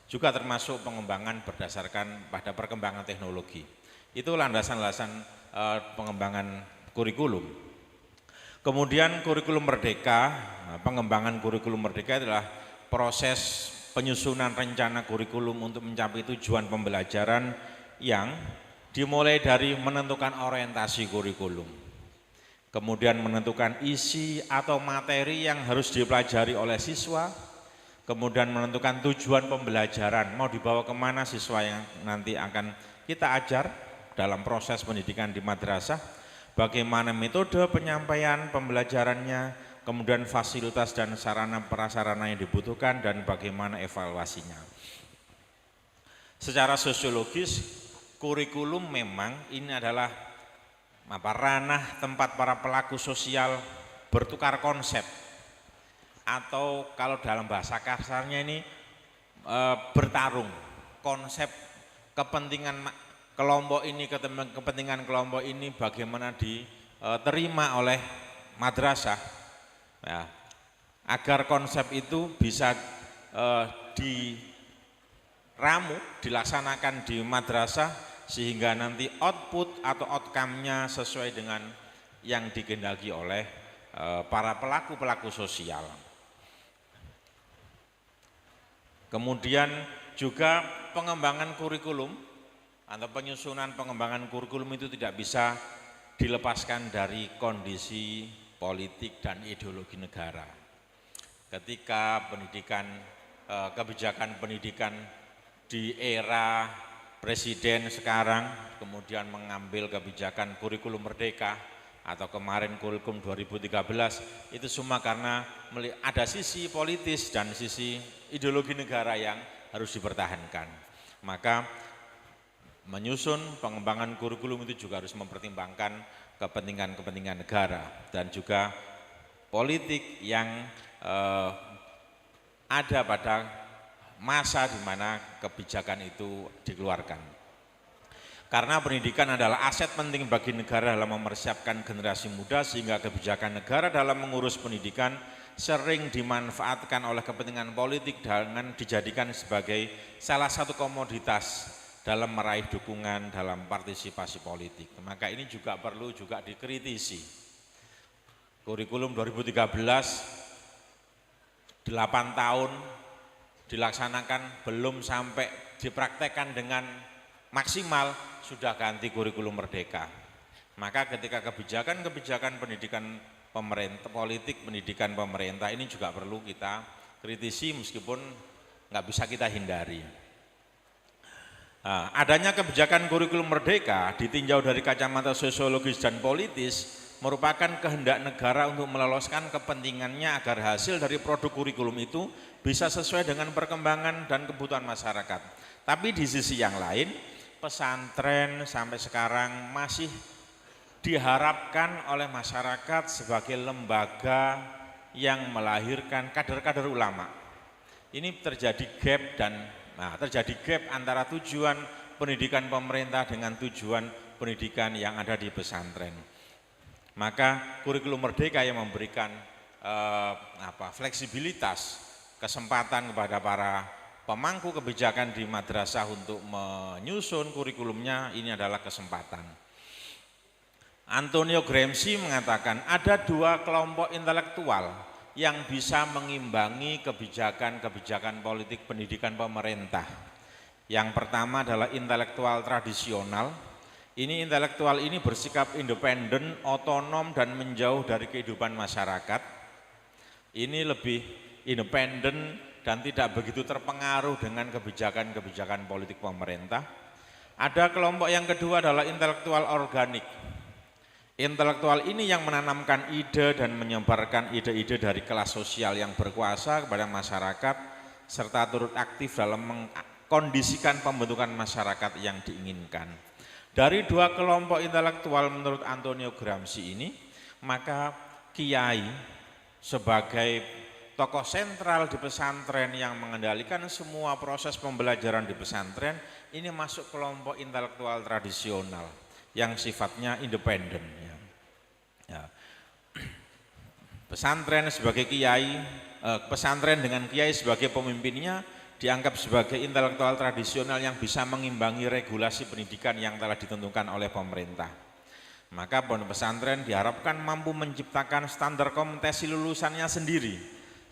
Juga termasuk pengembangan berdasarkan pada perkembangan teknologi. Itu landasan-landasan pengembangan kurikulum. Kemudian kurikulum merdeka, pengembangan kurikulum merdeka adalah proses penyusunan rencana kurikulum untuk mencapai tujuan pembelajaran yang dimulai dari menentukan orientasi kurikulum, kemudian menentukan isi atau materi yang harus dipelajari oleh siswa, kemudian menentukan tujuan pembelajaran, mau dibawa kemana siswa yang nanti akan kita ajar dalam proses pendidikan di madrasah, bagaimana metode penyampaian pembelajarannya, kemudian fasilitas dan sarana prasarana yang dibutuhkan, dan bagaimana evaluasinya. Secara sosiologis, kurikulum memang ini adalah ranah tempat para pelaku sosial bertukar konsep, atau kalau dalam bahasa kasarnya ini bertarung konsep kepentingan kelompok ini, kepentingan kelompok ini bagaimana diterima oleh madrasah. Ya, agar konsep itu bisa diramu, dilaksanakan di madrasah sehingga nanti output atau outcome-nya sesuai dengan yang dikehendaki oleh para pelaku-pelaku sosial. Kemudian juga pengembangan kurikulum atau penyusunan pengembangan kurikulum itu tidak bisa dilepaskan dari kondisi politik dan ideologi negara. Ketika kebijakan pendidikan di era presiden sekarang kemudian mengambil kebijakan kurikulum merdeka atau kemarin kurikulum 2013, itu semua karena ada sisi politis dan sisi ideologi negara yang harus dipertahankan. Maka menyusun pengembangan kurikulum itu juga harus mempertimbangkan kepentingan-kepentingan negara dan juga politik yang ada pada masa di mana kebijakan itu dikeluarkan. Karena pendidikan adalah aset penting bagi negara dalam mempersiapkan generasi muda, sehingga kebijakan negara dalam mengurus pendidikan sering dimanfaatkan oleh kepentingan politik dengan dijadikan sebagai salah satu komoditas dalam meraih dukungan dalam partisipasi politik. Maka ini juga perlu juga dikritisi. Kurikulum 2013 8 tahun dilaksanakan, belum sampai dipraktekkan dengan maksimal sudah ganti kurikulum merdeka. Maka ketika kebijakan-kebijakan pendidikan pemerintah, politik pendidikan pemerintah ini juga perlu kita kritisi meskipun nggak bisa kita hindari. Nah, adanya kebijakan kurikulum merdeka ditinjau dari kacamata sosiologis dan politis merupakan kehendak negara untuk meloloskan kepentingannya agar hasil dari produk kurikulum itu bisa sesuai dengan perkembangan dan kebutuhan masyarakat. Tapi di sisi yang lain, pesantren sampai sekarang masih diharapkan oleh masyarakat sebagai lembaga yang melahirkan kader-kader ulama. Ini terjadi gap antara tujuan pendidikan pemerintah dengan tujuan pendidikan yang ada di pesantren. Maka kurikulum merdeka yang memberikan fleksibilitas, kesempatan kepada para pemangku kebijakan di madrasah untuk menyusun kurikulumnya, ini adalah kesempatan. Antonio Gramsci mengatakan ada dua kelompok intelektual yang bisa mengimbangi kebijakan-kebijakan politik pendidikan pemerintah. Yang pertama adalah intelektual tradisional. Ini intelektual ini bersikap independen, otonom dan menjauh dari kehidupan masyarakat. Ini lebih independen dan tidak begitu terpengaruh dengan kebijakan-kebijakan politik pemerintah. Ada kelompok yang kedua adalah intelektual organik. Intelektual ini yang menanamkan ide dan menyebarkan ide-ide dari kelas sosial yang berkuasa kepada masyarakat serta turut aktif dalam mengkondisikan pembentukan masyarakat yang diinginkan. Dari dua kelompok intelektual menurut Antonio Gramsci ini, maka kiai sebagai tokoh sentral di pesantren yang mengendalikan semua proses pembelajaran di pesantren ini masuk kelompok intelektual tradisional yang sifatnya independen. Ya. Pesantren sebagai kiai, pesantren dengan kiai sebagai pemimpinnya dianggap sebagai intelektual tradisional yang bisa mengimbangi regulasi pendidikan yang telah ditentukan oleh pemerintah. Maka pondok pesantren diharapkan mampu menciptakan standar kompetensi lulusannya sendiri,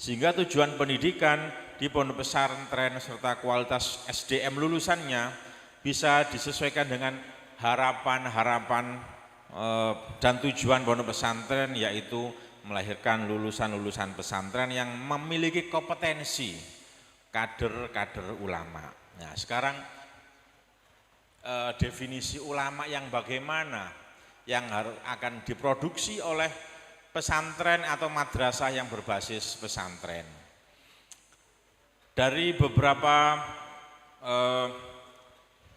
sehingga tujuan pendidikan di pondok pesantren serta kualitas SDM lulusannya bisa disesuaikan dengan harapan-harapan dan tujuan pondok pesantren, yaitu melahirkan lulusan-lulusan pesantren yang memiliki kompetensi kader-kader ulama. Nah, sekarang definisi ulama yang bagaimana yang akan diproduksi oleh pesantren atau madrasah yang berbasis pesantren. Dari beberapa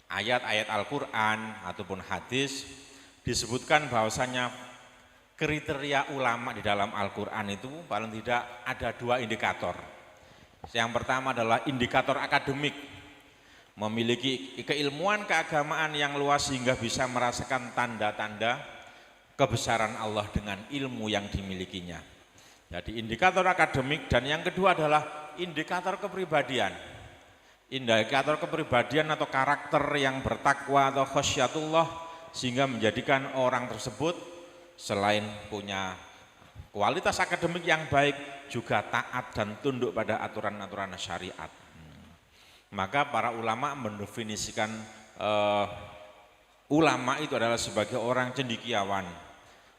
ayat-ayat Al-Quran ataupun hadis disebutkan bahwasanya kriteria ulama di dalam Al-Quran itu paling tidak ada dua indikator. Yang pertama adalah indikator akademik, memiliki keilmuan keagamaan yang luas sehingga bisa merasakan tanda-tanda kebesaran Allah dengan ilmu yang dimilikinya. Jadi indikator akademik, dan yang kedua adalah indikator kepribadian. Indikator kepribadian atau karakter yang bertakwa atau khasyatullah, sehingga menjadikan orang tersebut selain punya kualitas akademik yang baik juga taat dan tunduk pada aturan-aturan syariat. Maka para ulama mendefinisikan ulama itu adalah sebagai orang cendekiawan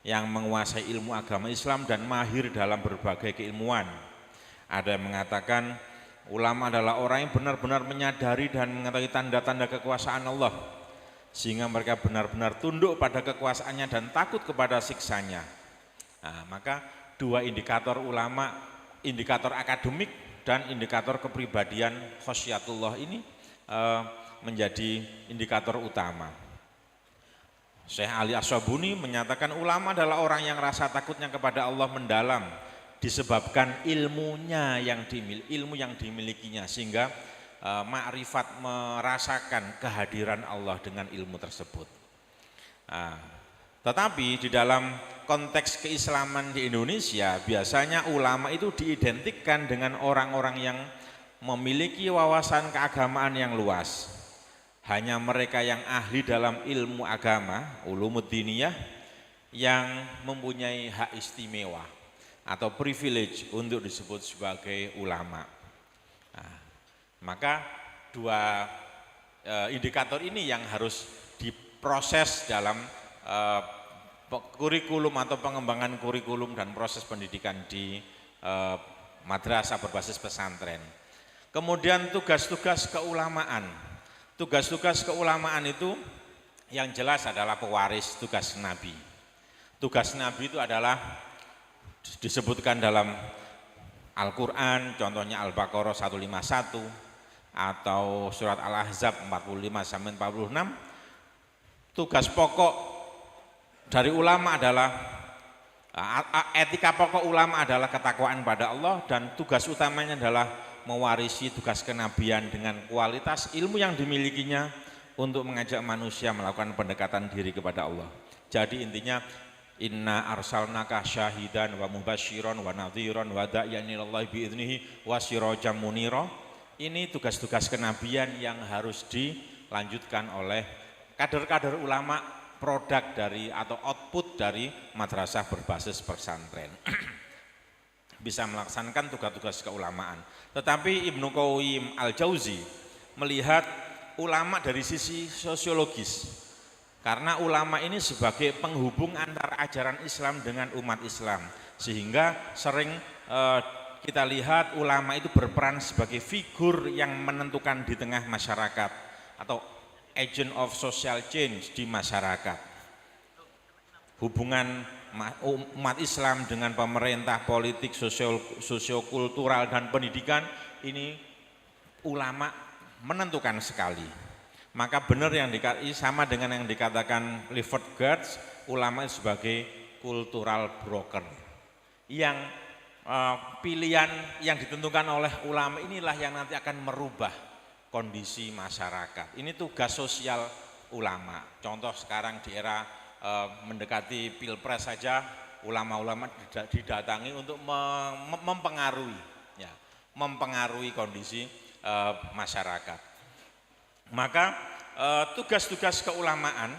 yang menguasai ilmu agama Islam dan mahir dalam berbagai keilmuan. Ada yang mengatakan ulama adalah orang yang benar-benar menyadari dan mengetahui tanda-tanda kekuasaan Allah, sehingga mereka benar-benar tunduk pada kekuasaannya dan takut kepada siksanya. Nah, maka dua indikator ulama, indikator akademik dan indikator kepribadian khasyatullah ini menjadi indikator utama. Syekh Ali As-Sabuni menyatakan ulama adalah orang yang rasa takutnya kepada Allah mendalam disebabkan ilmunya ilmu yang dimilikinya, sehingga ma'rifat merasakan kehadiran Allah dengan ilmu tersebut. Nah, tetapi di dalam konteks keislaman di Indonesia biasanya ulama itu diidentikan dengan orang-orang yang memiliki wawasan keagamaan yang luas. Hanya mereka yang ahli dalam ilmu agama, ulumuddiniyah, yang mempunyai hak istimewa atau privilege untuk disebut sebagai ulama. Maka dua indikator ini yang harus diproses dalam kurikulum atau pengembangan kurikulum dan proses pendidikan di madrasah berbasis pesantren. Kemudian tugas-tugas keulamaan. Tugas-tugas keulamaan itu yang jelas adalah pewaris tugas Nabi. Tugas Nabi itu adalah disebutkan dalam Al-Quran, contohnya Al-Baqarah 151 atau surat Al-Ahzab 45-46. Tugas pokok dari ulama adalah etika pokok ulama adalah ketakwaan pada Allah, dan tugas utamanya adalah mewarisi tugas kenabian dengan kualitas ilmu yang dimilikinya untuk mengajak manusia melakukan pendekatan diri kepada Allah. Jadi intinya inna arsalnaka syahidan wa mubasyiran wa nadhiran wa da'iyan ilallahi bi'idnihi wa sirajan munira. Ini tugas-tugas kenabian yang harus dilanjutkan oleh kader-kader ulama, produk dari atau output dari madrasah berbasis pesantren. Bisa melaksanakan tugas-tugas keulamaan. Tetapi Ibnu Qayyim Al-Jauzi melihat ulama dari sisi sosiologis, karena ulama ini sebagai penghubung antara ajaran Islam dengan umat Islam, sehingga sering kita lihat ulama itu berperan sebagai figur yang menentukan di tengah masyarakat atau agent of social change di masyarakat. Hubungan umat Islam dengan pemerintah, politik, sosiokultural dan pendidikan ini ulama menentukan sekali. Maka benar yang sama dengan yang dikatakan Clifford Geertz, ulama sebagai cultural broker. Yang pilihan yang ditentukan oleh ulama inilah yang nanti akan merubah kondisi masyarakat. Ini tugas sosial ulama. Contoh sekarang di era mendekati pilpres saja, ulama-ulama didatangi untuk mempengaruhi, ya, mempengaruhi kondisi masyarakat. Maka tugas-tugas keulamaan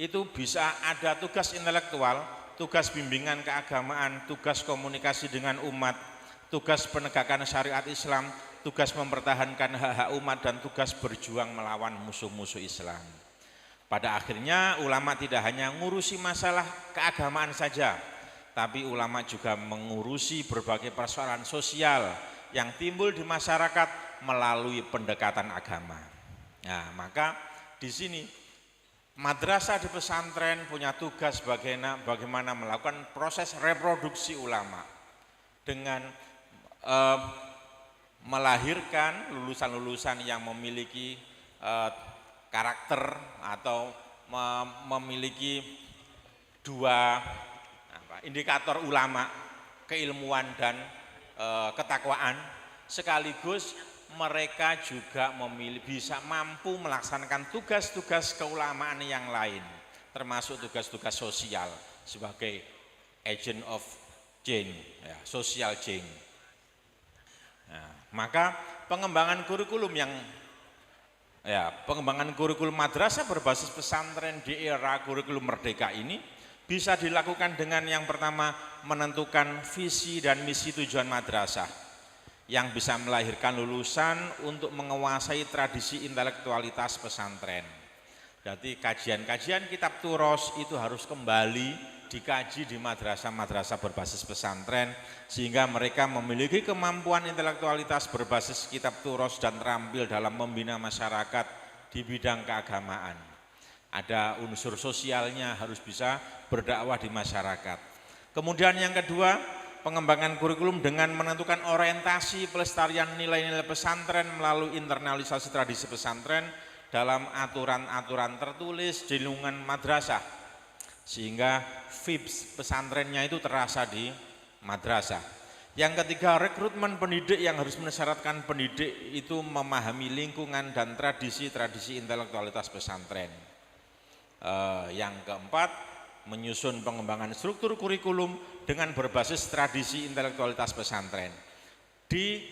itu bisa ada tugas intelektual, tugas bimbingan keagamaan, tugas komunikasi dengan umat, tugas penegakan syariat Islam, tugas mempertahankan hak-hak umat, dan tugas berjuang melawan musuh-musuh Islam. Pada akhirnya ulama tidak hanya ngurusi masalah keagamaan saja, tapi ulama juga mengurusi berbagai persoalan sosial yang timbul di masyarakat melalui pendekatan agama. Nah, maka di sini madrasah di pesantren punya tugas bagaimana melakukan proses reproduksi ulama dengan melahirkan lulusan-lulusan yang memiliki karakter atau memiliki dua indikator ulama, keilmuan dan ketakwaan, sekaligus mereka juga bisa mampu melaksanakan tugas-tugas keulamaan yang lain, termasuk tugas-tugas sosial sebagai agent of change, ya, social change. Nah, maka pengembangan kurikulum madrasah berbasis pesantren di era kurikulum merdeka ini bisa dilakukan dengan yang pertama menentukan visi dan misi tujuan madrasah yang bisa melahirkan lulusan untuk menguasai tradisi intelektualitas pesantren. Jadi kajian-kajian kitab turos itu harus kembali dikaji di madrasah-madrasah berbasis pesantren sehingga mereka memiliki kemampuan intelektualitas berbasis kitab turos dan terampil dalam membina masyarakat di bidang keagamaan. Ada unsur sosialnya, harus bisa berdakwah di masyarakat. Kemudian yang kedua, pengembangan kurikulum dengan menentukan orientasi pelestarian nilai-nilai pesantren melalui internalisasi tradisi pesantren dalam aturan-aturan tertulis di lingkungan madrasah, sehingga vibes pesantrennya itu terasa di madrasah. Yang ketiga, rekrutmen pendidik yang harus mensyaratkan pendidik itu memahami lingkungan dan tradisi-tradisi intelektualitas pesantren. Yang keempat, menyusun pengembangan struktur kurikulum dengan berbasis tradisi intelektualitas pesantren. Di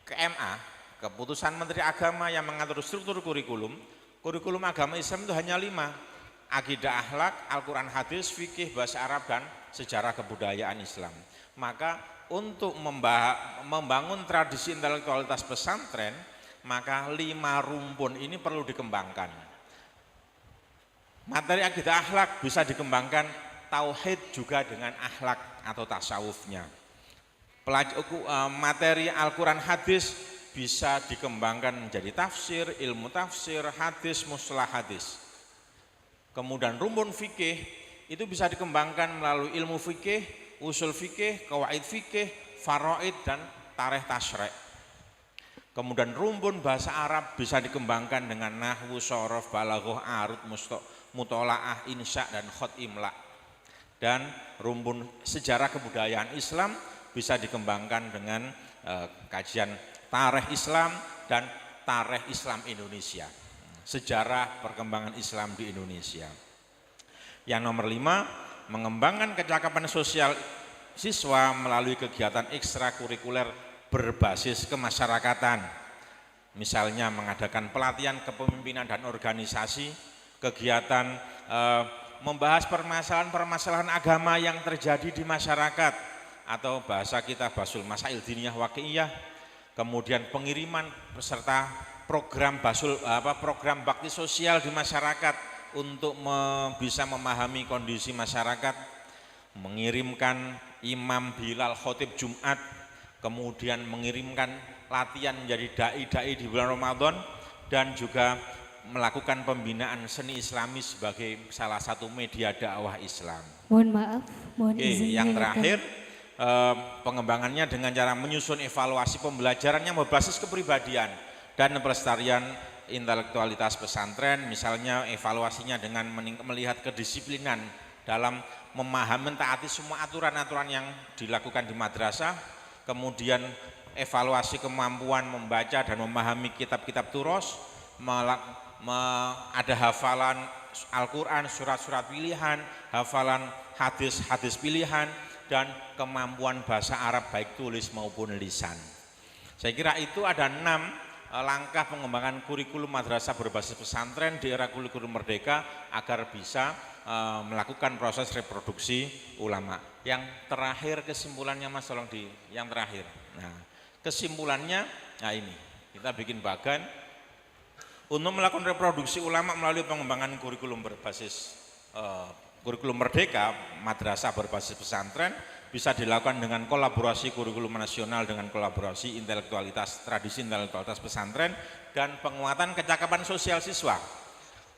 KMA, Keputusan Menteri Agama yang mengatur struktur kurikulum agama Islam itu hanya 5. Akidah akhlak, Al-Quran hadis, fikih, bahasa Arab, dan sejarah kebudayaan Islam. Maka untuk membangun tradisi intelektualitas pesantren maka 5 rumpun ini perlu dikembangkan. Materi akidah akhlak bisa dikembangkan, tauhid juga dengan akhlak atau tasawufnya. Materi Al-Quran hadis bisa dikembangkan menjadi tafsir, ilmu tafsir, hadis, mustalah hadis. Kemudian rumpun fikih itu bisa dikembangkan melalui ilmu fikih, usul fikih, qawaid fikih, faraid, dan tarikh tasyri'. Kemudian rumpun bahasa Arab bisa dikembangkan dengan nahwu, shorof, balaghah, arud, mutola'ah, insya, dan khot imla. Dan rumpun sejarah kebudayaan Islam bisa dikembangkan dengan kajian tarikh Islam dan tarikh Islam Indonesia. Sejarah perkembangan Islam di Indonesia. Yang nomor 5, mengembangkan kecakapan sosial siswa melalui kegiatan ekstrakurikuler berbasis kemasyarakatan, misalnya mengadakan pelatihan kepemimpinan dan organisasi, kegiatan membahas permasalahan-permasalahan agama yang terjadi di masyarakat, atau bahasa kita basul masail diniyah waqi'iyah, kemudian pengiriman peserta program program bakti sosial di masyarakat untuk bisa memahami kondisi masyarakat, mengirimkan imam bilal khotib Jumat, kemudian mengirimkan latihan menjadi dai-dai di bulan Ramadan, dan juga melakukan pembinaan seni Islami sebagai salah satu media dakwah Islam. Mohon maaf, mohon izin. Yang terakhir, pengembangannya dengan cara menyusun evaluasi pembelajarannya berbasis kepribadian dan pelestarian intelektualitas pesantren, misalnya evaluasinya dengan melihat kedisiplinan dalam memahami, mentaati semua aturan-aturan yang dilakukan di madrasah, kemudian evaluasi kemampuan membaca dan memahami kitab-kitab turos, ada hafalan Al-Quran, surat-surat pilihan, hafalan hadis-hadis pilihan, dan kemampuan bahasa Arab baik tulis maupun lisan. Saya kira itu ada 6 langkah pengembangan kurikulum madrasah berbasis pesantren di era kurikulum merdeka agar bisa melakukan proses reproduksi ulama. Yang terakhir kesimpulannya Mas, tolong yang terakhir. Nah, kesimpulannya, nah ini kita bikin bagan untuk melakukan reproduksi ulama melalui pengembangan kurikulum berbasis kurikulum merdeka madrasah berbasis pesantren bisa dilakukan dengan kolaborasi kurikulum nasional dengan kolaborasi intelektualitas tradisi intelektualitas pesantren dan penguatan kecakapan sosial siswa.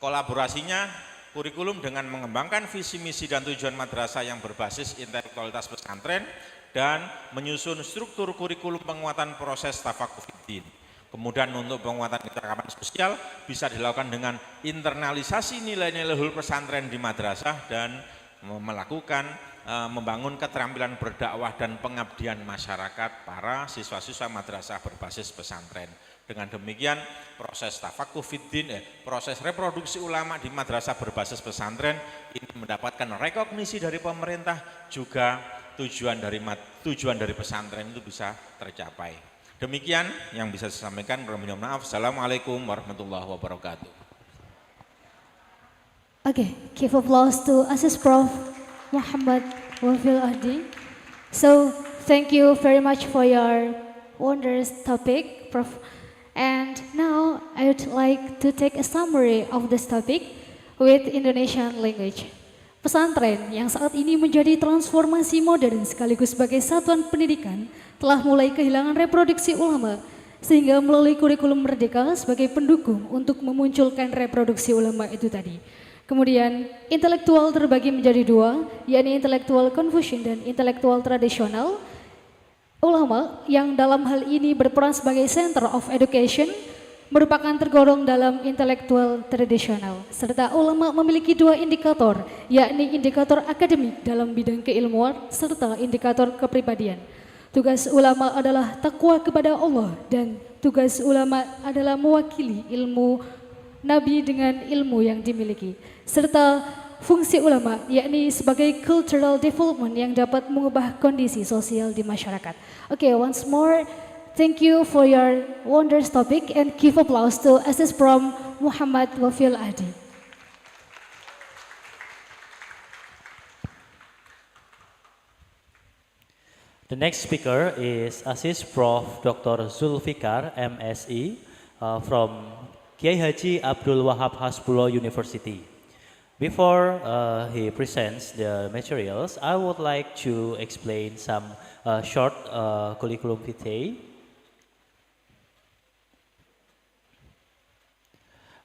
Kolaborasinya kurikulum dengan mengembangkan visi misi dan tujuan madrasah yang berbasis intelektualitas pesantren dan menyusun struktur kurikulum penguatan proses tafakuh fiddin. Kemudian untuk penguatan kecakapan sosial bisa dilakukan dengan internalisasi nilai-nilai luhur pesantren di madrasah dan melakukan membangun keterampilan berdakwah dan pengabdian masyarakat para siswa-siswa madrasah berbasis pesantren. Dengan demikian proses tafakuh fiddin, proses reproduksi ulama di madrasah berbasis pesantren ini mendapatkan rekognisi dari pemerintah, juga tujuan dari pesantren itu bisa tercapai. Demikian yang bisa saya sampaikan. Mohon maaf. Assalamualaikum warahmatullahi wabarakatuh. Okay, give applause to Assist Prof. Muhammad Wafil Ahdi. So, thank you very much for your wondrous topic, Prof. And now I would like to take a summary of this topic with Indonesian language. Pesantren yang saat ini menjadi transformasi modern sekaligus sebagai satuan pendidikan telah mulai kehilangan reproduksi ulama, sehingga melalui kurikulum merdeka sebagai pendukung untuk memunculkan reproduksi ulama itu tadi. Kemudian intelektual terbagi menjadi 2, yakni intelektual Confucian dan intelektual tradisional. Ulama yang dalam hal ini berperan sebagai center of education merupakan tergolong dalam intelektual tradisional, serta ulama memiliki 2 indikator, yakni indikator akademik dalam bidang keilmuan serta indikator kepribadian. Tugas ulama adalah takwa kepada Allah dan tugas ulama adalah mewakili ilmu Nabi dengan ilmu yang dimiliki, serta fungsi ulama yakni sebagai cultural development yang dapat mengubah kondisi sosial di masyarakat. Okay, once more, thank you for your wondrous topic and give applause to Assist Prof. Muhammad Wafil Ahdi. The next speaker is Assist Prof. Dr. Zulfikar, MSI, from Kiai Haji Abdul Wahab Hasbullah University. Before he presents the materials, I would like to explain some short curriculum vitae.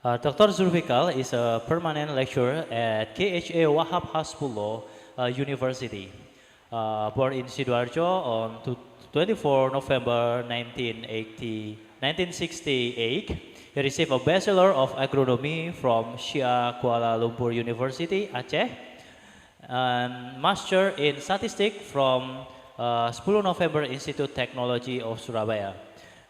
Dr. Zulfikar is a permanent lecturer at KHA Wahab Hasbullah University. Born in Sidoarjo on 24 November 1968, he received a Bachelor of Agronomy from Shia Kuala Lumpur University, Aceh, and Master in Statistics from 10 November Institute Technology of Surabaya,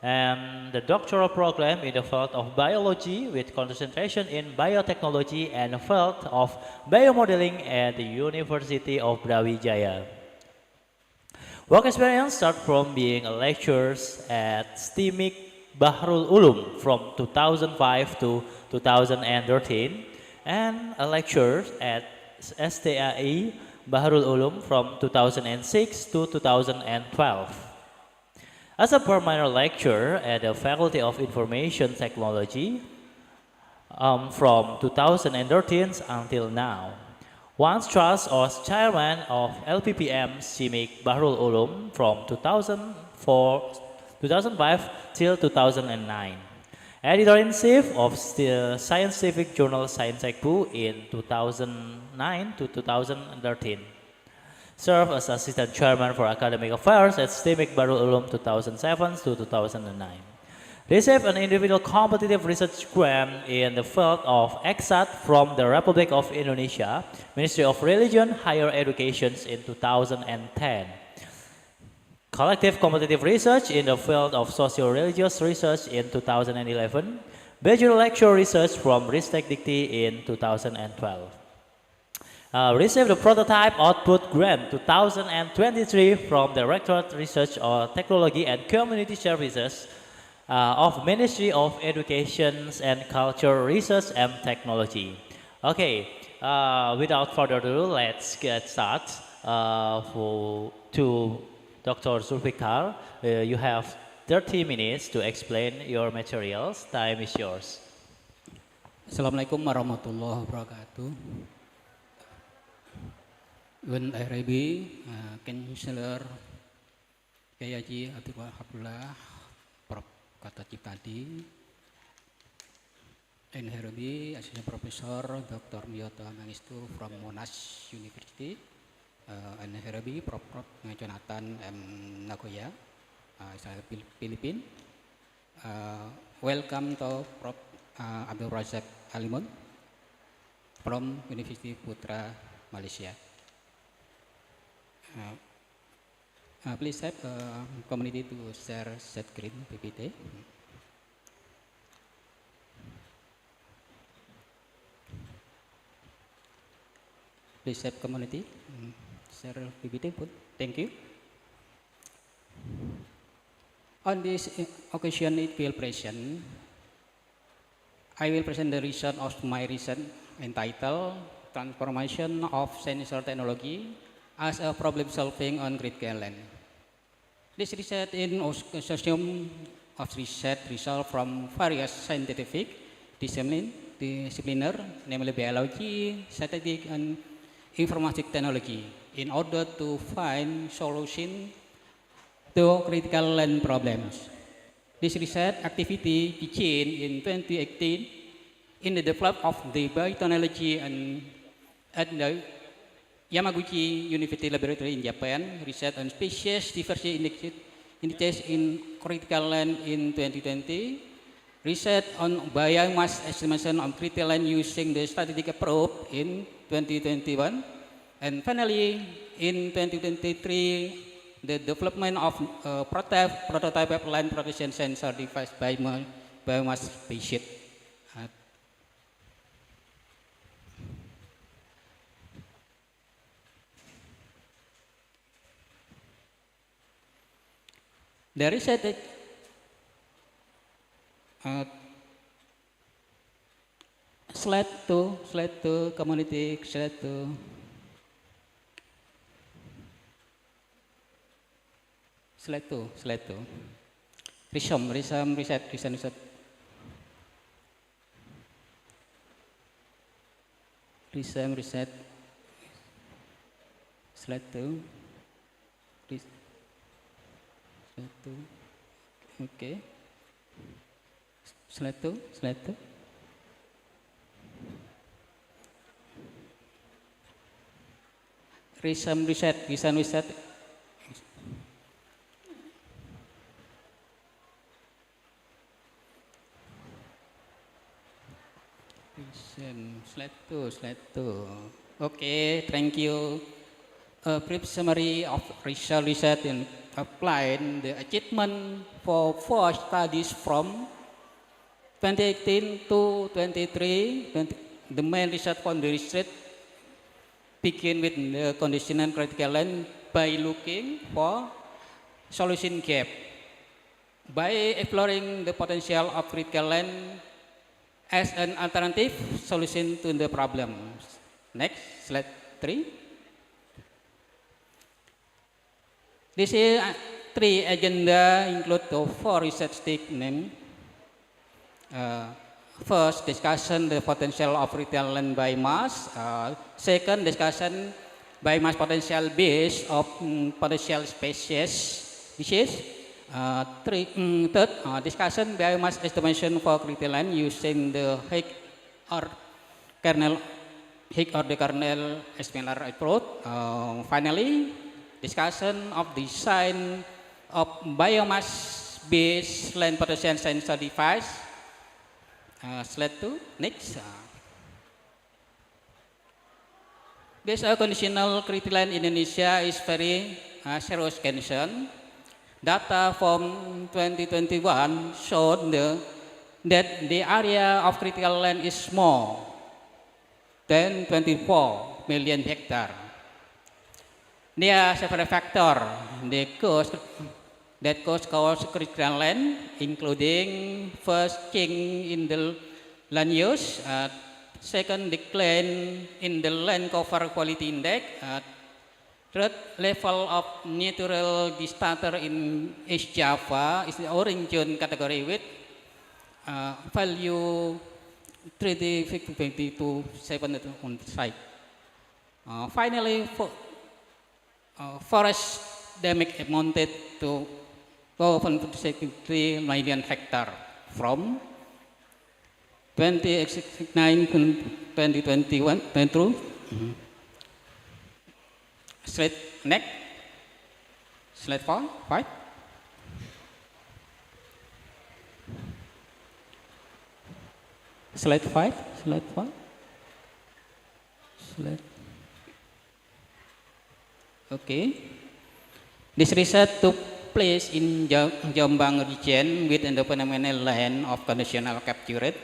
and the doctoral program in the field of biology with concentration in biotechnology and the field of biomodeling at the University of Brawijaya. Work experience start from being a lecturer at STIMIC Bahrul Ulum from 2005 to 2013 and a lecturer at STAI Bahrul Ulum from 2006 to 2012. As a permanent lecturer at the Faculty of Information Technology from 2013 until now. Once trust was chairman of LPPM STIMIC Bahrul Ulum from 2005 till 2009. Editor-in-chief of the scientific journal Science Ekbu in 2009 to 2013. Served as assistant chairman for academic affairs at STIMIC Bahrul Ulum 2007 to 2009. Received an individual competitive research grant in the field of EXAT from the Republic of Indonesia, Ministry of Religion, Higher Education in 2010. Collective competitive research in the field of socio-religious research in 2011. Bachelor lecture research from Ristek Dikti in 2012. Received the prototype output grant 2023 from the Directorate Research on Technology and Community Services of Ministry of Education and Culture, Research and Technology. Okay, without further ado, let's get started. To Dr. Zulfikar, you have 30 minutes to explain your materials. Time is yours. Assalamualaikum warahmatullahi wabarakatuh. When I Rabi, Chancellor Kiai Haji Abdul Wahab Hasbullah, Prof. Kata Ciptadi, and Herliany, Assistant Professor Dr. Miyoto Mangistu from Monash University, and Herliany, Prof. Jonathan M. Nagoya, Philippines. Welcome to Prof. Abdul Razak Alimun from University Putra, Malaysia. Please have community to share set screen PPT. Please have community share PPT. Thank you. On this occasion, it will present. I will present the result of my research entitled "Transformation of Sensor Technology as a Problem Solving on Critical Land." This research in consortium of research results from various scientific disciplines, namely biology, statistics, and informatic technology, in order to find solutions to critical land problems. This research activity began in 2018 in the development of the biotechnology and at the Yamaguchi University Laboratory in Japan, research on species diversity indicators in critical land in 2020, research on biomass estimation on critical land using the statistical approach in 2021, and finally in 2023, the development of prototype land protection sensor device by biomass species. The research slide to community, slide to research. Resume reset. Slide 2. Slide 2. Okay. Slide 2. Slide 2. Resume reset. Resume reset. Slide 2, slide 2. Okay, thank you. A brief summary of research and applied the achievement for 4 studies from 2018 to 23. The main research from the research begin with the conditional critical land by looking for solution gap. By exploring the potential of critical land as an alternative solution to the problem. Next, slide 3. This is 3 agenda include the 4 research statements. First, discussion the potential of retail land biomass. Second, discussion biomass potential base of potential species. Third, discussion biomass estimation for retail land using the Higgs or the kernel SMLR approach. Finally, discussion of design of biomass-based land potential sensor device. Slide 2, next. This conditional critical land in Indonesia is very serious concern. Data from 2021 showed that the area of critical land is small than 24 million hectares. There are several factors that cause critical land, including first, change in the land use, second, decline in the land cover quality index, third, level of natural disaster in East Java is the orange zone category with value 350 to 7 on the site. Finally, forest damage amounted to 12.63 million hectares from 2009 to 2021. Slide next. Slide 5. Slide 5. Slide 5. Slide. Okay. This research took place in Jombang region within the phenomenal land of conditional captured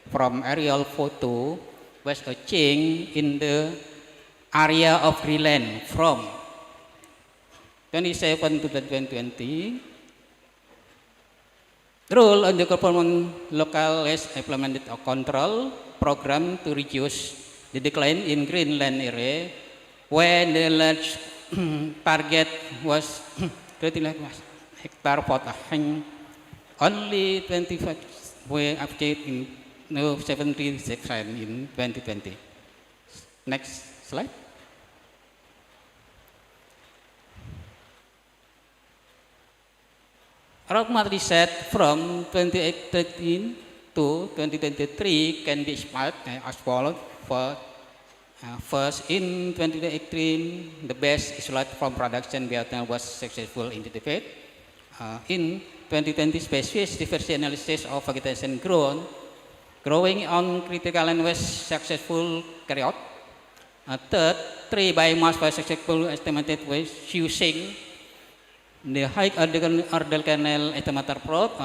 from aerial photo was a change in the area of green land from 27 to 2020. Rule on the government local has implemented a control program to reduce the decline in green land area when the large target was 30 hectare for only 25 were achieved in 76% in 2020. Next slide. Roadmap reset from 2013 to 2023 can be split as follows. First, in 2018, the best isolate from production biotech was successful identified. In 2020, species diversity analysis of vegetation growing on critical land was successful carried out. Third, tree biomass was successful estimated with using the high order canal estimator probe.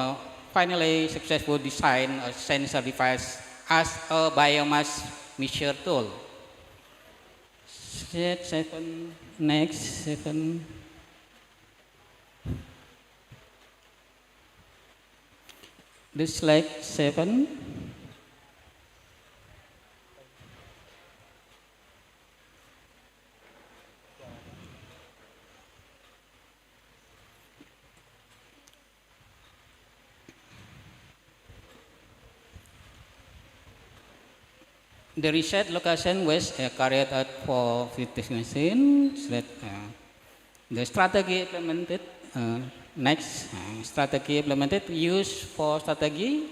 Finally, successful design a sensor device as a biomass measure tool. Slide 7. Next 7. This slide 7. The reset location was carried out for 15 the strategy implemented. Next, strategy implemented used for strategy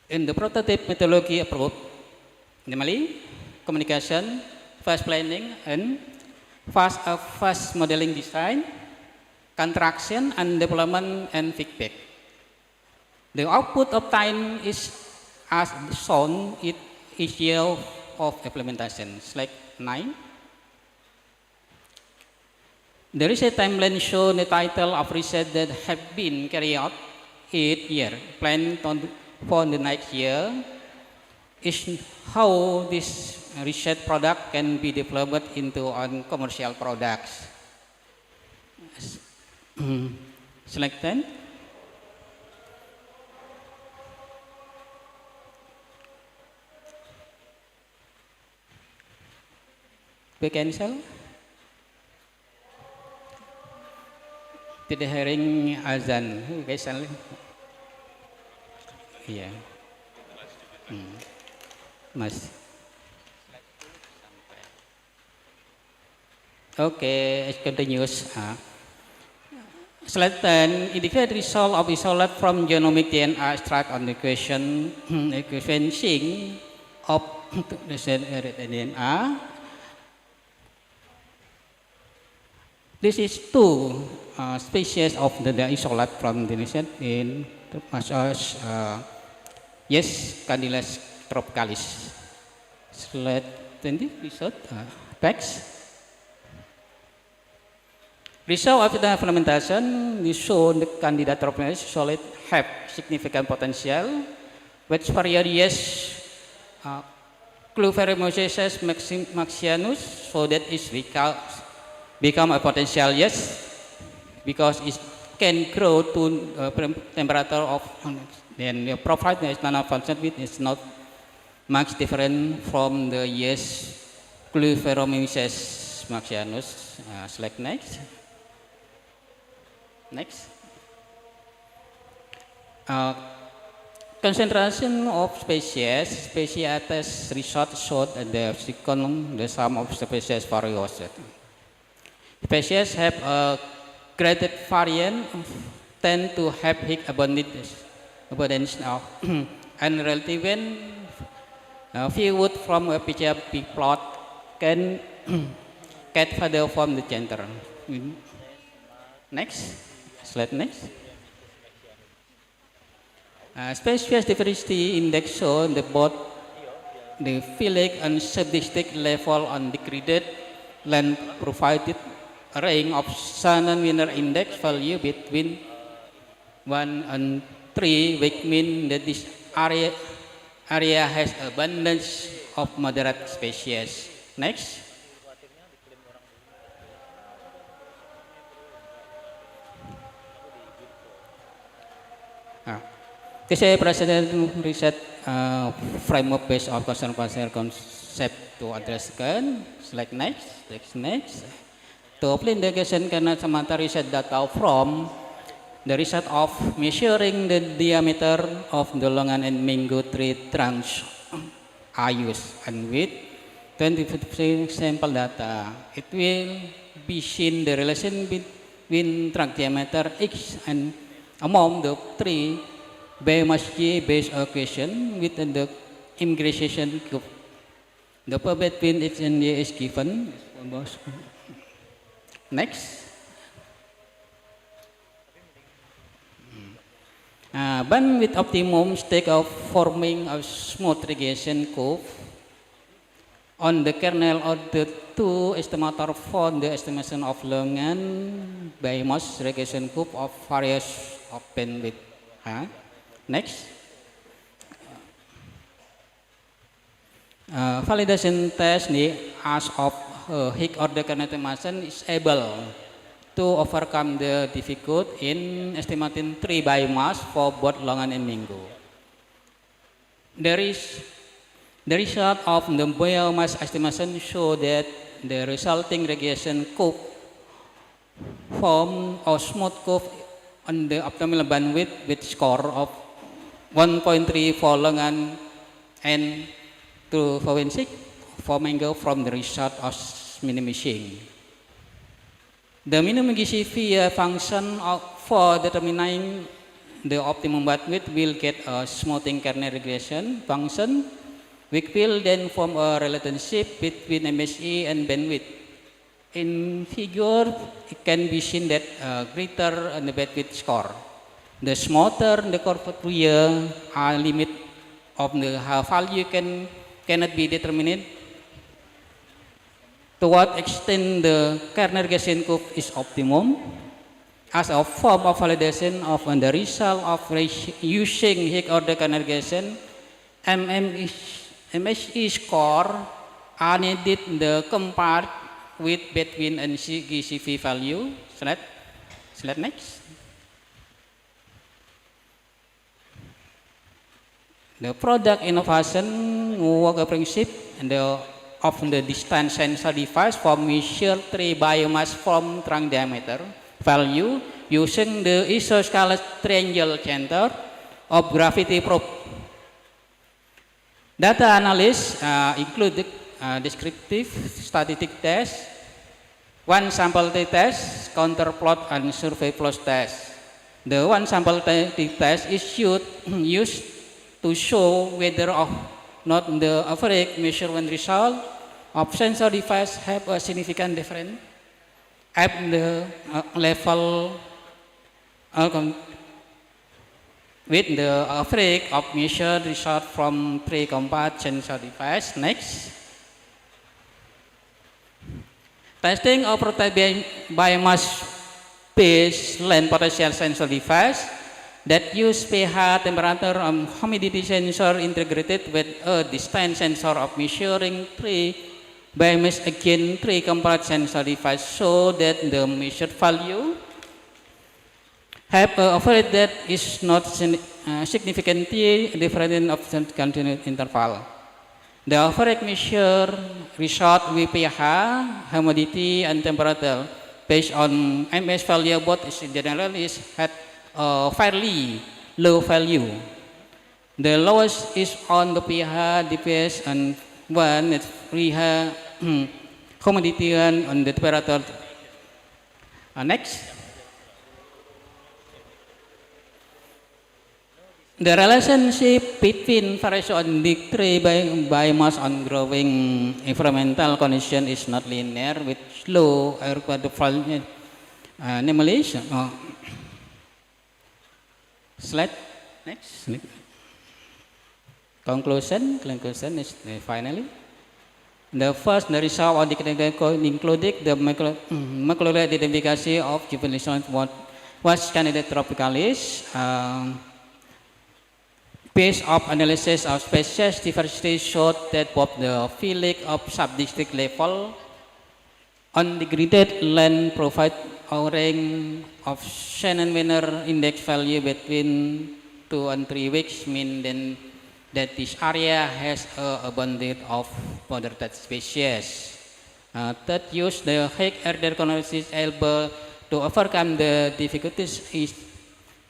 in the prototype methodology approach, namely communication, fast planning, and fast modeling design, contraction and development, and feedback. The output of time is as shown in each year of implementation. Slide 9. The reset timeline shows the title of reset that have been carried out each year. Plan for the next year is how this reset product can be developed into on commercial products. Select 10. We cancel. Tidak hearing azan, guys. Iya. Mas. Okay, it continues. Slide 10, indicate result of isolate from genomic DNA extract on the equation sequencing of the DNA. This is two species of the isolate from the nation in Candylus tropicalis. Slide 20, result, text. Result of the implementation, we show the candidate tropicalis solid have significant potential, which various Cluverimosis maxianus, so that is become a potential yes, because it can grow to temperature of, then the profile is non-functional with is not much different from the yes Cluverimosis maxianus. Select next. Next. Concentration of species attest result showed the second the sum of species various. Species have a graded variant tend to have high abundance of and relative when viewed from a picture plot can get further from the center. Next. Slide next. Species diversity index show the both the phyletic and subdistic level on degraded land provided a range of Shannon-Wiener index value between 1 and 3, which means that this area has abundance of moderate species. Next. This is a precedent reset framework based on conservation concept to address can. Select next. Next. To apply integration cannot semata reset data from the result of measuring the diameter of the longan and mango tree trunks are used, and with 20% sample data, it will be seen the relation between trunk diameter X and among the three biomass G based equation with the immigration curve. The per between X and Y is given. Next. Bandwidth optimum state of forming a smooth regression curve on the kernel of the two estimator for the estimation of longan biomass regression curve of various of bandwidth. Next. Validation test as of Higgs order kinetic motion is able to overcome the difficulty in estimating tree biomass for both longan and mango. The result of the biomass estimation show that the resulting regression curve form a smooth curve on the optimal bandwidth with score of 1.3 for longan and to forensic for mango from the result of minimizing. The minimum GCV function for determining the optimum bandwidth will get a smoothing kernel regression function, which will then form a relationship between MSE and bandwidth. In figure, it can be seen that greater the bandwidth score, the smoother the criteria are limit of the value cannot be determined. To what extent the kernel regression curve is optimum as a form of validation of the result of using Higgs order kernel regression, MSE score are needed the compared with between and GCV value. Slide next. The product innovation work principle and of the distance sensor device for measure tree biomass from trunk diameter value using the isoscalar triangle center of gravity probe. Data analysis include descriptive statistic test, one sample test, counterplot, and survey plot test. The one sample test is used to show whether or not the average measurement result of sensor device have a significant difference at the level with the average of measured result from three compared sensor device. Next. Testing of prototype biomass based land potential sensor device that use pH, temperature, and humidity sensor integrated with a distance sensor of measuring tree biomass again tree compared sensor device so that the measured value have a average that is not significantly different of the continuous interval. The average measure result with pH, humidity, and temperature based on MS value both in general is at a fairly low value. The lowest is on the pH depends on one pH humidity and on the temperature. Next. The relationship between variation on big tree biomass on growing environmental condition is not linear with slow air quality animation. Slide next. Conclusion is finally. The first, the result of the included the molecular identification of juvenile was candidate tropicalis. Based on analysis of species diversity showed that both the phylic of subdistrict level on degraded land provide a range of Shannon-Weiner index value between 2 and 3 weeks, mean then that this area has abundance of protected species. Third, use the Higgs order analysis able to overcome the difficulties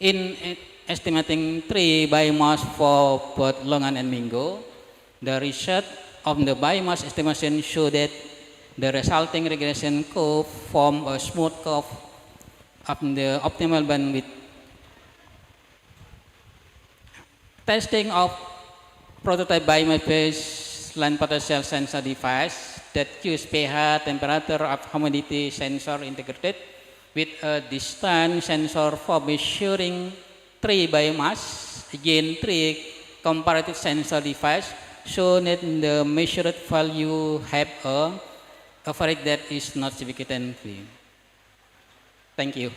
in estimating tree biomass for both longan and mango. The result of the biomass estimation show that the resulting regression curve form a smooth curve of the optimal bandwidth. Testing of prototype biomass-based land potential sensor device that use pH, temperature, of humidity sensor integrated with a distance sensor for measuring tree biomass, again tree comparative sensor device, show that the measured value have a average that is not significantly. Thank you.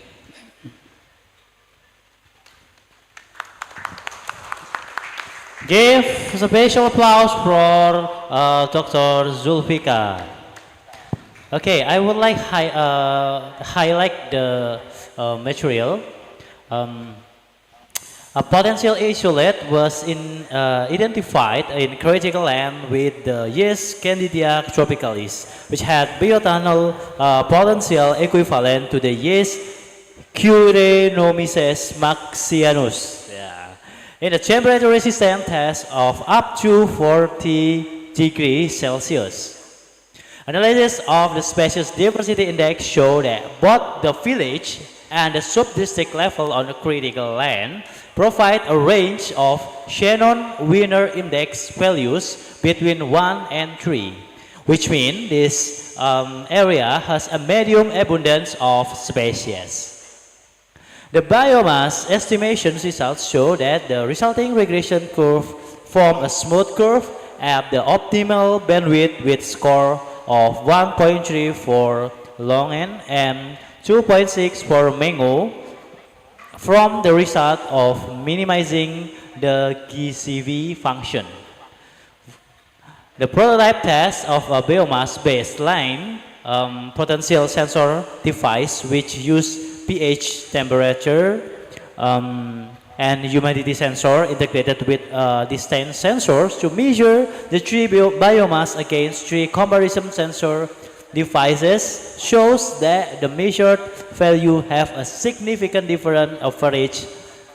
Give a special applause for Dr. Zulfikar. Okay, I would like highlight the material. A potential isolate was identified in critical land with the yeast Candida tropicalis, which had bioethanol potential equivalent to the yeast Curenomyces maxianus. Yeah. in a temperature resistant test of up to 40 degrees Celsius. Analysis of the species diversity index show that both the village and the sub-district level on the critical land provide a range of Shannon-Wiener index values between 1 and 3, which means this area has a medium abundance of species. The biomass estimation results show that the resulting regression curve form a smooth curve at the optimal bandwidth with score of 1.3 for long N and 2.6 for mango from the result of minimizing the GCV function. The prototype test of a biomass baseline potential sensor device which use pH, temperature, and humidity sensor integrated with distance sensors to measure the tree biomass against tree comparison sensor devices shows that the measured value have a significant different average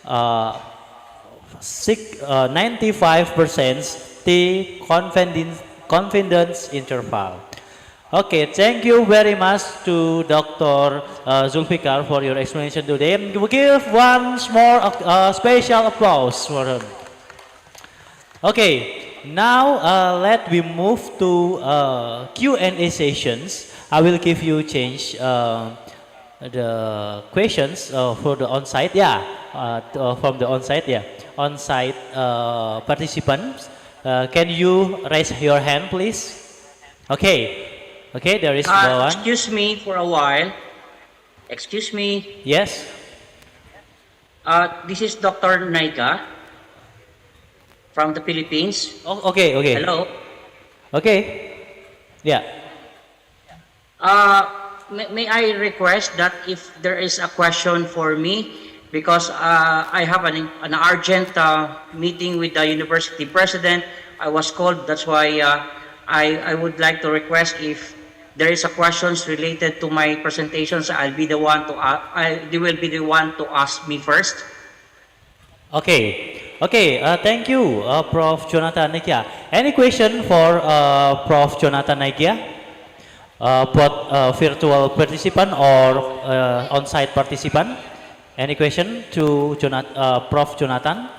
95% T confidence interval. Okay, thank you very much to Dr. Zulfikar for your explanation today. And we give one more special applause for him. Okay, now let we move to Q&A sessions. I will give you change the questions for the on-site, from the on-site, on-site participants. Can you raise your hand, please? Okay. Okay, there is one. Excuse me for a while. Excuse me. Yes. This is Dr. Naika from the Philippines. Oh, okay. Hello. Okay. Yeah. May I request that if there is a question for me, because I have an urgent meeting with the university president. I was called. That's why I would like to request if there is a questions related to my presentations. I'll be the one to. They will be the one to ask me first. Okay. Okay. Thank you, Prof. Jonathan Naikia. Any question for Prof. Jonathan Naikia? Both virtual participant or on-site participant? Any question to Prof. Jonathan?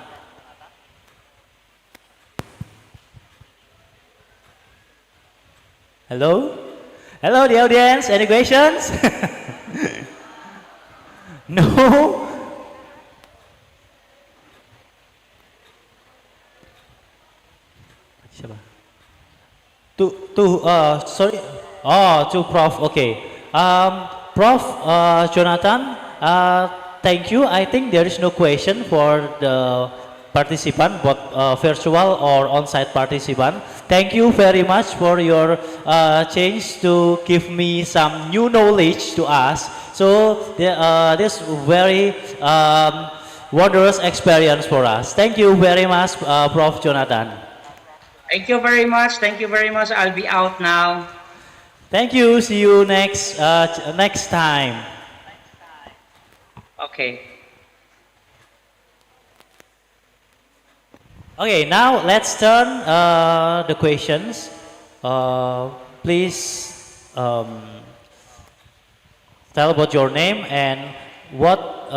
Hello? Hello, the audience. Any questions? No? Siapa? Sorry. Oh, to Prof. Okay. Prof. Jonathan, thank you. I think there is no question for the participant, both virtual or on-site participant. Thank you very much for your change to give me some new knowledge to us. So this very wondrous experience for us. Thank you very much, Prof. Jonathan. Thank you very much. Thank you very much. I'll be out now. Thank you. See you next time. Okay. Okay, now let's turn the questions. Please tell about your name and what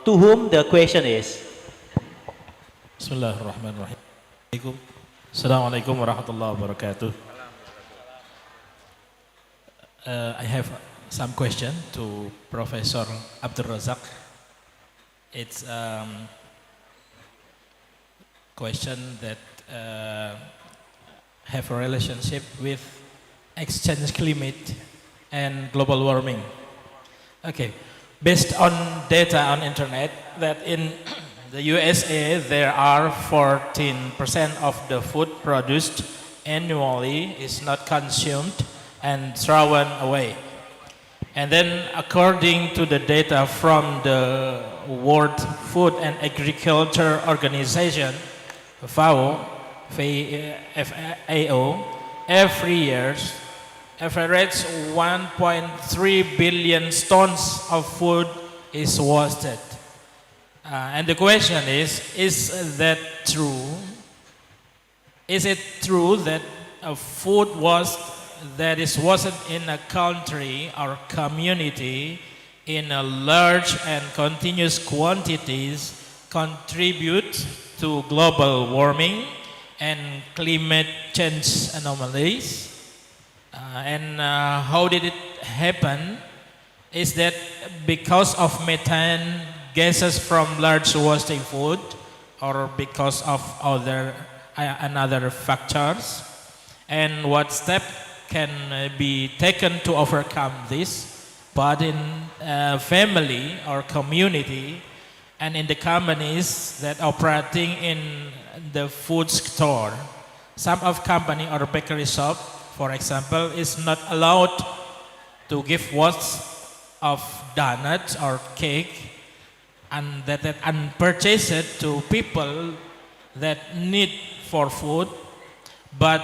to whom the question is. Bismillahirrahmanirrahim. Assalamualaikum warahmatullahi wabarakatuh. I have some question to Professor Abdul Razak. It's question that have a relationship with exchange climate and global warming. Okay, based on data on internet that in the USA there are 14% of the food produced annually is not consumed and thrown away. And then according to the data from the World Food and Agriculture Organization, FAO, every year, average 1.3 billion tons of food is wasted. And the question is that true? Is it true that food wasn't in a country or community in a large and continuous quantities contribute to global warming and climate change anomalies? And how did it happen? Is that because of methane gases from large wasting food, or because of another factors? And what step can be taken to overcome this, but in family or community and in the companies that operating in the food store? Some of company or bakery shop, for example, is not allowed to give words of donuts or cake and that unpurchased to people that need for food, but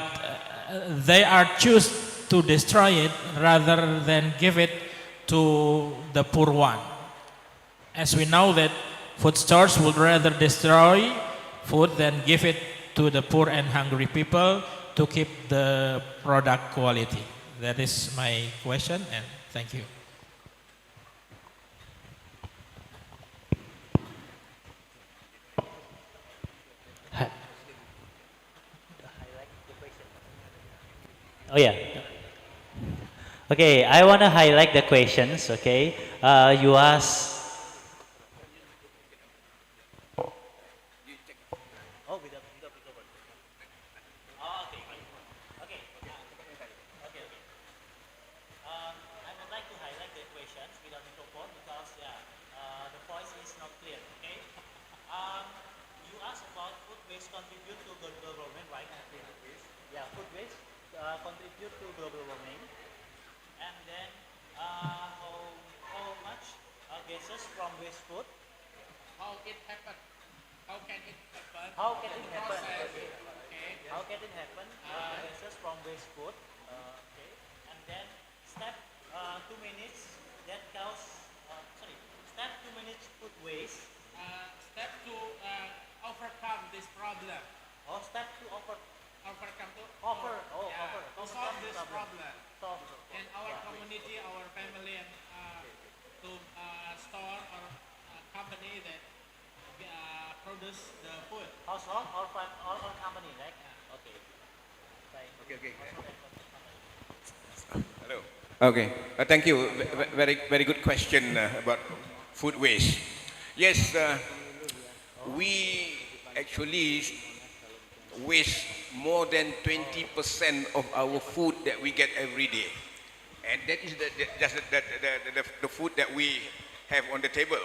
they are choose to destroy it rather than give it to the poor one. As we know that food stores would rather destroy food than give it to the poor and hungry people to keep the product quality. That is my question, and thank you. Oh yeah. Okay, I want to highlight the questions. Okay, you ask. Contribute to global warming, and then how much gases from waste food? How it happen? How can it happen? How can it happen? Okay. How can it happen? Gases from waste food. Okay, and then step 2 minutes that cause step 2 minutes food waste. Step to overcome this problem. Oh, step to overcome to solve this problem. In our Yeah. community, our family, and to store or company that produce the food. Household or company, right? Okay. Okay. Hello. Okay. Thank you. Very good question about food waste. Yes, we actually waste more than 20% of our food that we get every day, and that is the food that we have on the table.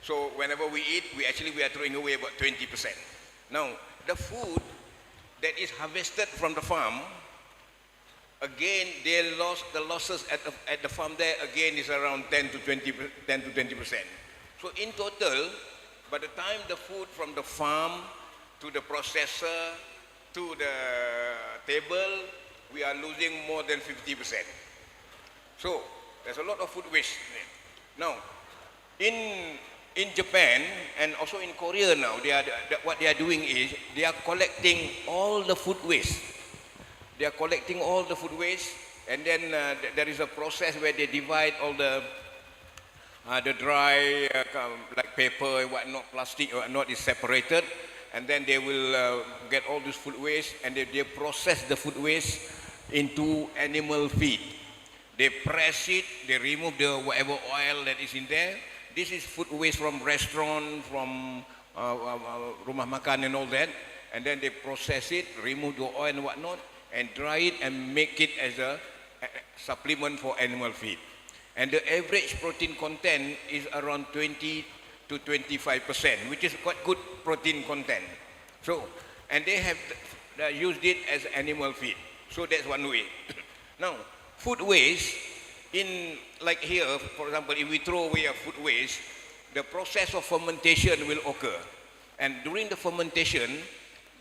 So whenever we eat, we are throwing away about 20%. Now the food that is harvested from the farm, again the losses at the farm there again is around 10 to 20%. So in total, by the time the food from the farm to the processor to the table, we are losing more than 50%. So there's a lot of food waste. Now, in Japan and also in Korea now, what they are doing is they are collecting all the food waste. They are collecting all the food waste, and then there is a process where they divide all the dry like paper and whatnot, plastic or whatnot is separated, and then they will get all this food waste and they process the food waste into animal feed. They press it, they remove the whatever oil that is in there. This is food waste from restaurant, from rumah makan and all that, and then they process it, remove the oil and whatnot, and dry it and make it as a supplement for animal feed. And the average protein content is around 20 to 25%, which is quite good protein content. So, and they have used it as animal feed. So that's one way. Now, food waste, like here, for example, if we throw away a food waste, the process of fermentation will occur. And during the fermentation,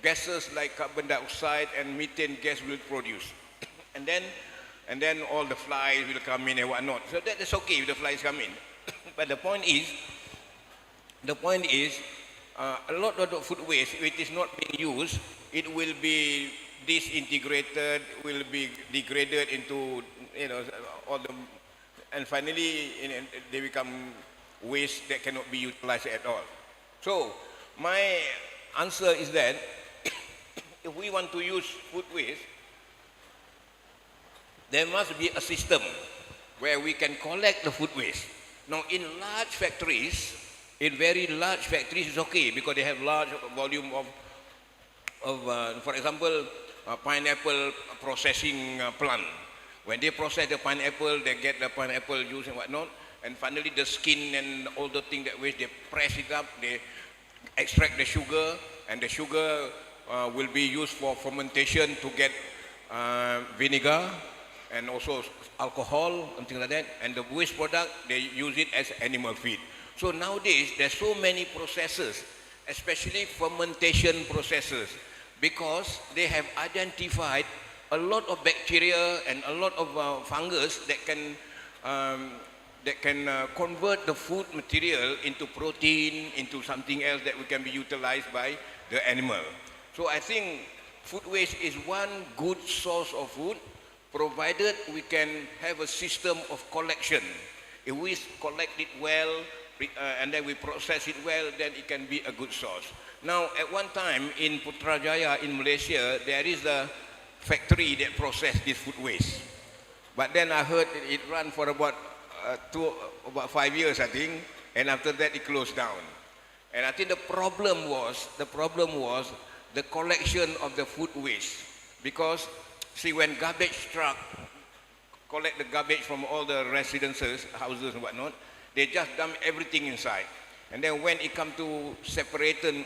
gases like carbon dioxide and methane gas will produce. And then all the flies will come in and whatnot. So that is okay if the flies come in. But the point is, The point is, a lot of the food waste, if it is not being used, it will be disintegrated, will be degraded into, all the, and finally they become waste that cannot be utilized at all. So my answer is that if we want to use food waste, there must be a system where we can collect the food waste. Now in large factories, in very large factories it's okay because they have large volume of for example, pineapple processing plant. When they process the pineapple, they get the pineapple juice and whatnot, and finally the skin and all the thing that waste, they press it up, they extract the sugar, and the sugar will be used for fermentation to get vinegar and also alcohol and things like that, and the waste product, they use it as animal feed. So nowadays, there's so many processes, especially fermentation processes, because they have identified a lot of bacteria and a lot of fungus that can convert the food material into protein, into something else that can be utilized by the animal. So I think food waste is one good source of food, provided we can have a system of collection. If we collect it well, and then we process it well, then it can be a good source. Now, at one time in Putrajaya in Malaysia, there is a factory that processed this food waste. But then I heard it ran for about 5 years, I think, and after that it closed down. And I think the problem was the collection of the food waste. Because, see, when garbage truck collect the garbage from all the residences, houses and whatnot, they just dump everything inside. And then when it comes to separating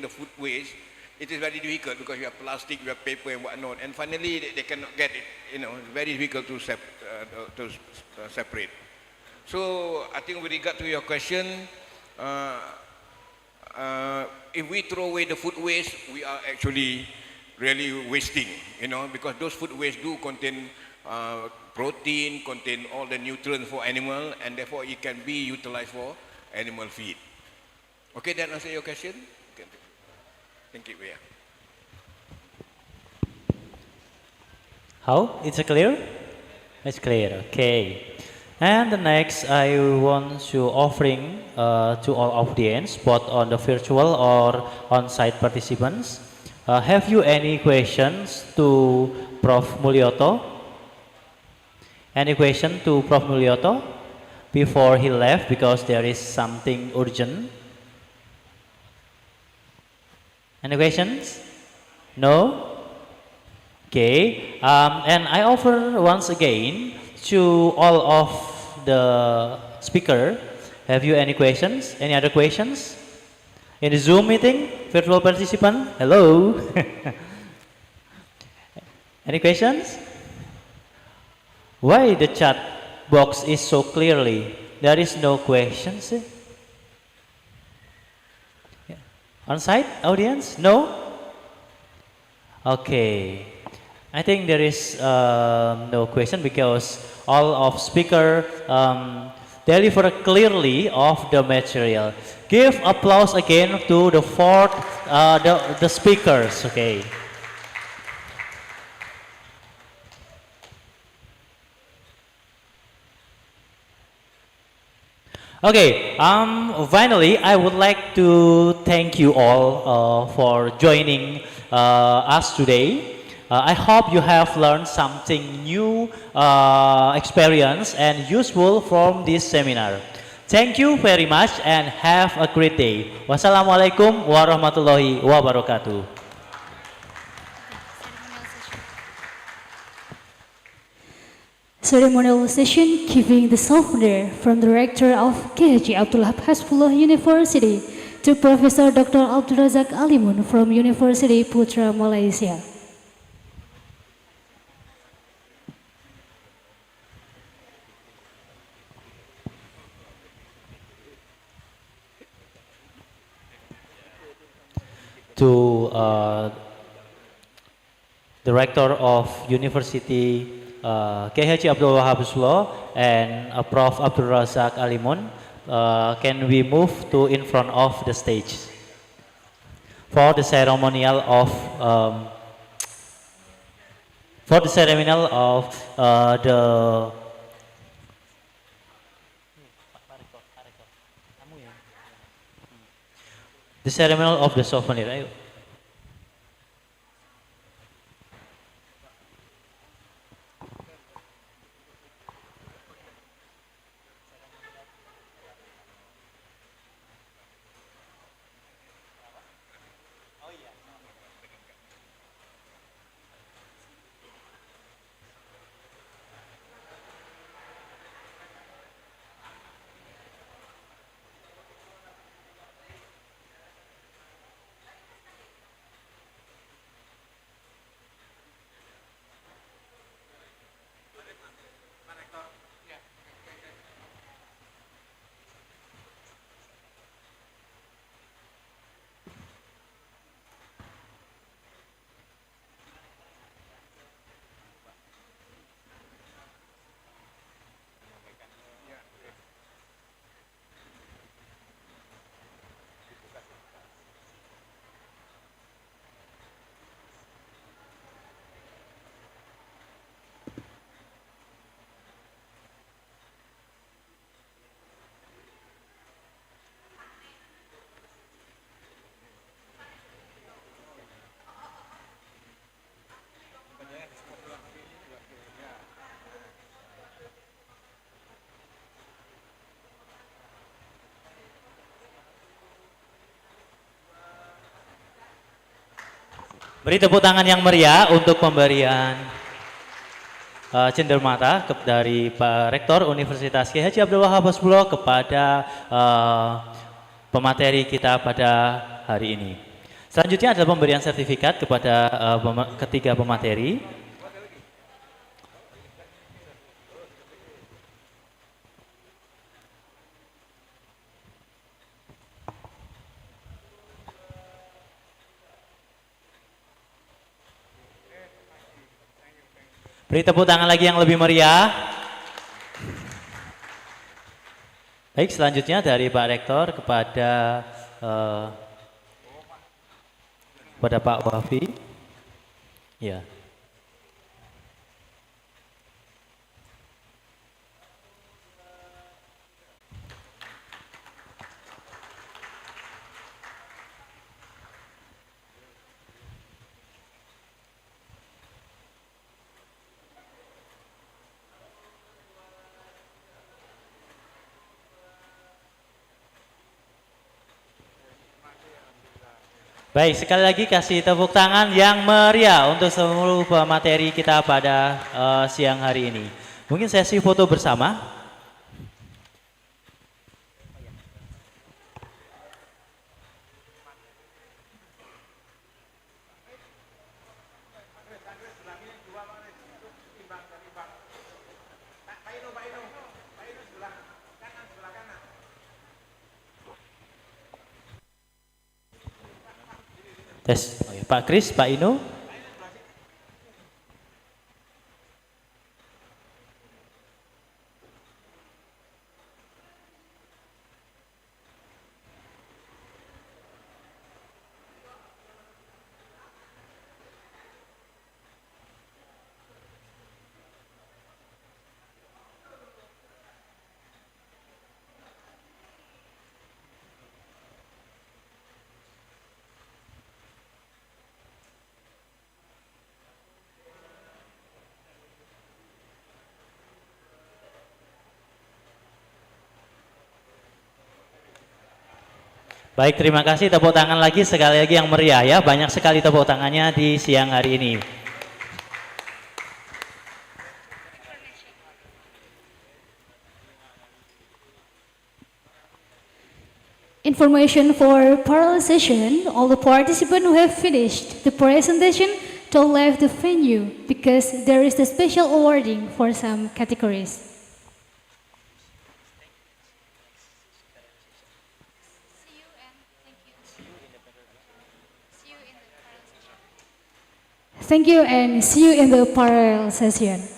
the food waste, it is very difficult because you have plastic, you have paper and whatnot. And finally, they cannot get it. It's very difficult to separate. So I think with regard to your question, if we throw away the food waste, we are actually really wasting, because those food waste do contain protein, contain all the nutrients for animal, and therefore it can be utilized for animal feed. Okay, that answer your question? Okay. Thank you. Yeah. How? It's clear? It's clear. Okay. And the next, I want to offering to all audience, both on the virtual or on-site participants. Have you any questions to Prof. Mulyoto? Any question to Prof. Mulyoto before he left, because there is something urgent? Any questions? No? Okay. And I offer once again to all of the speaker, have you any questions? Any other questions? In the Zoom meeting, virtual participant, hello? Any questions? Why the chat box is so clearly? There is no questions. On site, audience? No? Okay. I think there is no question because all of speaker deliver clearly of the material. Give applause again to the fourth, the speakers. Okay. Okay, finally, I would like to thank you all for joining us today. I hope you have learned something new, experience and useful from this seminar. Thank you very much and have a great day. Wassalamualaikum warahmatullahi wabarakatuh. Ceremonial session giving the souvenir from the Rector of KHG Wahab Hasbullah University to Professor Dr. Abdul Razak Alimun from University Putra, Malaysia. To the Rector of University KHG Wahab Hasbullah and Prof. Abdul Razak Alimun, can we move to in front of the stage for the ceremonial of the ceremonial of the souvenir. Ayo. Beri tepuk tangan yang meriah untuk pemberian cenderamata dari Pak Rektor Universitas Kiai Haji Abdul Wahab Hasbullah kepada pemateri kita pada hari ini. Selanjutnya adalah pemberian sertifikat kepada ketiga pemateri. Beri tepuk tangan lagi yang lebih meriah. Baik, selanjutnya dari Pak Rektor kepada Pak Wafi. Ya. Baik, sekali lagi kasih tepuk tangan yang meriah untuk seluruh materi kita pada siang hari ini. Mungkin sesi foto bersama. Tes. Oh ya, Pak Kris, Pak Ino. Baik, terima kasih. Tepuk tangan lagi sekali lagi yang meriah ya. Banyak sekali tepuk tangannya di siang hari ini. Information for parallel session, all the participants who have finished the presentation to leave the venue because there is a special awarding for some categories. Thank you and see you in the parallel session.